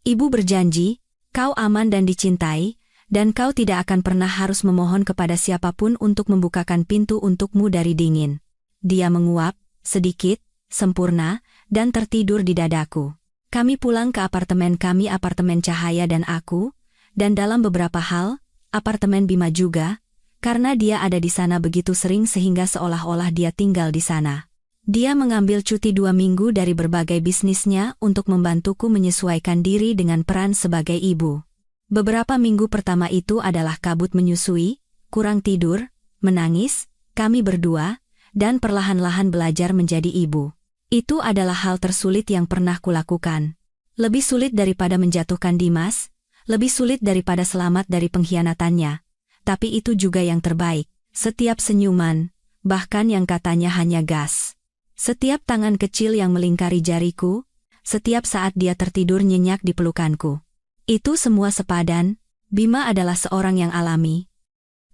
Ibu berjanji, kau aman dan dicintai, dan kau tidak akan pernah harus memohon kepada siapapun untuk membukakan pintu untukmu dari dingin. Dia menguap, sedikit, sempurna, dan tertidur di dadaku. Kami pulang ke apartemen kami, apartemen Cahaya dan aku, dan dalam beberapa hal, apartemen Bima juga, karena dia ada di sana begitu sering sehingga seolah-olah dia tinggal di sana. Dia mengambil cuti 2 minggu dari berbagai bisnisnya untuk membantuku menyesuaikan diri dengan peran sebagai ibu. Beberapa minggu pertama itu adalah kabut menyusui, kurang tidur, menangis, kami berdua, dan perlahan-lahan belajar menjadi ibu. Itu adalah hal tersulit yang pernah kulakukan. Lebih sulit daripada menjatuhkan Dimas, lebih sulit daripada selamat dari pengkhianatannya. Tapi itu juga yang terbaik. Setiap senyuman, bahkan yang katanya hanya gas. Setiap tangan kecil yang melingkari jariku, setiap saat dia tertidur nyenyak di pelukanku. Itu semua sepadan. Bima adalah seorang yang alami.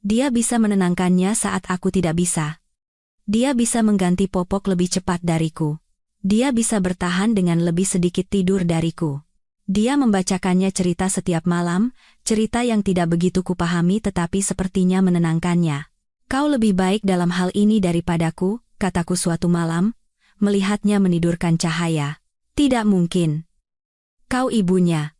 Dia bisa menenangkannya saat aku tidak bisa. Dia bisa mengganti popok lebih cepat dariku. Dia bisa bertahan dengan lebih sedikit tidur dariku. Dia membacakannya cerita setiap malam, cerita yang tidak begitu kupahami tetapi sepertinya menenangkannya. Kau lebih baik dalam hal ini daripadaku, kataku suatu malam, melihatnya menidurkan Cahaya. Tidak mungkin. Kau ibunya.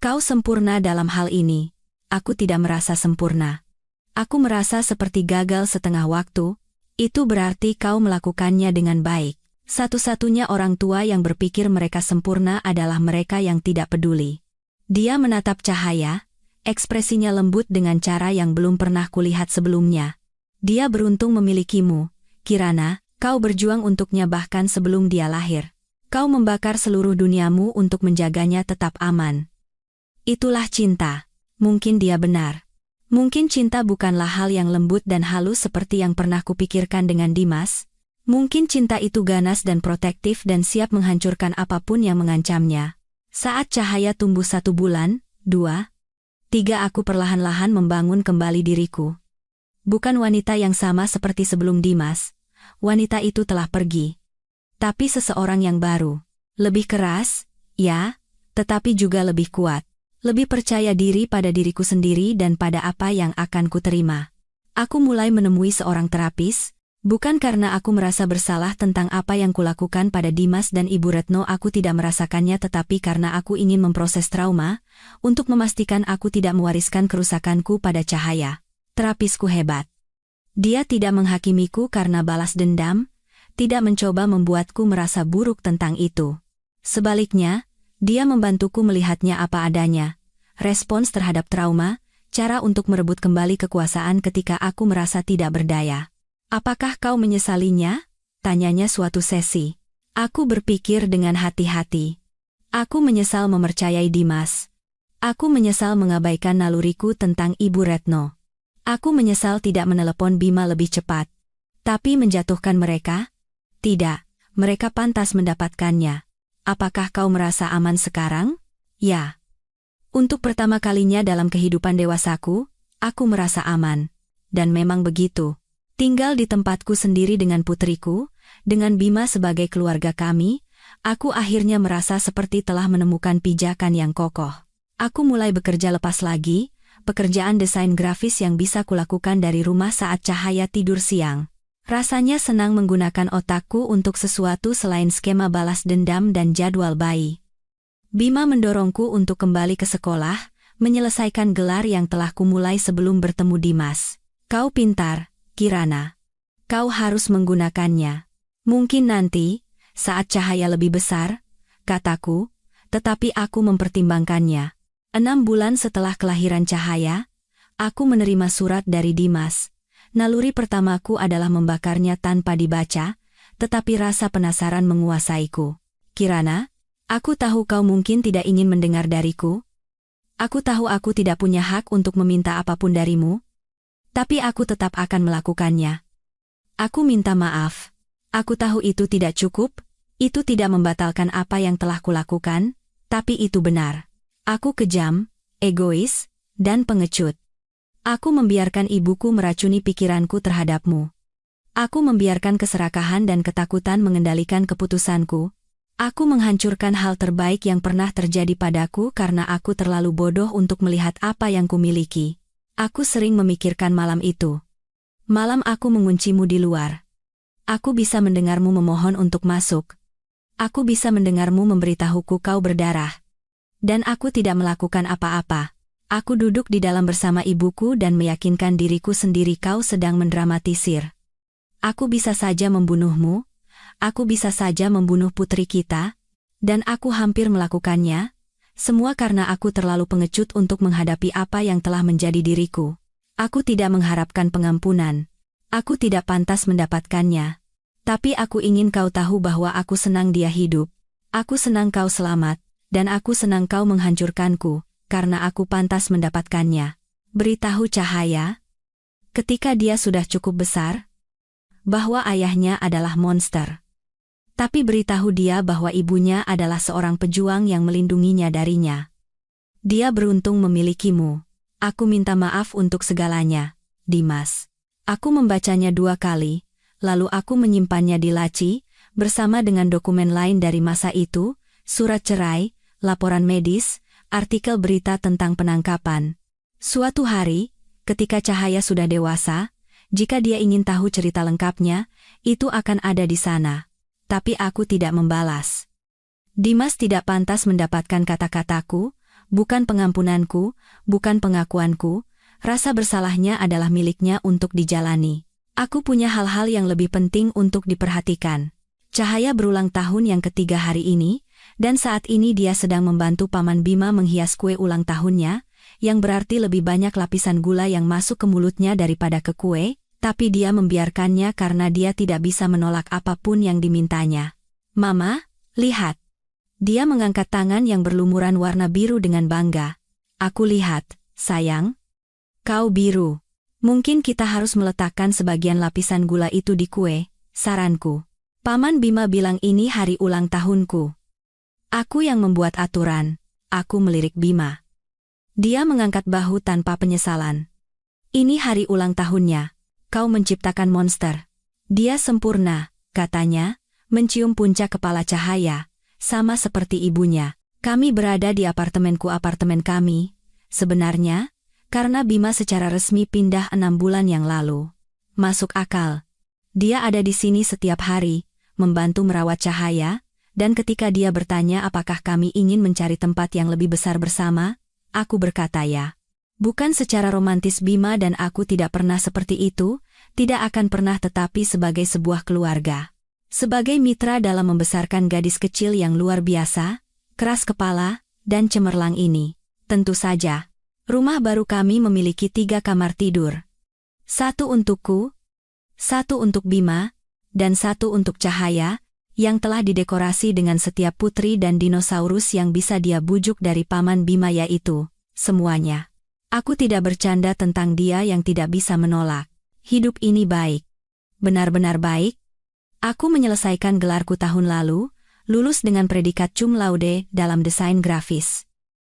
Kau sempurna dalam hal ini. Aku tidak merasa sempurna. Aku merasa seperti gagal setengah waktu. Itu berarti kau melakukannya dengan baik. Satu-satunya orang tua yang berpikir mereka sempurna adalah mereka yang tidak peduli. Dia menatap Cahaya, ekspresinya lembut dengan cara yang belum pernah kulihat sebelumnya. Dia beruntung memilikimu, Kirana, kau berjuang untuknya bahkan sebelum dia lahir. Kau membakar seluruh duniamu untuk menjaganya tetap aman. Itulah cinta. Mungkin dia benar. Mungkin cinta bukanlah hal yang lembut dan halus seperti yang pernah kupikirkan dengan Dimas. Mungkin cinta itu ganas dan protektif dan siap menghancurkan apapun yang mengancamnya. Saat Cahaya tumbuh 1 bulan, 2, 3 aku perlahan-lahan membangun kembali diriku. Bukan wanita yang sama seperti sebelum Dimas. Wanita itu telah pergi. Tapi seseorang yang baru. Lebih keras, ya, tetapi juga lebih kuat. Lebih percaya diri pada diriku sendiri dan pada apa yang akan kuterima. Aku mulai menemui seorang terapis. Bukan karena aku merasa bersalah tentang apa yang kulakukan pada Dimas dan Ibu Retno, aku tidak merasakannya, tetapi karena aku ingin memproses trauma, untuk memastikan aku tidak mewariskan kerusakanku pada Cahaya. Terapisku hebat. Dia tidak menghakimiku karena balas dendam, tidak mencoba membuatku merasa buruk tentang itu. Sebaliknya, dia membantuku melihatnya apa adanya. Respons terhadap trauma, cara untuk merebut kembali kekuasaan ketika aku merasa tidak berdaya. Apakah kau menyesalinya? Tanyanya suatu sesi. Aku berpikir dengan hati-hati. Aku menyesal mempercayai Dimas. Aku menyesal mengabaikan naluriku tentang Ibu Retno. Aku menyesal tidak menelepon Bima lebih cepat. Tapi menjatuhkan mereka? Tidak, mereka pantas mendapatkannya. Apakah kau merasa aman sekarang? Ya. Untuk pertama kalinya dalam kehidupan dewasaku, aku merasa aman. Dan memang begitu. Tinggal di tempatku sendiri dengan putriku, dengan Bima sebagai keluarga kami, aku akhirnya merasa seperti telah menemukan pijakan yang kokoh. Aku mulai bekerja lepas lagi, pekerjaan desain grafis yang bisa kulakukan dari rumah saat Cahaya tidur siang. Rasanya senang menggunakan otakku untuk sesuatu selain skema balas dendam dan jadwal bayi. Bima mendorongku untuk kembali ke sekolah, menyelesaikan gelar yang telah kumulai sebelum bertemu Dimas. Kau pintar, Kirana. Kau harus menggunakannya. Mungkin nanti, saat Cahaya lebih besar, kataku, tetapi aku mempertimbangkannya. 6 bulan setelah kelahiran Cahaya, aku menerima surat dari Dimas. Naluri pertamaku adalah membakarnya tanpa dibaca, tetapi rasa penasaran menguasaiku. Kirana, aku tahu kau mungkin tidak ingin mendengar dariku. Aku tahu aku tidak punya hak untuk meminta apapun darimu. Tapi aku tetap akan melakukannya. Aku minta maaf. Aku tahu itu tidak cukup, itu tidak membatalkan apa yang telah kulakukan, tapi itu benar. Aku kejam, egois, dan pengecut. Aku membiarkan ibuku meracuni pikiranku terhadapmu. Aku membiarkan keserakahan dan ketakutan mengendalikan keputusanku. Aku menghancurkan hal terbaik yang pernah terjadi padaku karena aku terlalu bodoh untuk melihat apa yang kumiliki. Aku sering memikirkan malam itu. Malam aku menguncimu di luar. Aku bisa mendengarmu memohon untuk masuk. Aku bisa mendengarmu memberitahuku kau berdarah. Dan aku tidak melakukan apa-apa. Aku duduk di dalam bersama ibuku dan meyakinkan diriku sendiri kau sedang mendramatisir. Aku bisa saja membunuhmu. Aku bisa saja membunuh putri kita, dan aku hampir melakukannya, semua karena aku terlalu pengecut untuk menghadapi apa yang telah menjadi diriku. Aku tidak mengharapkan pengampunan. Aku tidak pantas mendapatkannya. Tapi aku ingin kau tahu bahwa aku senang dia hidup. Aku senang kau selamat, dan aku senang kau menghancurkanku, karena aku pantas mendapatkannya. Beritahu Cahaya, ketika dia sudah cukup besar, bahwa ayahnya adalah monster. Tapi beritahu dia bahwa ibunya adalah seorang pejuang yang melindunginya darinya. Dia beruntung memilikimu. Aku minta maaf untuk segalanya, Dimas. Aku membacanya 2 kali, lalu aku menyimpannya di laci, bersama dengan dokumen lain dari masa itu, surat cerai, laporan medis, artikel berita tentang penangkapan. Suatu hari, ketika Cahaya sudah dewasa, jika dia ingin tahu cerita lengkapnya, itu akan ada di sana. Tapi aku tidak membalas. Dimas tidak pantas mendapatkan kata-kataku, bukan pengampunanku, bukan pengakuanku, rasa bersalahnya adalah miliknya untuk dijalani. Aku punya hal-hal yang lebih penting untuk diperhatikan. Cahaya berulang tahun yang ketiga hari ini, dan saat ini dia sedang membantu Paman Bima menghias kue ulang tahunnya, yang berarti lebih banyak lapisan gula yang masuk ke mulutnya daripada ke kue, tapi dia membiarkannya karena dia tidak bisa menolak apapun yang dimintanya. Mama, lihat. Dia mengangkat tangan yang berlumuran warna biru dengan bangga. Aku lihat, sayang. Kau biru. Mungkin kita harus meletakkan sebagian lapisan gula itu di kue, saranku. Paman Bima bilang ini hari ulang tahunku. Aku yang membuat aturan. Aku melirik Bima. Dia mengangkat bahu tanpa penyesalan. Ini hari ulang tahunnya. Kau menciptakan monster. Dia sempurna, katanya, mencium puncak kepala Cahaya, sama seperti ibunya. Kami berada di apartemen kami, sebenarnya, karena Bima secara resmi pindah 6 bulan yang lalu. Masuk akal. Dia ada di sini setiap hari, membantu merawat Cahaya, dan ketika dia bertanya apakah kami ingin mencari tempat yang lebih besar bersama, aku berkata ya. Bukan secara romantis Bima dan aku tidak pernah seperti itu, tidak akan pernah tetapi sebagai sebuah keluarga. Sebagai mitra dalam membesarkan gadis kecil yang luar biasa, keras kepala, dan cemerlang ini. Tentu saja. Rumah baru kami memiliki 3 kamar tidur. 1 untukku, 1 untuk Bima, dan 1 untuk Cahaya, yang telah didekorasi dengan setiap putri dan dinosaurus yang bisa dia bujuk dari paman Bima, yaitu semuanya. Aku tidak bercanda tentang dia yang tidak bisa menolak. Hidup ini baik. Benar-benar baik. Aku menyelesaikan gelarku tahun lalu, lulus dengan predikat cum laude dalam desain grafis.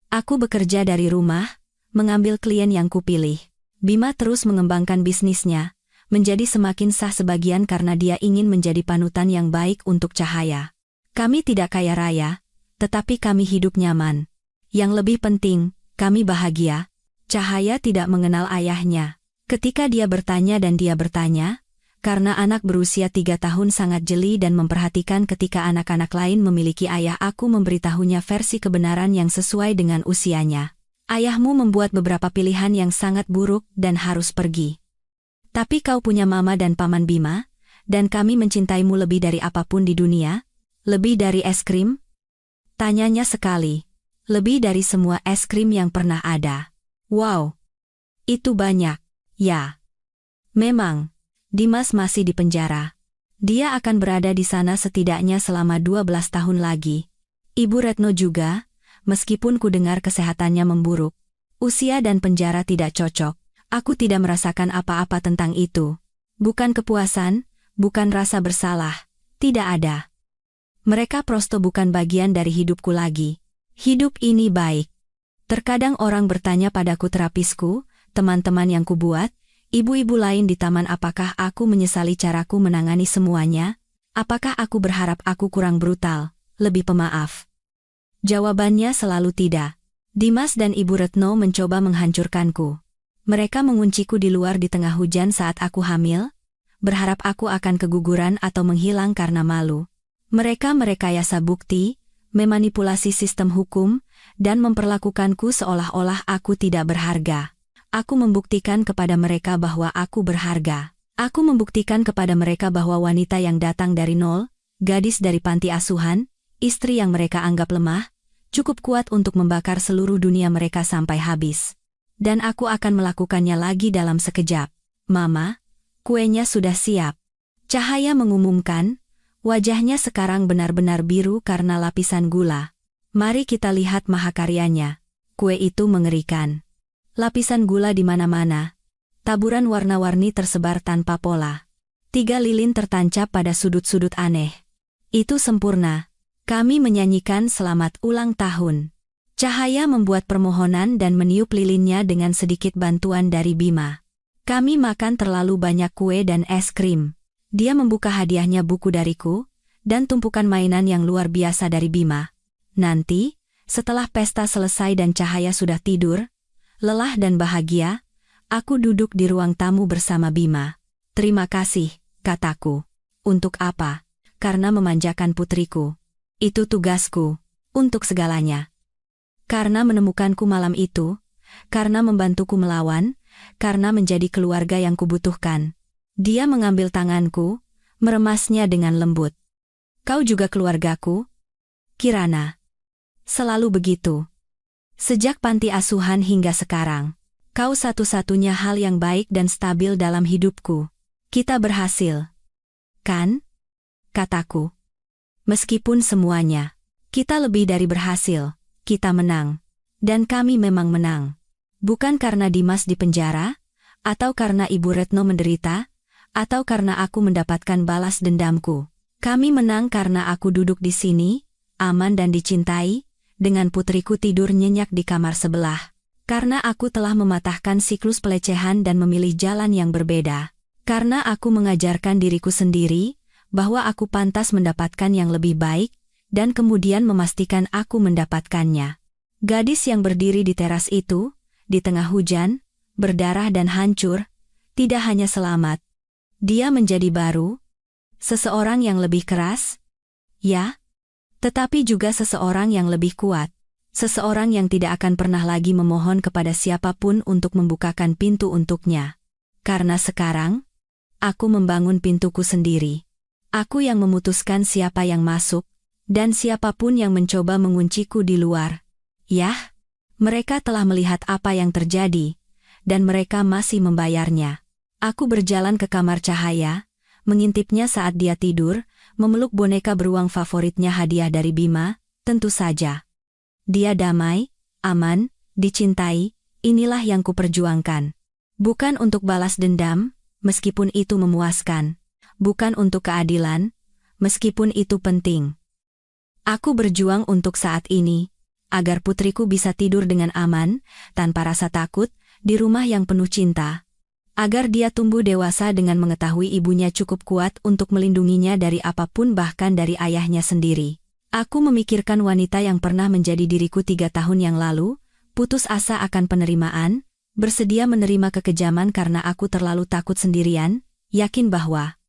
Aku bekerja dari rumah, mengambil klien yang kupilih. Bima terus mengembangkan bisnisnya, menjadi semakin sah sebagian karena dia ingin menjadi panutan yang baik untuk Cahaya. Kami tidak kaya raya, tetapi kami hidup nyaman. Yang lebih penting, kami bahagia. Cahaya tidak mengenal ayahnya. Ketika dia bertanya dan dia bertanya, karena anak berusia 3 tahun sangat jeli dan memperhatikan ketika anak-anak lain memiliki ayah, aku memberitahunya versi kebenaran yang sesuai dengan usianya. Ayahmu membuat beberapa pilihan yang sangat buruk dan harus pergi. Tapi kau punya mama dan paman Bima, dan kami mencintaimu lebih dari apapun di dunia. Lebih dari es krim? Tanyanya sekali. Lebih dari semua es krim yang pernah ada. Wow. Itu banyak. Ya. Memang. Dimas masih di penjara. Dia akan berada di sana setidaknya selama 12 tahun lagi. Ibu Retno juga, meskipun ku dengar kesehatannya memburuk. Usia dan penjara tidak cocok. Aku tidak merasakan apa-apa tentang itu. Bukan kepuasan, bukan rasa bersalah. Tidak ada. Mereka prosto bukan bagian dari hidupku lagi. Hidup ini baik. Terkadang orang bertanya padaku, terapisku, teman-teman yang kubuat, ibu-ibu lain di taman, apakah aku menyesali caraku menangani semuanya? Apakah aku berharap aku kurang brutal, lebih pemaaf? Jawabannya selalu tidak. Dimas dan Ibu Retno mencoba menghancurkanku. Mereka mengunciku di luar di tengah hujan saat aku hamil, berharap aku akan keguguran atau menghilang karena malu. Mereka merekayasa bukti, memanipulasi sistem hukum, dan memperlakukanku seolah-olah aku tidak berharga. Aku membuktikan kepada mereka bahwa aku berharga. Aku membuktikan kepada mereka bahwa wanita yang datang dari nol, gadis dari panti asuhan, istri yang mereka anggap lemah, cukup kuat untuk membakar seluruh dunia mereka sampai habis. Dan aku akan melakukannya lagi dalam sekejap. Mama, kuenya sudah siap. Cahaya mengumumkan, wajahnya sekarang benar-benar biru karena lapisan gula. Mari kita lihat mahakaryanya. Kue itu mengerikan. Lapisan gula di mana-mana. Taburan warna-warni tersebar tanpa pola. 3 lilin tertancap pada sudut-sudut aneh. Itu sempurna. Kami menyanyikan selamat ulang tahun. Cahaya membuat permohonan dan meniup lilinnya dengan sedikit bantuan dari Bima. Kami makan terlalu banyak kue dan es krim. Dia membuka hadiahnya, buku dariku, dan tumpukan mainan yang luar biasa dari Bima. Nanti, setelah pesta selesai dan Cahaya sudah tidur, lelah dan bahagia, aku duduk di ruang tamu bersama Bima. Terima kasih, kataku. Untuk apa? Karena memanjakan putriku. Itu tugasku, untuk segalanya. Karena menemukanku malam itu, karena membantuku melawan, karena menjadi keluarga yang kubutuhkan. Dia mengambil tanganku, meremasnya dengan lembut. Kau juga keluargaku? Kirana. Selalu begitu. Sejak panti asuhan hingga sekarang, kau satu-satunya hal yang baik dan stabil dalam hidupku. Kita berhasil. Kan? Kataku. Meskipun semuanya, kita lebih dari berhasil. Kita menang. Dan kami memang menang. Bukan karena Dimas di penjara, atau karena Ibu Retno menderita, atau karena aku mendapatkan balas dendamku. Kami menang karena aku duduk di sini, aman dan dicintai, dengan putriku tidur nyenyak di kamar sebelah. Karena aku telah mematahkan siklus pelecehan dan memilih jalan yang berbeda. Karena aku mengajarkan diriku sendiri, bahwa aku pantas mendapatkan yang lebih baik, dan kemudian memastikan aku mendapatkannya. Gadis yang berdiri di teras itu, di tengah hujan, berdarah dan hancur, tidak hanya selamat. Dia menjadi baru, seseorang yang lebih keras, ya, tetapi juga seseorang yang lebih kuat. Seseorang yang tidak akan pernah lagi memohon kepada siapapun untuk membukakan pintu untuknya. Karena sekarang, aku membangun pintuku sendiri. Aku yang memutuskan siapa yang masuk, dan siapapun yang mencoba mengunciku di luar. Yah, Mereka telah melihat apa yang terjadi, dan mereka masih membayarnya. Aku berjalan ke kamar Cahaya, mengintipnya saat dia tidur, memeluk boneka beruang favoritnya hadiah dari Bima, tentu saja. Dia damai, aman, dicintai, inilah yang kuperjuangkan. Bukan untuk balas dendam, meskipun itu memuaskan. Bukan untuk keadilan, meskipun itu penting. Aku berjuang untuk saat ini, agar putriku bisa tidur dengan aman, tanpa rasa takut, di rumah yang penuh cinta. Agar dia tumbuh dewasa dengan mengetahui ibunya cukup kuat untuk melindunginya dari apapun bahkan dari ayahnya sendiri. Aku memikirkan wanita yang pernah menjadi diriku 3 tahun yang lalu, putus asa akan penerimaan, bersedia menerima kekejaman karena aku terlalu takut sendirian, yakin bahwa